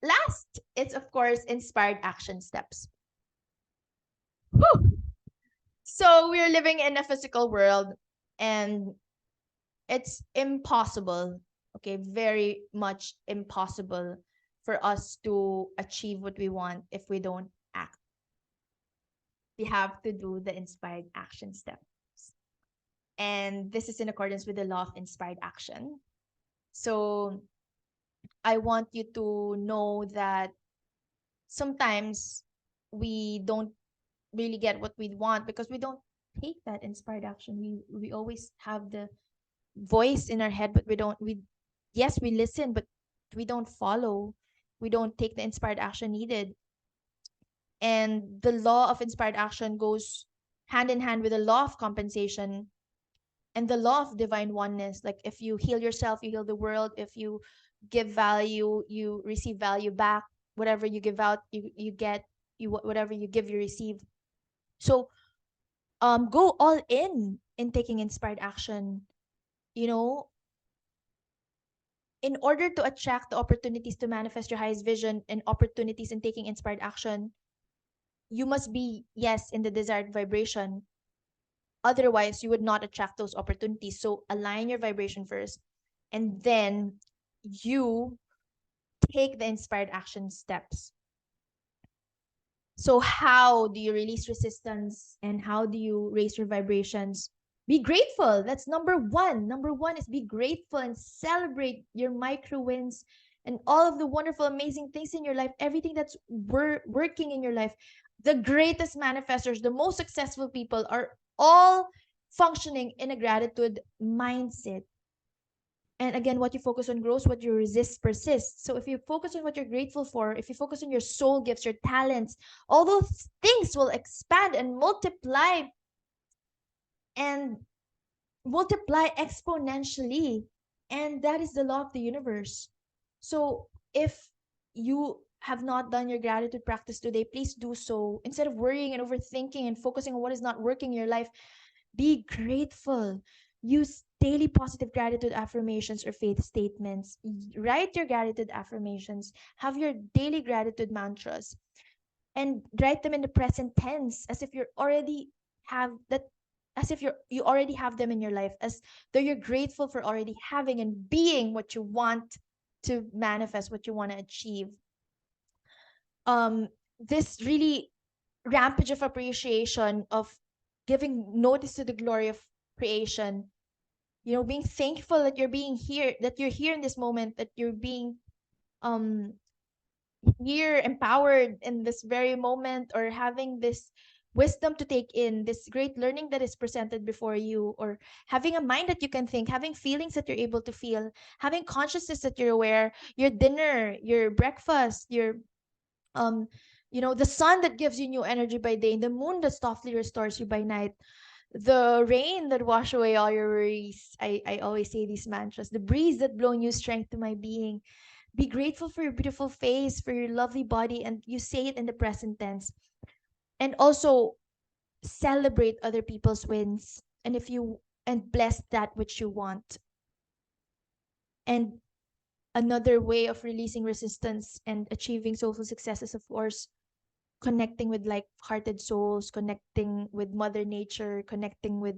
last, it's of course inspired action steps. Whew. So we're living in a physical world, and it's impossible, okay, very much impossible for us to achieve what we want if we don't act. We have to do the inspired action steps. And this is in accordance with the law of inspired action. So I want you to know that sometimes we don't really get what we want because we don't take that inspired action. We always have the voice in our head, but we yes, we listen, but we don't follow. We don't take the inspired action needed. And the law of inspired action goes hand in hand with the law of compensation and the law of divine oneness. Like if you heal yourself, you heal the world. If you give value, you receive value back. Whatever you give out, you get. You whatever you give, you receive. So go all in taking inspired action. You know, in order to attract the opportunities to manifest your highest vision and opportunities in taking inspired action, you must be, yes, in the desired vibration. Otherwise, you would not attract those opportunities. So align your vibration first, and then you take the inspired action steps. So, how do you release resistance and how do you raise your vibrations? Be grateful. That's number one. Number one is be grateful and celebrate your micro wins and all of the wonderful, amazing things in your life, everything that's working in your life. The greatest manifestors, the most successful people are all functioning in a gratitude mindset. And again, what you focus on grows, what you resist persists. So if you focus on what you're grateful for, if you focus on your soul gifts, your talents, all those things will expand and multiply exponentially. And that is the law of the universe. So if you have not done your gratitude practice today, please do so. Instead of worrying and overthinking and focusing on what is not working in your life, be grateful. Use daily positive gratitude affirmations or faith statements. Write your gratitude affirmations. Have your daily gratitude mantras and write them in the present tense as if you already have them in your life, as though you're grateful for already having and being what you want to manifest, what you want to achieve. This really rampage of appreciation, of giving notice to the glory of creation, being thankful that you're being here, that you're here in this moment, that you're being um here empowered in this very moment, or having this wisdom to take in this great learning that is presented before you, or having a mind that you can think, having feelings that you're able to feel, having consciousness that you're aware, your dinner, your breakfast, your um the sun that gives you new energy by day, the moon that softly restores you by night, the rain that wash away all your worries. I always say these mantras. The breeze that blow new strength to my being. Be grateful for your beautiful face, for your lovely body, and you say it in the present tense. And also celebrate other people's wins, and bless that which you want. And another way of releasing resistance and achieving soulful success is, of course, connecting with like-hearted souls, connecting with Mother Nature, connecting with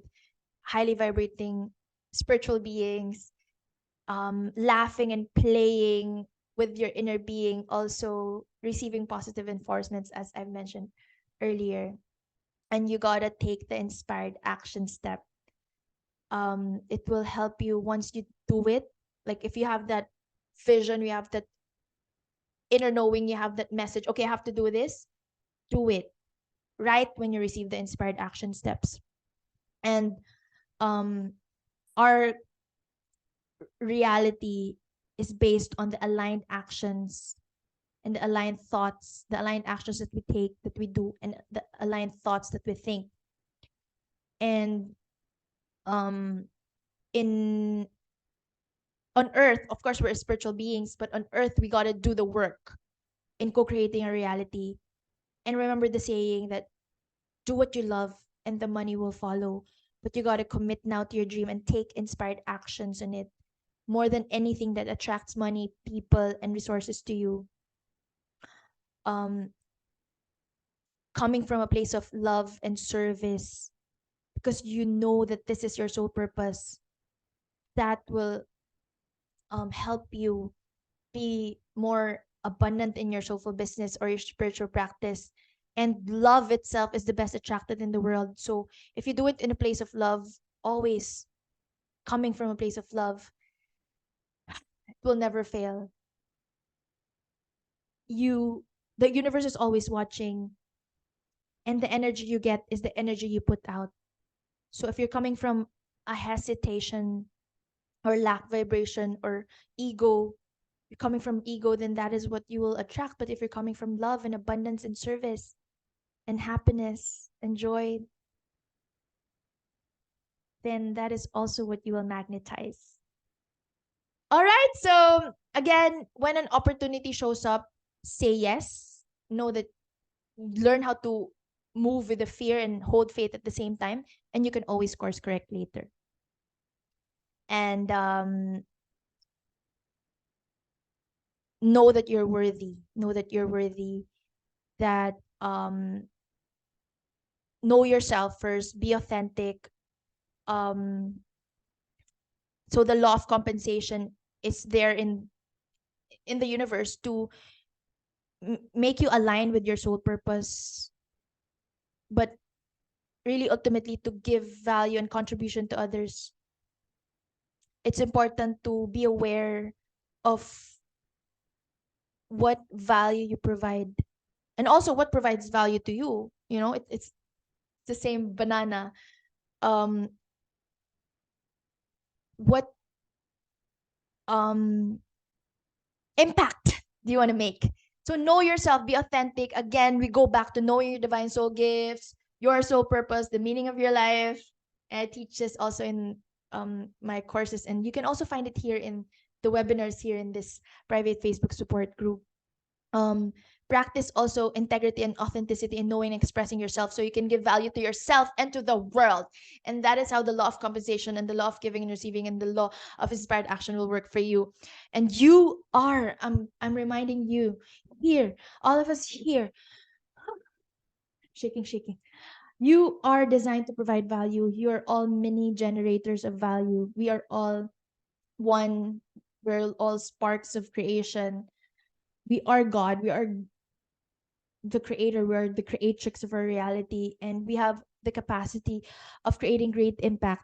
highly vibrating spiritual beings, laughing and playing with your inner being, also receiving positive enforcements, as I've mentioned earlier. And you gotta take the inspired action step. It will help you once you do it. Like if you have that vision, you have that inner knowing, you have that message, okay, I have to do this, do it right when you receive the inspired action steps. And our reality is based on the aligned actions and the aligned thoughts, the aligned actions that we take, that we do, and the aligned thoughts that we think. And in on earth, of course, we're spiritual beings, but on earth, we got to do the work in co-creating a reality. And remember the saying that do what you love and the money will follow. But you got to commit now to your dream and take inspired actions on it more than anything that attracts money, people, and resources to you. Um, Coming from a place of love and service, because you know that this is your sole purpose, that will help you be more abundant in your soulful business or your spiritual practice. And love itself is the best attracted in the world. So if you do it in a place of love, always coming from a place of love, it will never fail. You, the universe is always watching, and the energy you get is the energy you put out. So if you're coming from a hesitation or lack vibration or ego, you're coming from ego, then that is what you will attract. But if you're coming from love and abundance and service and happiness and joy, then that is also what you will magnetize. All right. So, again, when an opportunity shows up, say yes. Know that, learn how to move with the fear and hold faith at the same time. And you can always course correct later. And know that you're worthy. Know that you're worthy. That know yourself first. Be authentic. Um, so the law of compensation is there in the universe to make you align with your soul purpose, but really ultimately to give value and contribution to others. It's important to be aware of what value you provide and also what provides value to you. You know, it's the same banana. Um, what um impact do you want to make? So know yourself, be authentic. Again, we go back to knowing your divine soul gifts, your soul purpose, the meaning of your life. And I teach this also in my courses, and you can also find it here in the webinars here in this private Facebook support group. um Practice also integrity and authenticity in knowing and expressing yourself so you can give value to yourself and to the world. And that is how the law of compensation and the law of giving and receiving and the law of inspired action will work for you. And you are, I'm reminding you here, all of us here, shaking, you are designed to provide value. You are all mini generators of value. We are all one. We're all sparks of creation. We are God. We are the creator, we're the creatrix of our reality, and we have the capacity of creating great impact.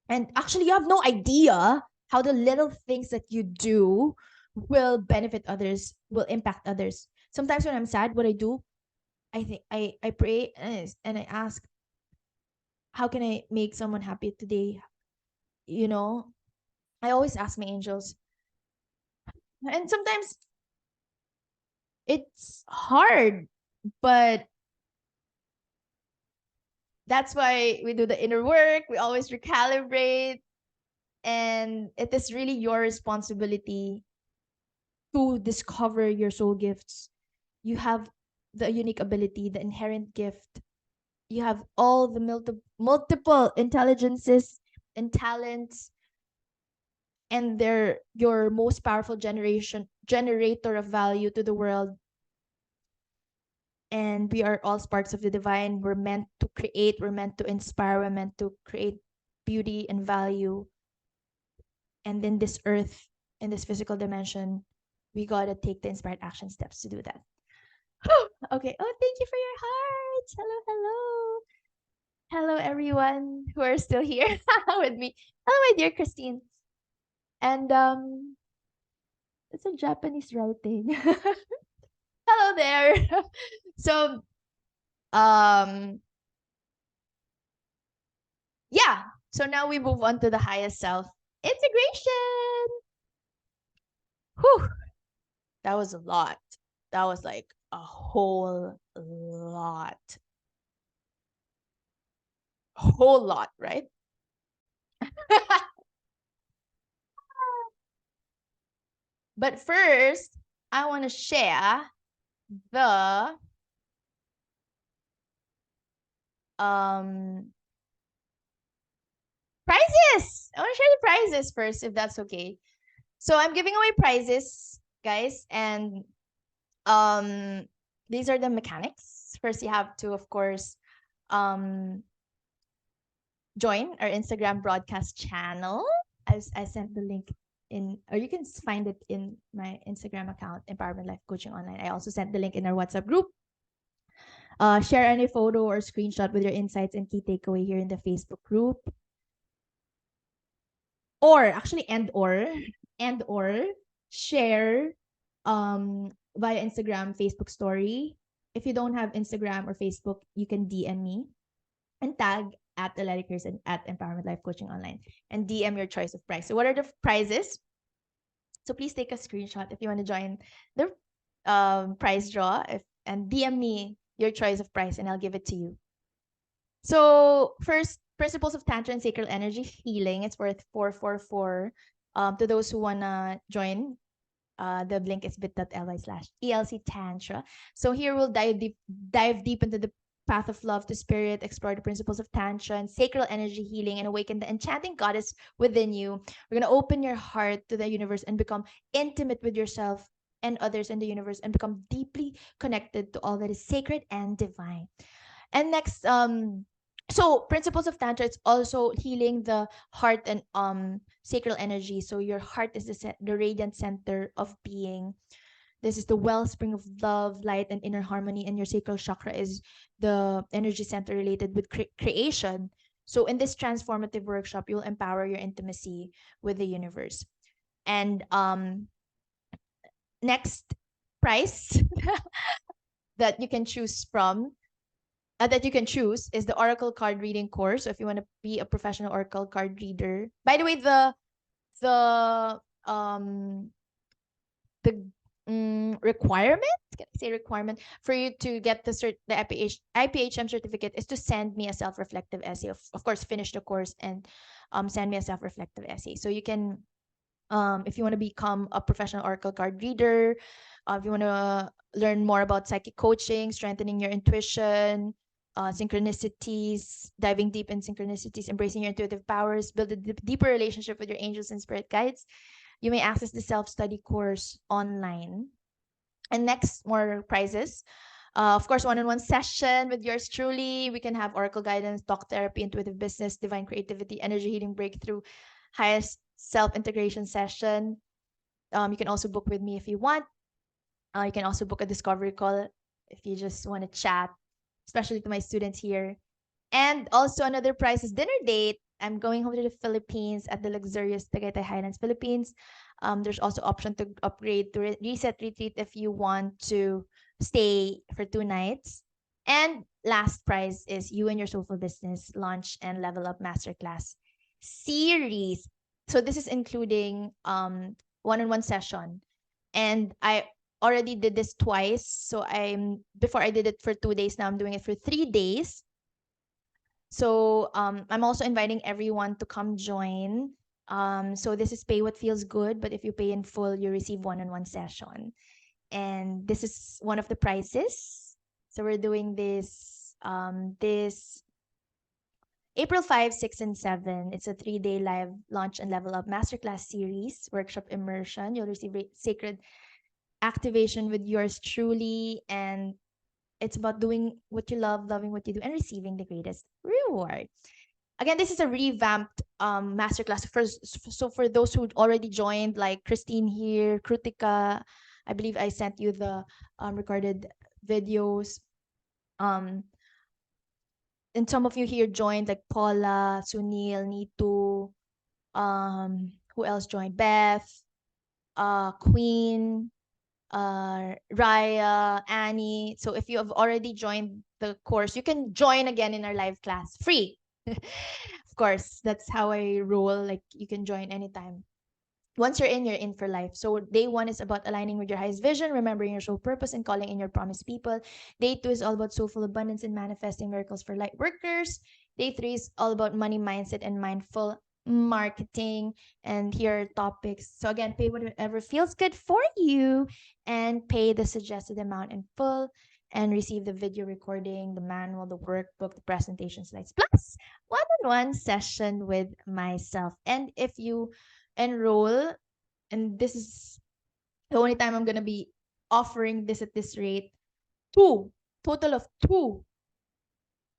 And actually, you have no idea how the little things that you do will benefit others, will impact others. Sometimes when I'm sad, what I do, I think I pray and I ask, how can I make someone happy today? You know, I always ask my angels. And sometimes it's hard, but that's why we do the inner work. We always recalibrate. And it is really your responsibility to discover your soul gifts. You have the unique ability, the inherent gift. You have all the multiple intelligences and talents, and they're your most powerful generator of value to the world. And we are all sparks of the divine. We're meant to create, we're meant to inspire, we're meant to create beauty and value. And in this earth, in this physical dimension, we gotta take the inspired action steps to do that. Okay. Oh, thank you for your hearts. Hello, hello. Hello, everyone who are still here with me. Hello, my dear Christine. And it's a Japanese writing. Hello there. So, um, yeah. So now we move on to the highest self integration. Whew, that was a lot. That was like a whole lot. A whole lot, right? But first, I want to share the um prizes. I want to share the prizes first, if that's okay. So I'm giving away prizes, guys, and um these are the mechanics. First, you have to, of course, um join our Instagram broadcast channel. I sent the link in, or you can find it in my Instagram account, Empowerment Life Coaching Online. I also sent the link in our WhatsApp group. Share any photo or screenshot with your insights and key takeaway here in the Facebook group. Or actually, and or share via Instagram, Facebook story. If you don't have Instagram or Facebook, you can DM me and tag at Athletic and at Empowerment Life Coaching Online and DM your choice of prize. So what are the prizes? So please take a screenshot if you want to join the prize draw, and DM me your choice of prize and I'll give it to you. So first, Principles of Tantra and Sacral Energy Healing. It's worth 444. To those who wanna join, the link is bit.ly/ELC Tantra. So here we'll dive deep into the path of love to spirit, explore the principles of Tantra and sacral energy healing, and awaken the enchanting goddess within you. We're gonna open your heart to the universe and become intimate with yourself and others in the universe, and become deeply connected to all that is sacred and divine. And next, so principles of tantra, it's also healing the heart and sacral energy. So your heart is the radiant center of being. This is the wellspring of love, light, and inner harmony, and your sacral chakra is the energy center related with creation. So in this transformative workshop, you'll empower your intimacy with the universe. And next price that you can choose from, that you can choose, is the Oracle card reading course. So if you want to be a professional Oracle card reader, by the way, the um the requirement, can I say requirement, for you to get the IPHM certificate is to send me a self-reflective essay. Of course, finish the course and send me a self-reflective essay. So you can, if you want to become a professional Oracle card reader, if you want to learn more about psychic coaching, strengthening your intuition, synchronicities, diving deep in synchronicities, embracing your intuitive powers, build a deeper relationship with your angels and spirit guides, you may access the self-study course online. And next, more prizes. Of course, one-on-one session with yours truly. We can have oracle guidance, talk therapy, intuitive business, divine creativity, energy healing breakthrough, highest self-integration session. You can also book with me if you want. You can also book a discovery call if you just want to chat, especially to my students here. And also another prize is dinner date. I'm going home to the Philippines at the luxurious Tagaytay Highlands, Philippines. There's also option to upgrade to reset retreat if you want to stay for 2 nights. And last prize is you and your Soulful Business Launch and Level Up Masterclass series. So this is including one-on-one session. And I already did this twice. So before I did it for 2 days, now I'm doing it for 3 days. So I'm also inviting everyone to come join. So this is pay what feels good, but if you pay in full, you receive one-on-one session. And this is one of the prices. So we're doing this April 5, 6, and 7. It's a 3-day live launch and level up masterclass series, workshop immersion. You'll receive sacred activation with yours truly, and it's about doing what you love, loving what you do, and receiving the greatest reward. Again, this is a revamped masterclass. So for those who already joined, like Christine here, Krutika, I believe I sent you the recorded videos. And some of you here joined, like Paula, Sunil, Nitu, who else joined? Beth, Queen, Raya, Annie. So if you have already joined the course, you can join again in our live class, free. Of course, that's how I roll. Like you can join anytime. Once you're in for life. So day 1 is about aligning with your highest vision, remembering your soul purpose, and calling in your promised people. Day 2 is all about soulful abundance and manifesting miracles for light workers. Day 3 is all about money mindset and mindful marketing. And here are topics. So again, pay whatever feels good for you and pay the suggested amount in full. and receive the video recording, the manual, the workbook, the presentation slides, plus one-on-one session with myself. And if you enroll, and this is the only time I'm gonna be offering this at this rate, two, total of two,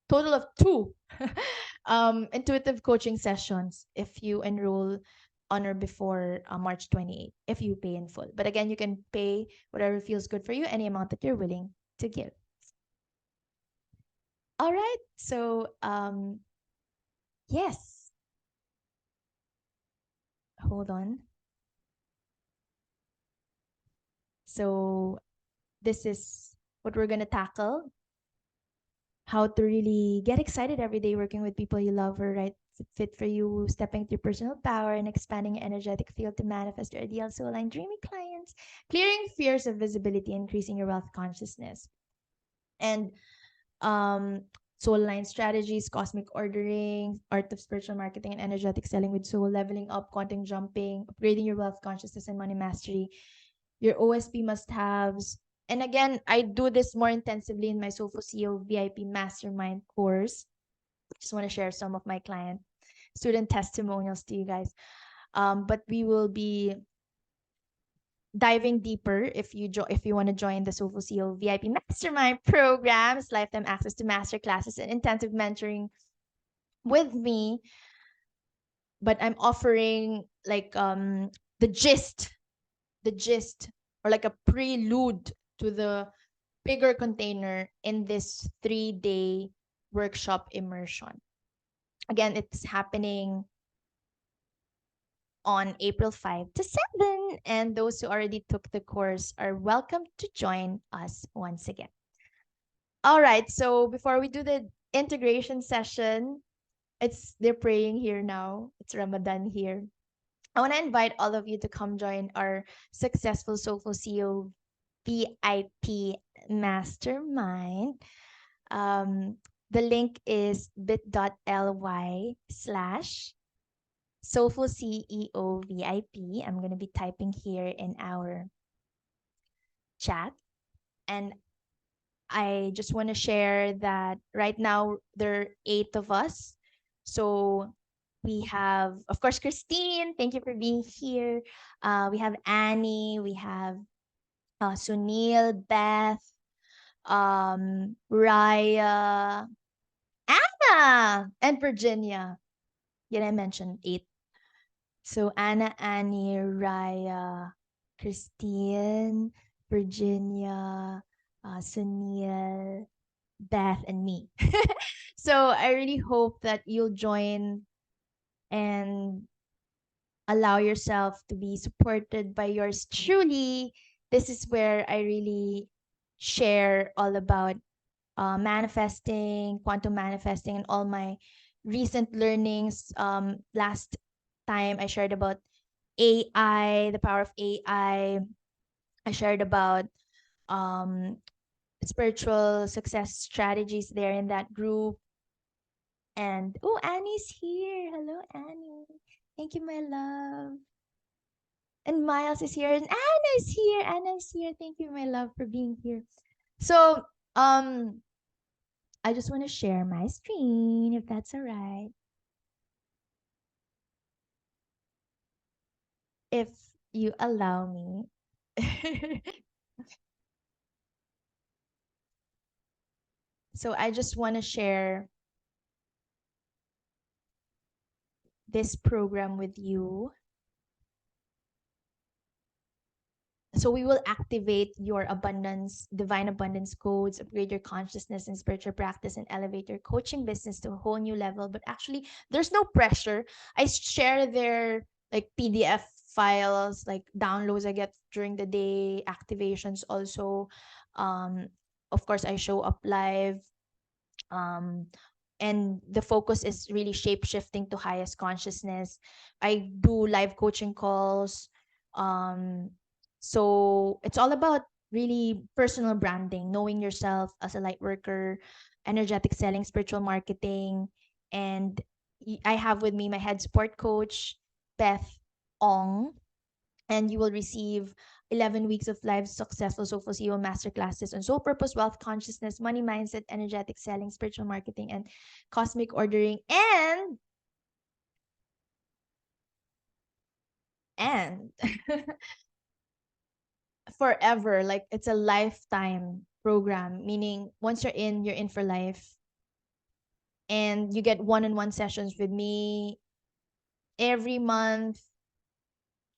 total of two intuitive coaching sessions if you enroll on or before March 28th, if you pay in full. But again, you can pay whatever feels good for you, any amount that you're willing to give. All right. So, yes. Hold on. So, this is what we're going to tackle: how to really get excited every day working with people you love or right fit for you, stepping into your personal power and expanding your energetic field to manifest your ideal soul line dreamy clients, clearing fears of visibility, increasing your wealth consciousness. And um soul line strategies, cosmic ordering, art of spiritual marketing and energetic selling with soul, leveling up, quantum jumping, upgrading your wealth consciousness and money mastery, your OSP must-haves. And again, I do this more intensively in my Soulful CEO VIP Mastermind course. Just want to share some of my client student testimonials to you guys. But we will be diving deeper if you want to join the Soulful CEO VIP Mastermind programs, lifetime access to master classes and intensive mentoring with me. But I'm offering like the gist the gist or like a prelude to the bigger container in this 3-day workshop immersion. Again, it's happening on April 5 to 7, and those who already took the course are welcome to join us once again. All right, so before we do the integration session, they're praying here now. It's Ramadan here. I want to invite all of you to come join our successful Soulful CEO VIP Mastermind. The link is bit.ly/Soulful CEO VIP. I'm going to be typing here in our chat. And I just want to share that right now there are 8 of us. So we have, of course, Christine. Thank you for being here. We have Annie. We have Sunil, Beth, Raya, Anna, and Virginia. Did I mention 8? So Anna, Annie, Raya, Christine, Virginia, Sunil, Beth, and me. So I really hope that you'll join and allow yourself to be supported by yours truly. This is where I really share all about manifesting, quantum manifesting, and all my recent learnings. Last time I shared about AI, the power of AI. I shared about um, spiritual success strategies there in that group. And oh, Annie's here. Hello, Annie. Thank you, my love. And Miles is here, and Anna's here. Anna's here. Thank you, my love, for being here. So, I just want to share my screen, if that's all right. If you allow me. So I just want to share this program with you. So we will activate your abundance, divine abundance codes, upgrade your consciousness and spiritual practice, and elevate your coaching business to a whole new level. But actually, there's no pressure. I share their like PDF files, like downloads I get during the day, activations also. Of course, I show up live. Um, and the focus is really shape shifting to highest consciousness. I do live coaching calls. Um, so it's all about really personal branding, knowing yourself as a light worker, energetic selling, spiritual marketing. And I have with me my head support coach, Beth Ong, and you will receive 11 weeks of live successful Soulful CEO masterclasses on soul purpose, wealth consciousness, money mindset, energetic selling, spiritual marketing, and cosmic ordering. And forever, like it's a lifetime program, meaning once you're in for life. And you get one-on-one sessions with me every month.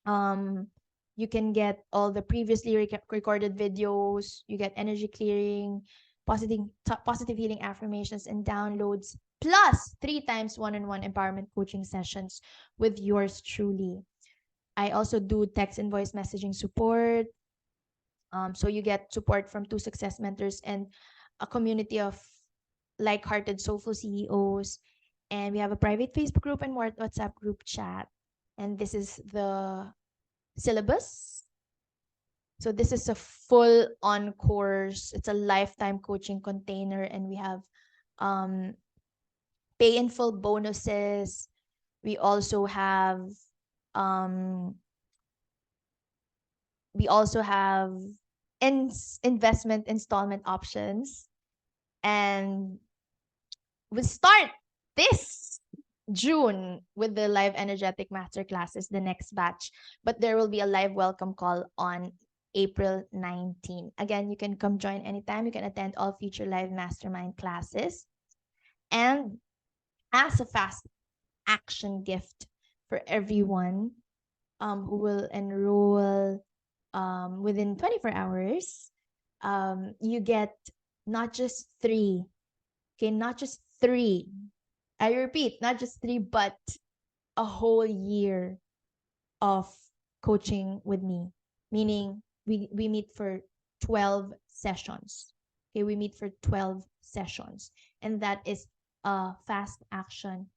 You can get all the previously recorded videos. You get energy clearing, positive healing affirmations and downloads, plus 3 times one-on-one empowerment coaching sessions with yours truly. I also do text and voice messaging support. So you get support from 2 success mentors and a community of like-hearted soulful CEOs. And we have a private Facebook group and WhatsApp group chat. And this is the syllabus. So this is a full-on course. It's a lifetime coaching container, and we have pay in full bonuses. We also have um, investment installment options, and we start this June with the live energetic master classes, the next batch. But there will be a live welcome call on April 19. Again, you can come join anytime. You can attend all future live mastermind classes. And as a fast action gift for everyone who will enroll within 24 hours, you get not just 3, okay, not just 3. I repeat, not just 3, but a whole year of coaching with me. Meaning we meet for 12 sessions. Okay, we meet for 12 sessions. And that is a fast action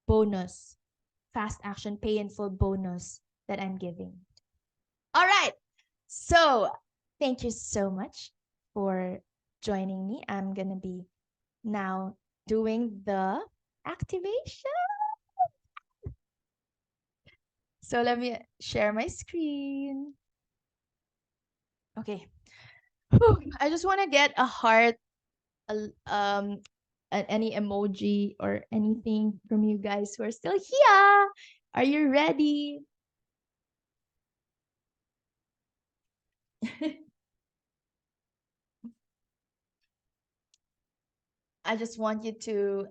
bonus, fast action pay in full bonus that I'm giving. All right. So thank you so much for joining me. I'm going to be now doing the activation. So let me share my screen. Okay. I just want to get a heart, any emoji or anything from you guys who are still here. Are you ready? I just want you to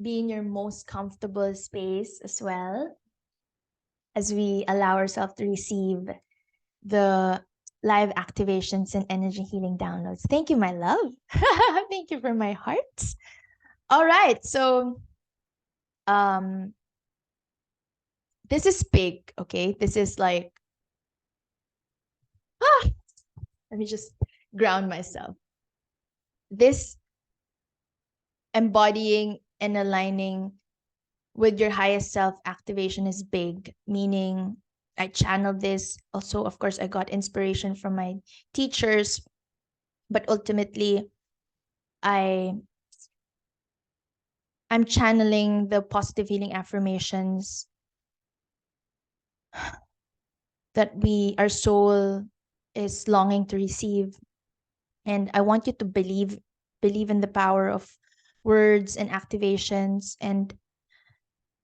be in your most comfortable space as well, as we allow ourselves to receive the live activations and energy healing downloads. Thank you, my love. Thank you for my heart. All right. So this is big, okay? This is like let me just ground myself. This embodying and aligning with your highest self activation is big, meaning I channeled this. Also, of course, I got inspiration from my teachers, but ultimately I'm channeling the positive healing affirmations that our soul is longing to receive. And I want you to believe in the power of words and activations, and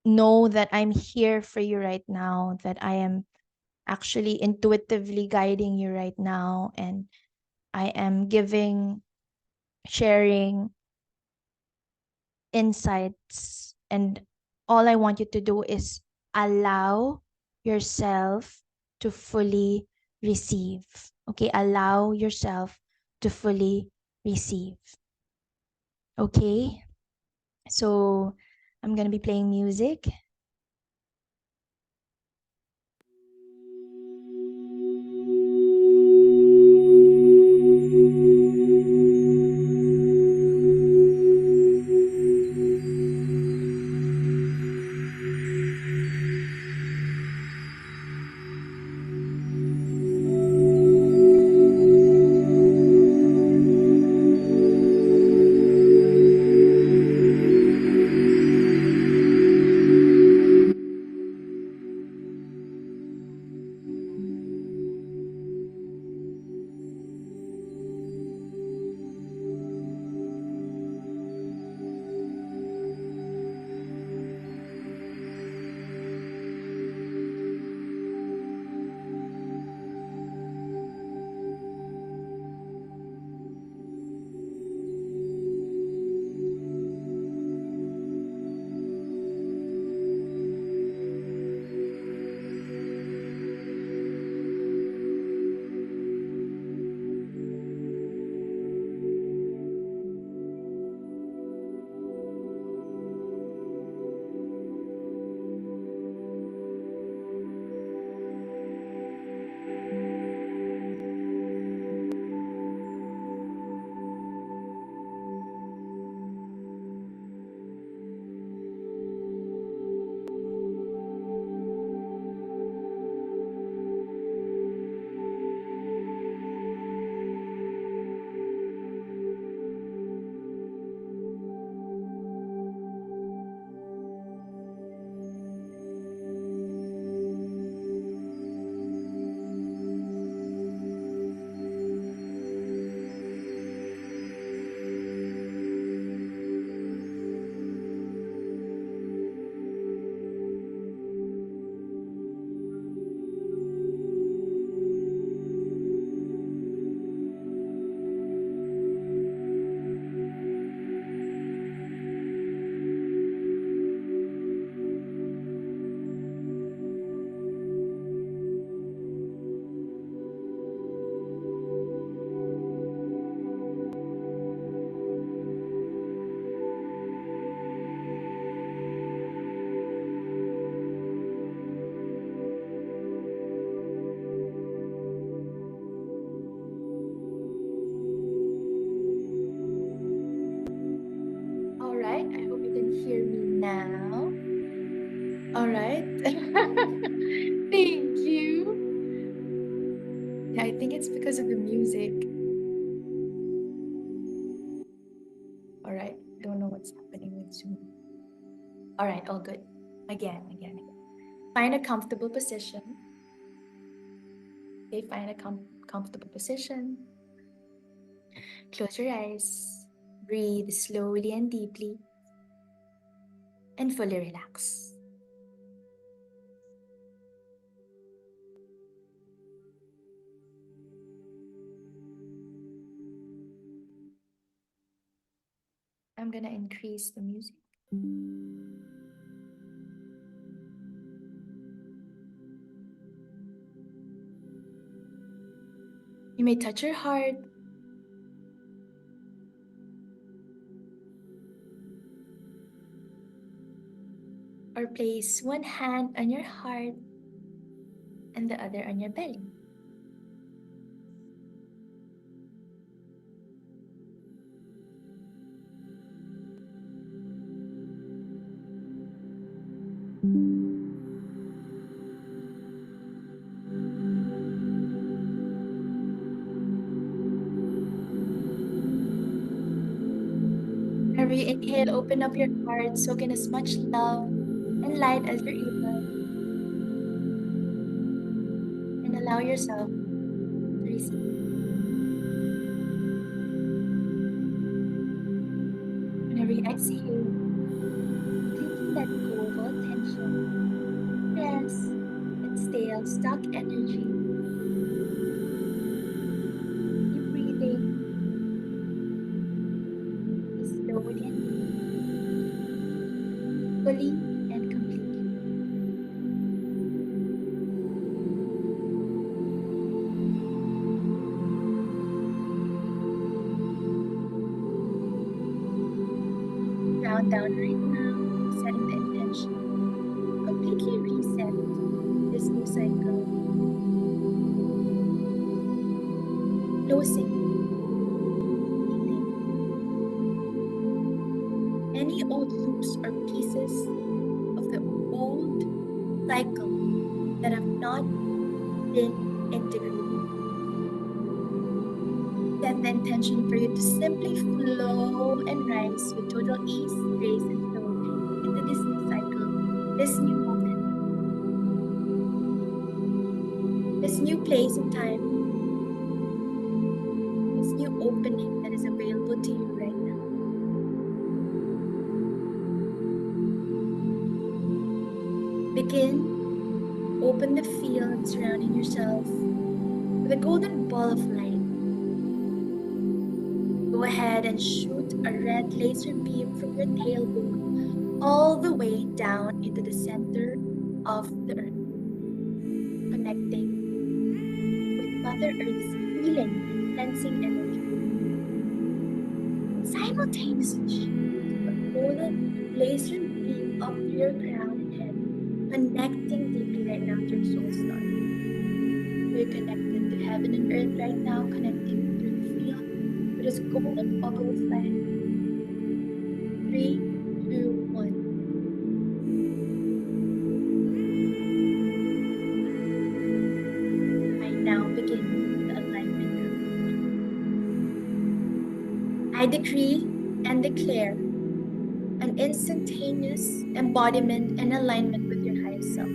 know that I'm here for you right now, that I am actually intuitively guiding you right now, and I am sharing insights, and all I want you to do is allow yourself to fully receive. Okay, allow yourself to fully receive. Okay, so I'm gonna be playing music. right. Thank you. Yeah, I think it's because of the music. All right. Don't know what's happening with Zoom. All right, all good. Again. Find a comfortable position. Okay, find a comfortable position. Close your eyes. Breathe slowly and deeply. And fully relax. I'm gonna increase the music. You may touch your heart. Or place one hand on your heart and the other on your belly. Every inhale, open up your heart, soak in as much love and light as you're able, and allow yourself to receive. Whenever you exhale, completely let go of all tension, stress, and stale, stuck energy. Keep breathing as slowly and deeply, fully and completely. Ground down right now, setting the intention to completely reset this new cycle, closing, healing any old loops or pieces of the old cycle that have not been integrated. Set the intention for you to simply flow and rise with total ease, grace, and flow into this new cycle, this new moment, this new place and time, this new opening that is available to you right now. Begin, open the field surrounding yourself with a golden ball of light. Go ahead and shoot a red laser beam from your tailbone all the way down into the center of the earth, connecting with Mother Earth's healing and cleansing energy. And simultaneously shoot a golden laser beam up to your crown and head, connecting deeply right now to your soul star. We're connected to heaven and earth right now, connecting through the field with this golden bubble of light. 3, 2, 1. I now begin the alignment confirmation. I decree and declare an instantaneous embodiment and alignment with your highest self.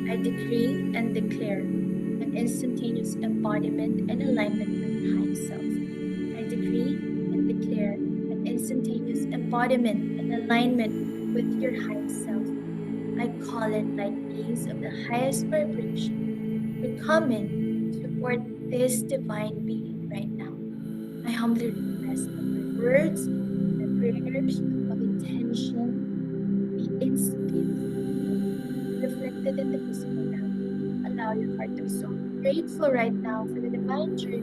I decree and declare an instantaneous embodiment and alignment with your highest self. I decree and declare an instantaneous embodiment and alignment with your highest self. I call it like beings of the highest vibration to come in and support this divine being right now. I humbly request that my words, my prayers of intention be instantly received and reflected in the physical realm. Allow your heart to be so grateful right now for the divine journey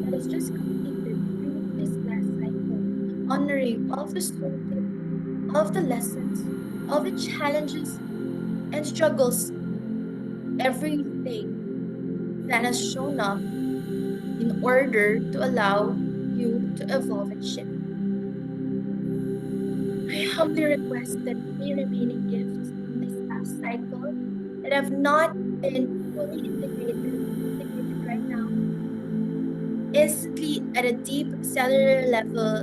that is just completed through this last cycle, honoring all of the soul gifts, all of the lessons, all the challenges and struggles, everything that has shown up in order to allow you to evolve and shift. I humbly request that any remaining gifts from this past cycle that have not been fully integrated right now, instantly at a deep cellular level,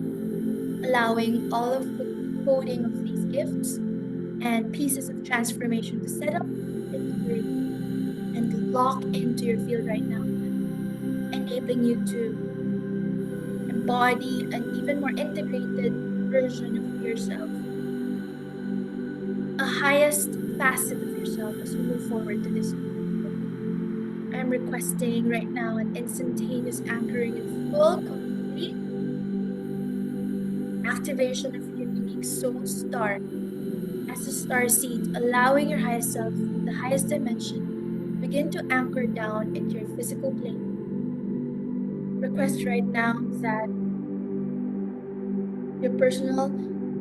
allowing all of the coding of these gifts and pieces of transformation to settle into your and lock into your field right now, enabling you to embody an even more integrated version of yourself, a highest facet of yourself as you move forward to this new cycle. I'm requesting right now an instantaneous anchoring and full, complete activation of your unique soul star as a star seed, allowing your highest self from the highest dimension begin to anchor down into your physical plane. Request right now that your personal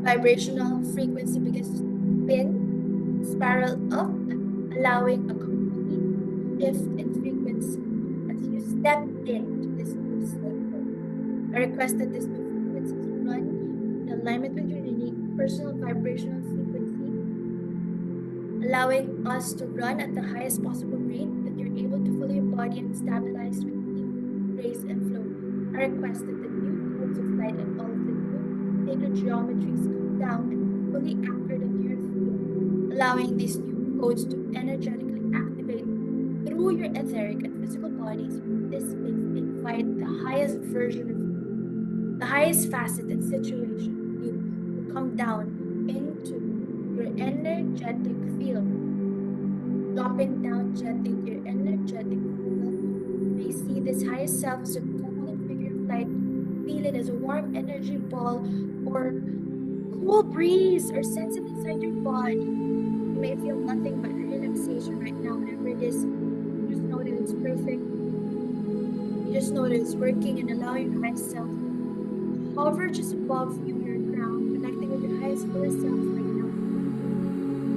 vibrational frequency begins to spin and spiral up, allowing a complete shift in frequency as you step into this new cycle. I request that this new frequencies run in alignment with your unique personal vibrational frequency, allowing us to run at the highest possible rate that you're able to fully embody and stabilize with ease, grace, and flow. I request that the new codes of light and all of the new sacred geometries come down and be fully anchored into your field, allowing these new codes to energetically activate through your etheric and physical bodies. This space invite the highest version of you, the highest facet and situation of you to come down into your energetic field, dropping down gently into your energetic field. You may see this highest self as a golden figure of light. Feel it as a warm energy ball or cool breeze or sense it inside your body. You may feel nothing but relaxation right now, whatever it is. You just know that it's perfect. You just know that it's working and allow your highest self to hover just above you, your crown, connecting with your highest, fullest self right now.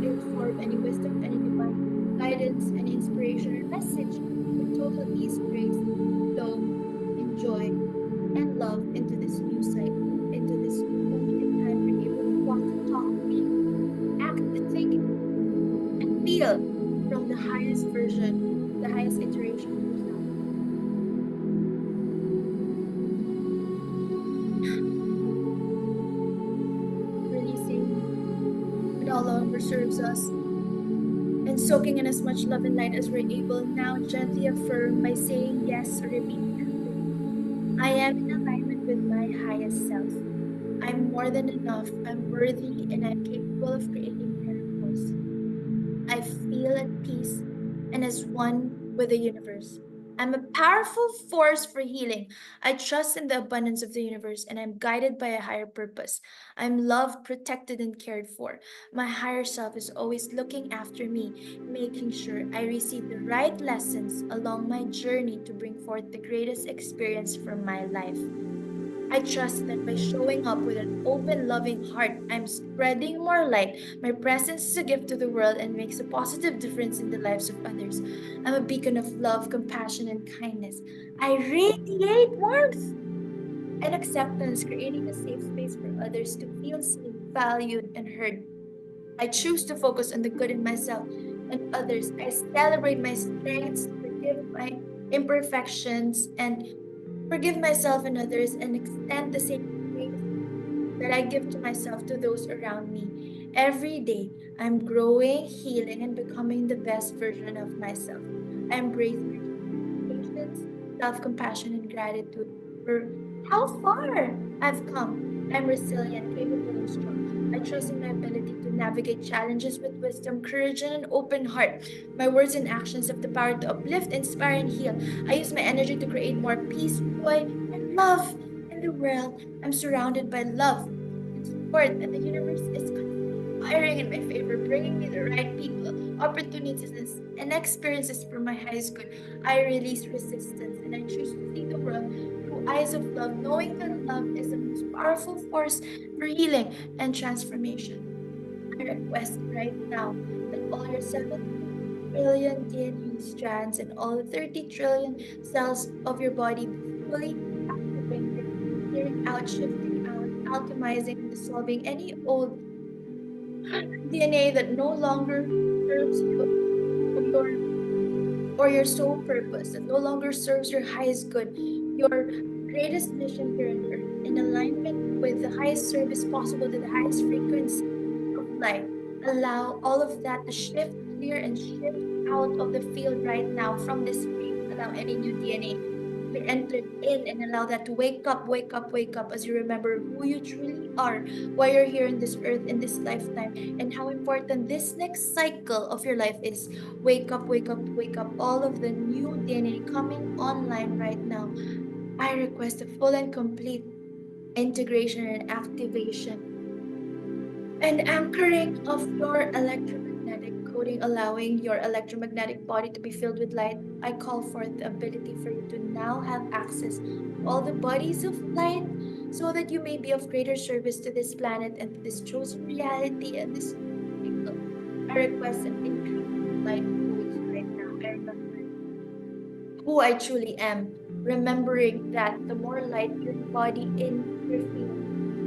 To absorb any wisdom, any divine guidance, any inspiration or message with total ease, grace, flow, and joy and love into this new cycle, into this new moment in time. You're able to walk, talk, be, act, think, and feel from the highest version, the highest iteration of yourself. Releasing what no longer serves us and soaking in as much love and light as we're able. Now gently affirm by saying yes or repeating after me. I am in alignment with my highest self. I'm more than enough. I'm worthy and I'm capable of creating miracles. I feel at peace and as one with the universe. I'm a powerful force for healing. I trust in the abundance of the universe and I'm guided by a higher purpose. I'm loved, protected, and cared for. My higher self is always looking after me, making sure I receive the right lessons along my journey to bring forth the greatest experience from my life. I trust that by showing up with an open, loving heart, I'm spreading more light. My presence is a gift to the world and makes a positive difference in the lives of others. I'm a beacon of love, compassion, and kindness. I radiate warmth and acceptance, creating a safe space for others to feel seen, valued, and heard. I choose to focus on the good in myself and others. I celebrate my strengths, forgive my imperfections, and forgive myself and others, and extend the same grace that I give to myself to those around me. Every day, I'm growing, healing, and becoming the best version of myself. I embrace my journey with patience, self compassion, and gratitude for how far I've come. I'm resilient, capable, and strong. I trust in my ability to navigate challenges with wisdom, courage, and an open heart. My words and actions have the power to uplift, inspire, and heal. I use my energy to create more peace, joy, and love in the world. I'm surrounded by love and support, and the universe is conspiring in my favor, bringing me the right people, opportunities, and experiences for my highest good. I release resistance and I choose to see the world through eyes of love, knowing that love is the most powerful force for healing and transformation. I request right now that all your 7 trillion DNA strands and all the 30 trillion cells of your body be fully activated, clearing out, shifting out, alchemizing, and dissolving any old DNA that no longer serves you or your sole purpose, that no longer serves your highest good, your greatest mission here on earth, in alignment with the highest service possible to the highest frequency of light. Allow all of that to shift, clear, and shift out of the field right now from this space. Allow any new DNA to be entered in and allow that to wake up, wake up, wake up as you remember who you truly are, why you're here in this earth, in this lifetime, and how important this next cycle of your life is. Wake up, wake up, wake up. All of the new DNA coming online right now. I request a full and complete integration and activation and anchoring of your electromagnetic coding, allowing your electromagnetic body to be filled with light. I call forth the ability for you to now have access to all the bodies of light so that you may be of greater service to this planet and to this chosen reality and this cycle. I request an increase of light codes right now. I remember who I truly am, remembering that the more light you embody in your field,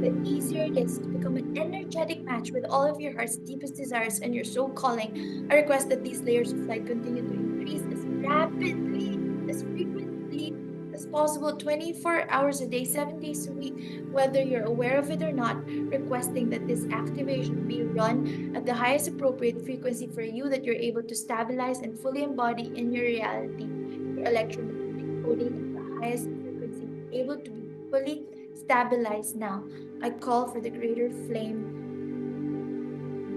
the easier it is to become an energetic match with all of your heart's deepest desires and your soul calling. I request that these layers of light continue to increase as rapidly, as frequently as possible, 24 hours a day, 7 days a week, whether you're aware of it or not, requesting that this activation be run at the highest appropriate frequency for you, that you're able to stabilize and fully embody in your reality your electromagnetic coding at the highest frequency, able to be fully stabilized now. I call for the greater flame,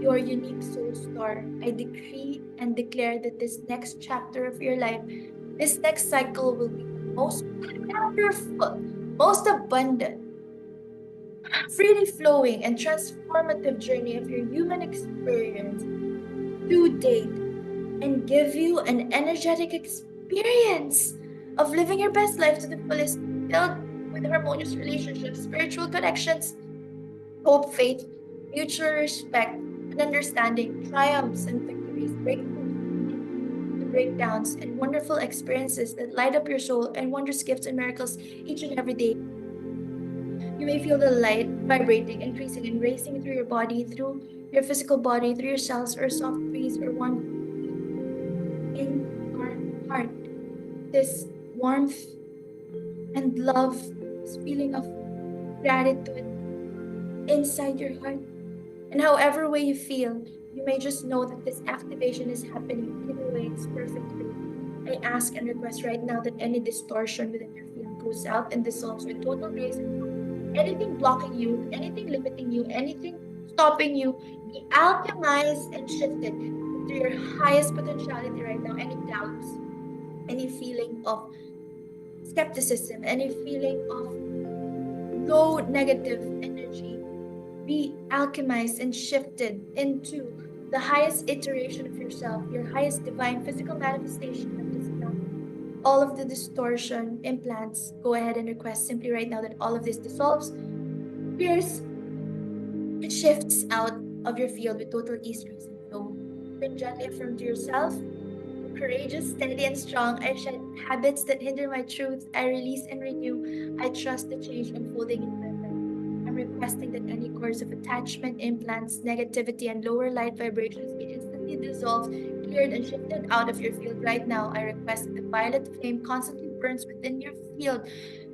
your unique soul star. I decree and declare that this next chapter of your life, this next cycle will be the most powerful, most abundant, freely flowing, and transformative journey of your human experience to date and give you an energetic experience of living your best life to the fullest, filled with harmonious relationships, spiritual connections, hope, faith, mutual respect, and understanding, triumphs and victories, breakthroughs and the breakdowns, and wonderful experiences that light up your soul and wondrous gifts and miracles each and every day. You may feel the light vibrating, increasing, and racing through your body, through your physical body, through your cells, or a soft breeze or warm in your heart. This warmth and love, this feeling of gratitude inside your heart. And however way you feel, you may just know that this activation is happening. Either way, it's perfect for you. I ask and request right now that any distortion within your field goes out and dissolves with total grace and love. Anything blocking you, anything limiting you, anything stopping you, be alchemized and shifted into your highest potentiality right now. Any doubts, any feeling of skepticism, any feeling of low negative energy be alchemized and shifted into the highest iteration of yourself, your highest divine physical manifestation of this now. All of the distortion implants, go ahead and request simply right now that all of this dissolves, clears, and shifts out of your field with total ease, grace, and flow. You can gently affirm to yourself, courageous, steady, and strong. I shed habits that hinder my truth. I release and renew. I trust the change unfolding in my life. I'm requesting that any course of attachment, implants, negativity, and lower light vibrations be instantly dissolved, cleared, and shifted out of your field right now. I request that the violet flame constantly burns within your field,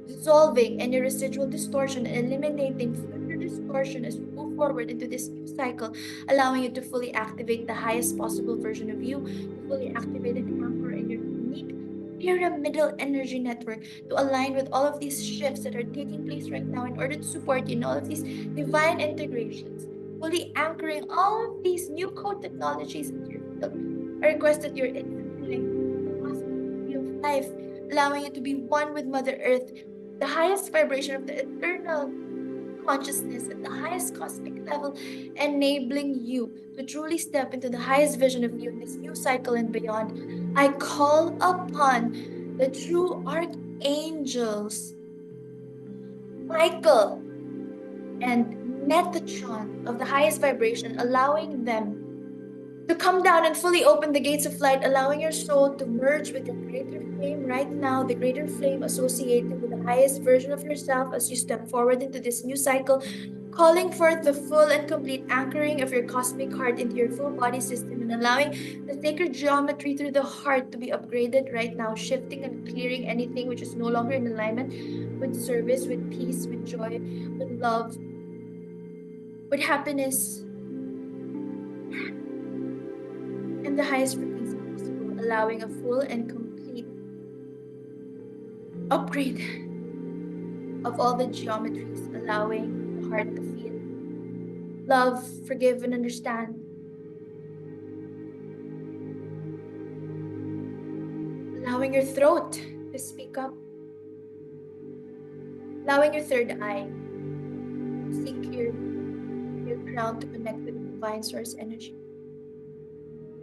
dissolving any residual distortion and eliminating future distortion as we move forward into this new cycle, allowing you to fully activate the highest possible version of you, to fully activate and anchor in your unique pyramidal energy network to align with all of these shifts that are taking place right now in order to support you in all of these divine integrations, fully anchoring all of these new code technologies into your field. I request that you're exhaling the possibility of life, allowing you to be one with Mother Earth, the highest vibration of the eternal consciousness at the highest cosmic level, enabling you to truly step into the highest vision of you in this new cycle and beyond. I call upon the true archangels, Michael and Metatron of the highest vibration, allowing them to come down and fully open the gates of light, allowing your soul to merge with the greater flame right now, the greater flame associated with the highest version of yourself as you step forward into this new cycle. calling forth the full and complete anchoring of your cosmic heart into your full body system and allowing the sacred geometry through the heart to be upgraded right now, shifting and clearing anything which is no longer in alignment with service, with peace, with joy, with love, with happiness, and the highest frequency possible, allowing a full and complete upgrade of all the geometries, allowing the heart to feel love, forgive, and understand, allowing your throat to speak up, allowing your third eye to see clearly, your crown to connect with the divine source energy.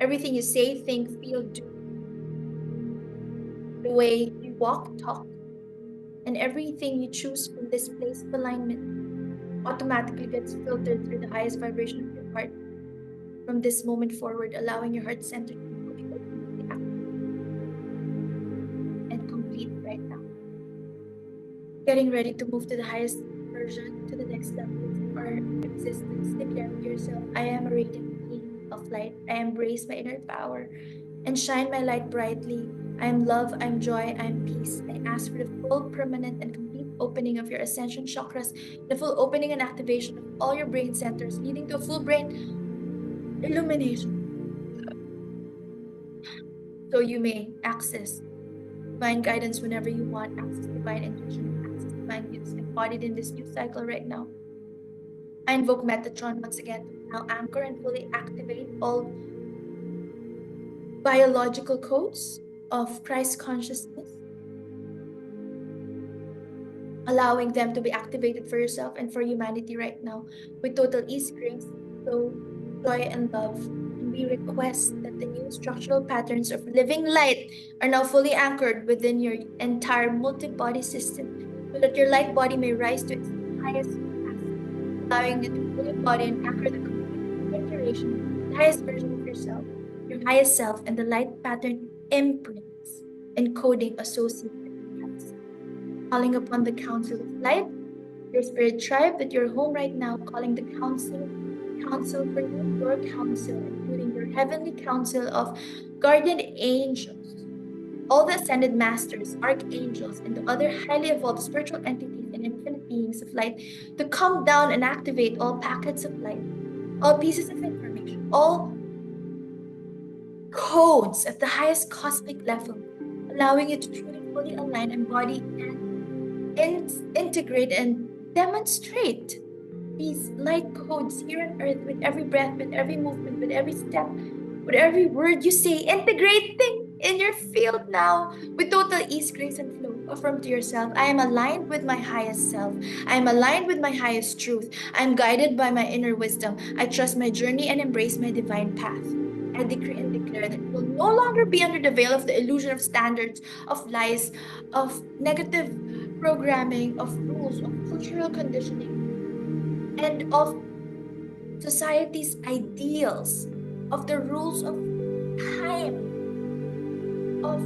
Everything you say, think, feel, do, the way you walk, talk, and everything you choose from this place of alignment automatically gets filtered through the highest vibration of your heart from this moment forward, allowing your heart center to be fully open, fully activated, and complete right now. Getting ready to move to the highest version, to the next levels of our existence. Declare to yourself, I am a radiant being of light. I embrace my inner power and shine my light brightly. I am love, I am joy, I am peace. I ask for the full, permanent, and complete opening of your ascension chakras, the full opening and activation of all your brain centers, leading to a full brain illumination. So you may access divine guidance whenever you want, access divine intuition, and access divine gifts embodied in this new cycle right now. I invoke Metatron once again to now anchor and fully activate all biological codes of Christ consciousness, allowing them to be activated for yourself and for humanity right now with total ease, grace, flow, joy, and love. And we request that the new structural patterns of living light are now fully anchored within your entire multi-body system so that your light body may rise to its highest capacity, allowing you to fully embody and anchor the complete integration of the highest version of yourself, your highest self, and the light pattern imprints encoding associated with calling upon the council of light, your spirit tribe that you're home right now, calling the council for you, your council, including your heavenly council of guardian angels, all the ascended masters, archangels, and the other highly evolved spiritual entities and infinite beings of light to come down and activate all packets of light, all pieces of information, all codes at the highest cosmic level, allowing you to truly fully align, embody, and integrate and demonstrate these light codes here on earth with every breath, with every movement, with every step, with every word you say, integrating in your field now with total ease, grace, and flow. Affirm to yourself, I am aligned with my highest self. I am aligned with my highest truth. I am guided by my inner wisdom. I trust my journey and embrace my divine path. I decree and declare that you will no longer be under the veil of the illusion of standards, of lies, of negative programming, of rules, of cultural conditioning, and of society's ideals, of the rules of time, of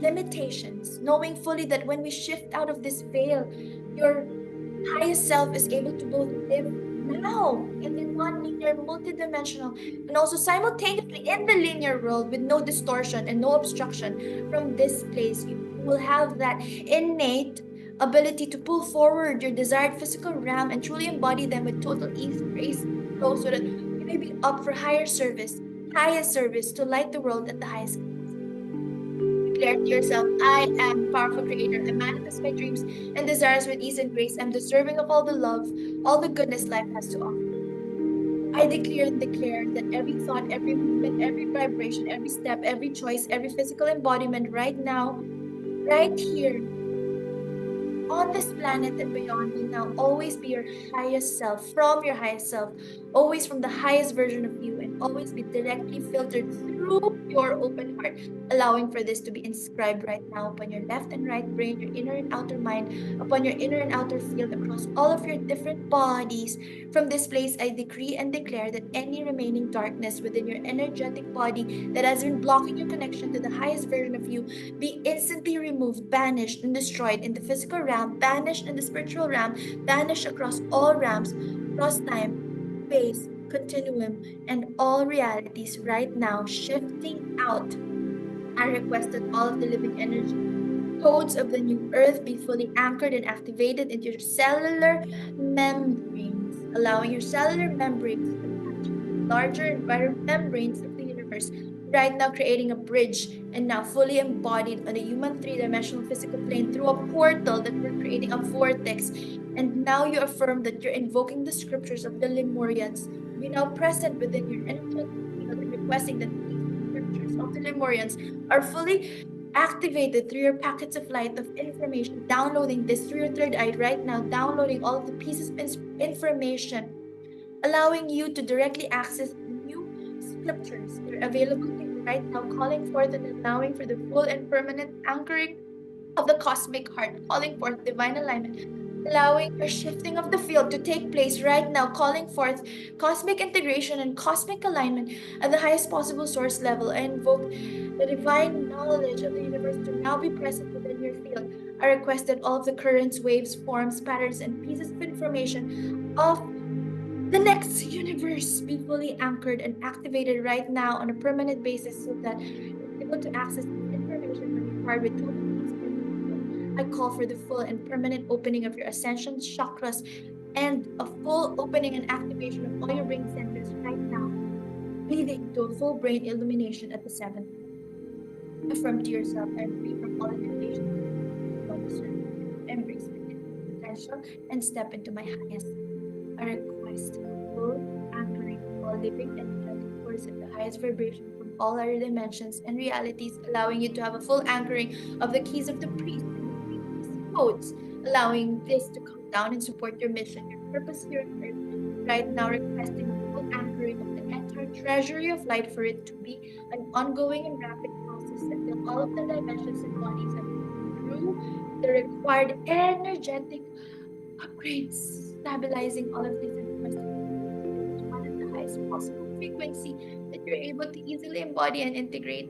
limitations, knowing fully that when we shift out of this veil, your highest self is able to both live now in the non-linear, multidimensional, and also simultaneously in the linear world with no distortion and no obstruction from this place. You will have that innate ability to pull forward your desired physical realm and truly embody them with total ease, grace, and flow so that you may be up for highest service to light the world at the highest capacity. Declare to yourself, I am a powerful creator. I manifest my dreams and desires with ease and grace. I'm deserving of all the love, all the goodness life has to offer. I declare and declare that every thought, every movement, every vibration, every step, every choice, every physical embodiment right now, right here, on this planet and beyond will now always be your highest self, from your highest self, always from the highest version of you, and always be directly filtered through your open heart, allowing for this to be inscribed right now upon your left and right brain, your inner and outer mind, upon your inner and outer field, across all of your different bodies. From this place, I decree and declare that any remaining darkness within your energetic body that has been blocking your connection to the highest version of you be instantly removed, banished, and destroyed in the physical realm, banished in the spiritual realm, banished across all realms, across time, space, continuum, and all realities right now, shifting out. I request that all of the living energy codes of the new earth be fully anchored and activated into your cellular membranes, allowing your cellular membranes to attach to the larger membranes of the universe, right now creating a bridge and now fully embodied on a human three-dimensional physical plane through a portal that we're creating a vortex. And now you affirm that you're invoking the scriptures of the Lemurians to be now present within your energetic field and requesting that these scriptures of the Lemurians are fully activated through your packets of light of information, downloading this through your third eye right now, downloading all of the pieces of information, allowing you to directly access new scriptures that are available to you right now, calling forth and allowing for the full and permanent anchoring of the cosmic heart, calling forth divine alignment, allowing your shifting of the field to take place right now, calling forth cosmic integration and cosmic alignment at the highest possible source level. I invoke the divine knowledge of the universe to now be present within your field. I request that all of the currents, waves, forms, patterns, and pieces of information of the next universe be fully anchored and activated right now on a permanent basis so that you're able to access this information when required with total ease and flow. I call for the full and permanent opening of your ascension chakras and a full opening and activation of all your brain centers right now, leading to a full brain illumination at the seventh heaven. Affirm to yourself, I am free from all limitations and limits that no longer serve me. I embrace my infinite potential and step into my highest self. I request full anchoring of all living energetic force at the highest vibration from all other dimensions and realities, allowing you to have a full anchoring of the keys of the priest and the three priest codes, allowing this to come down and support your mission, your purpose here on earth. Right now, requesting a full anchoring of the entire treasury of light for it to be an ongoing and rapid process until all of the dimensions and bodies have gone through the required energetic upgrades, stabilizing all of this and requesting that you continue to respond at the highest possible frequency that you're able to easily embody and integrate.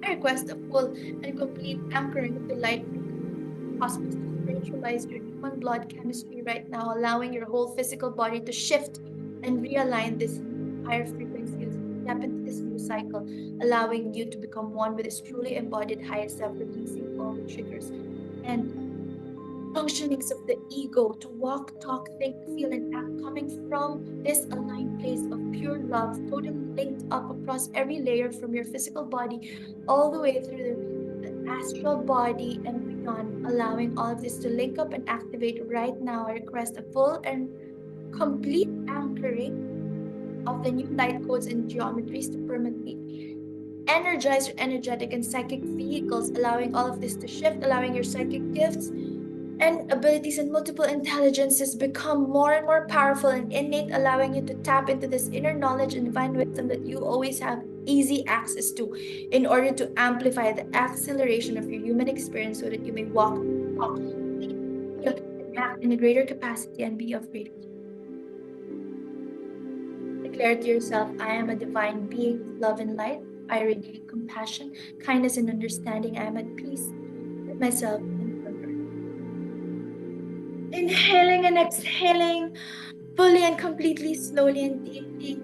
I request a full and complete anchoring of the light frequencies of the cosmos to spiritualize your human blood chemistry right now, allowing your whole physical body to shift and realign this new higher frequency as you step into this new cycle, allowing you to become one with this truly embodied higher self, releasing all the triggers and functionings of the ego to walk, talk, think, feel, and act coming from this aligned place of pure love, totally linked up across every layer from your physical body all the way through the astral body and beyond, allowing all of this to link up and activate right now. I request a full and complete anchoring of the new light codes and geometries to permanently energize your energetic and psychic vehicles, allowing all of this to shift, allowing your psychic gifts and abilities and multiple intelligences become more and more powerful and innate, allowing you to tap into this inner knowledge and divine wisdom that you always have easy access to in order to amplify the acceleration of your human experience so that you may walk, talk, think, feel, and act in a greater capacity and be of greater. Declare to yourself, I am a divine being with love and light. I radiate compassion, kindness, and understanding. I am at peace with myself and with others. Inhaling and exhaling fully and completely, slowly and deeply.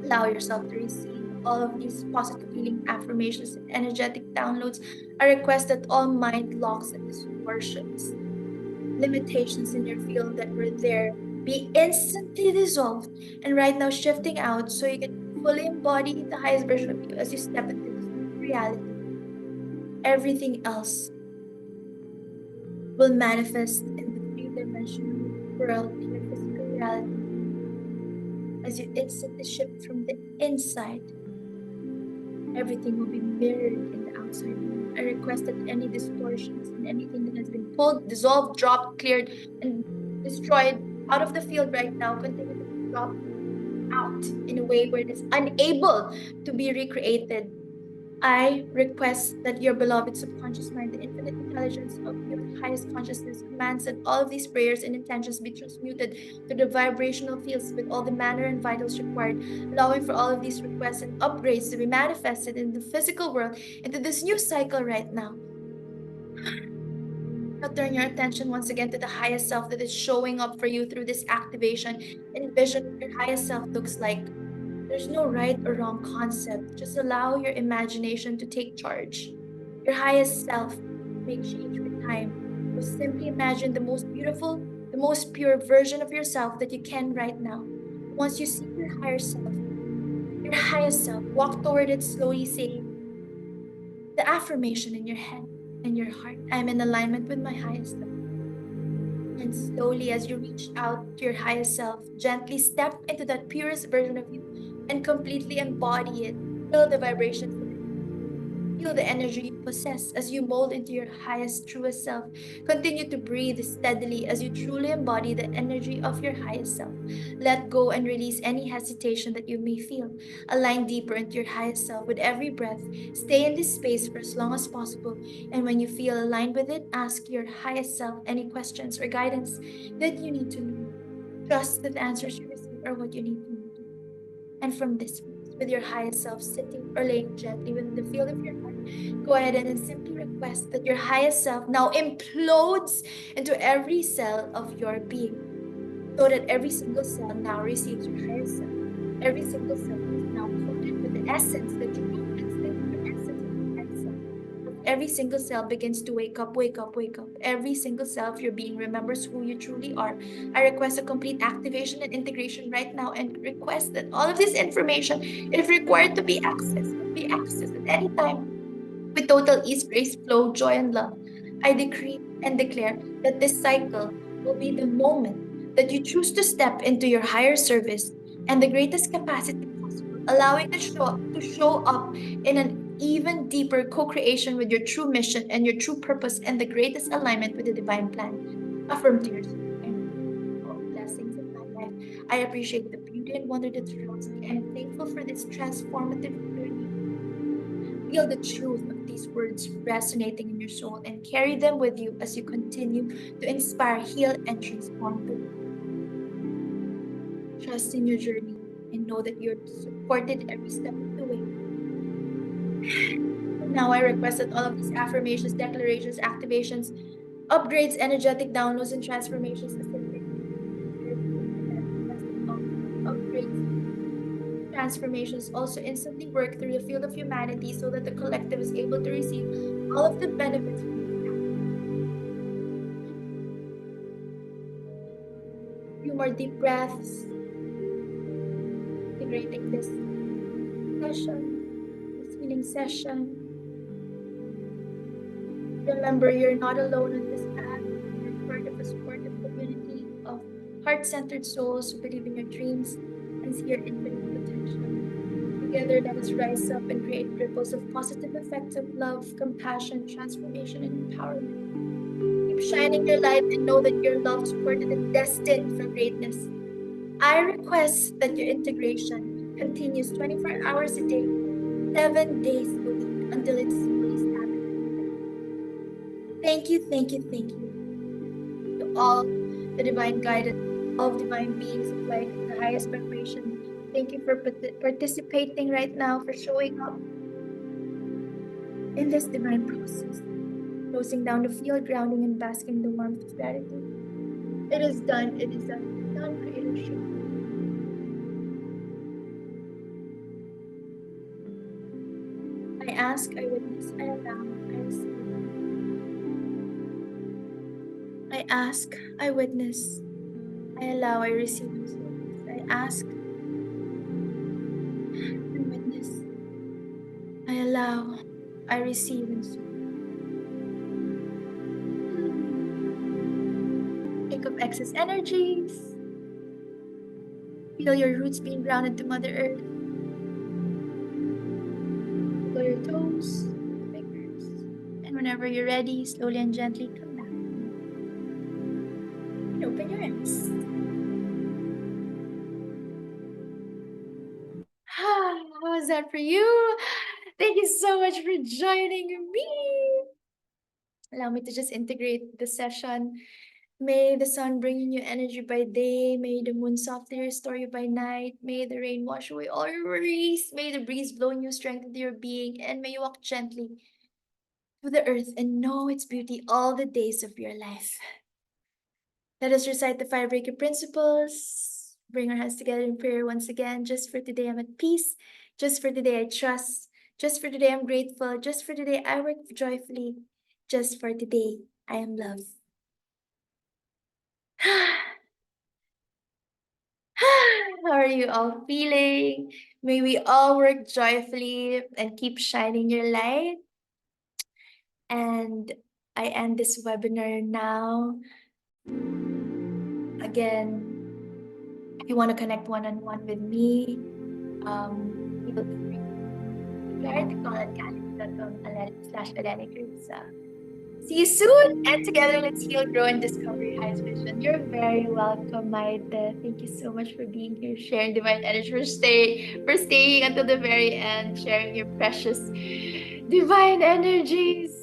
Allow yourself to receive all of these positive healing affirmations and energetic downloads. I request that all mind locks and distortions, limitations in your field that were there be instantly dissolved and right now shifting out so you can fully embody the highest version of you as you step into this new reality. Everything else will manifest in the three-dimensional world in your physical reality as you instantly shift from the inside. Everything will be mirrored in the outside world. I request that any distortions and anything that has been pulled, dissolved, dropped, cleared, and destroyed out of the field right now continue to be dropped out in a way where it is unable to be recreated. I request that your beloved subconscious mind, the infinite intelligence of your highest consciousness, commands that all of these prayers and intentions be transmuted to the vibrational fields with all the manner and vitals required, allowing for all of these requests and upgrades to be manifested in the physical world into this new cycle right now. Now turn your attention once again to the highest self that is showing up for you through this activation. Envision what your highest self looks like. There's no right or wrong concept. Just allow your imagination to take charge. Your highest self may change with time. So simply imagine the most beautiful, the most pure version of yourself that you can right now. Once you see your highest self, walk toward it slowly, saying the affirmation in your head and your heart. I'm in alignment with my highest self. And slowly, as you reach out to your highest self, gently step into that purest version of you and completely embody it. Feel the vibrations of it. Feel the energy you possess as you mold into your highest, truest self. Continue to breathe steadily as you truly embody the energy of your highest self. Let go and release any hesitation that you may feel. Align deeper into your highest self with every breath. Stay in this space for as long as possible. And when you feel aligned with it, ask your highest self any questions or guidance that you need to know. Trust that the answers you receive are what you need to know. And from this place, with your highest self sitting or laying gently within the field of your heart, go ahead and then simply request that your highest self now implodes into every cell of your being, so that every single cell now receives your highest self. Every single cell is now coated with the essence, the true and singular essence of your highest self. Every single cell begins to wake up, wake up, wake up. Every single cell of your being remembers who you truly are. I request a complete activation and integration right now and request that all of this information, if required to be accessed, can be accessed at any time with total ease, grace, flow, joy, and love. I decree and declare that this cycle will be the moment that you choose to step into your higher service and the greatest capacity possible, allowing to show up in an even deeper co-creation with your true mission and your true purpose and the greatest alignment with the divine plan. Affirm to yourself. I'm all blessings in my life. I appreciate the beauty and wonder that surrounds me. I am thankful for this transformative journey. Feel the truth of these words resonating in your soul and carry them with you as you continue to inspire, heal, and transform the world. Trust in your journey and know that you're supported every step of the way. And now I request that all of these affirmations, declarations, activations, upgrades, energetic downloads, and transformations facilitate all of these upgrades, transformations also instantly work through the field of humanity so that the collective is able to receive all of the benefits from these few more deep breaths, integrating this session, this healing session. Remember, you're not alone on this path. You're part of a supportive community of heart-centered souls who believe in your dreams and see your infinite potential. Together, let us rise up and create ripples of positive effects of love, compassion, transformation, and empowerment. Keep shining your light and know that you're loved, supported, and destined for greatness. I request that your integration continues 24 hours a day, 7 days a week until it's fully established. Thank you, thank you, thank you to all the divine guidance, all of divine beings of light in the highest vibration. Thank you for participating right now, for showing up in this divine process, closing down the field, grounding and basking in the warmth of gratitude. It is done, it is done, it is done, Creator Shield. I ask, I witness, I allow, I receive. I ask, I witness, I allow, I receive, and so it is. I ask, I witness, I allow, I receive, and so. Think of excess energies. Feel your roots being grounded to Mother Earth. Wiggle your toes, fingers. And whenever you're ready, slowly and gently come back and open your eyes. was that for you? Thank you so much for joining me. Allow me to just integrate the session. May the sun bring you new energy by day. May the moon softly restore you by night. May the rain wash away all your worries. May the breeze blow new strength into your being. And may you walk gently through the earth and know its beauty all the days of your life. Let us recite the firebreaker principles. Bring our hands together in prayer once again. Just for today, I'm at peace. Just for today, I trust. Just for today, I'm grateful. Just for today, I work joyfully. Just for today, I am loved. How are you all feeling? May we all work joyfully and keep shining your light. And I end this webinar now. Again, if you want to connect one-on-one with me, feel free. Apply to call at calendar.com/Aleni. See you soon, and together let's heal, grow, and discover your highest vision. You're very welcome, Maite. Thank you so much for being here, sharing divine energy, for staying until the very end, sharing your precious divine energies.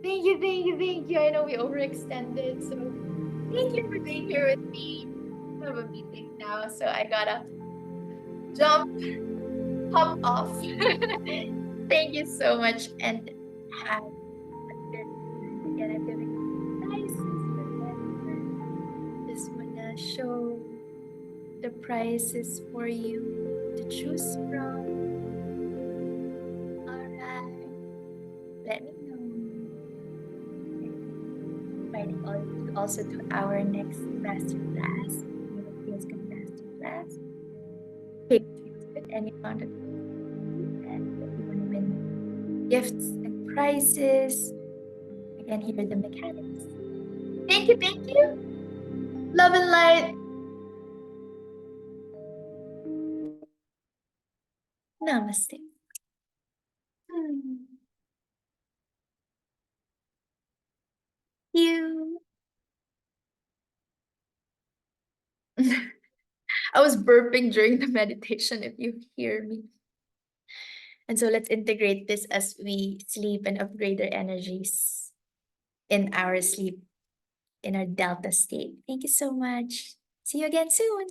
Thank you, thank you, thank you. I know we overextended, so thank you for being here with me. I have a meeting now, so I gotta jump, hop off. Thank you so much, and have a good night. Again, I'm giving prices for November. Just wanna show the prices for you to choose from. Alright, let me know. Inviting all of you also to our next masterclass. Feels good masterclass. Pick with any amount of and if you want to win gifts and prizes. Again, here are the mechanics. Thank you, thank you. Love and light. Namaste. Hmm. You. I was burping during the meditation, if you hear me. And so let's integrate this as we sleep and upgrade our energies in our sleep, in our delta state. Thank you so much. See you again soon.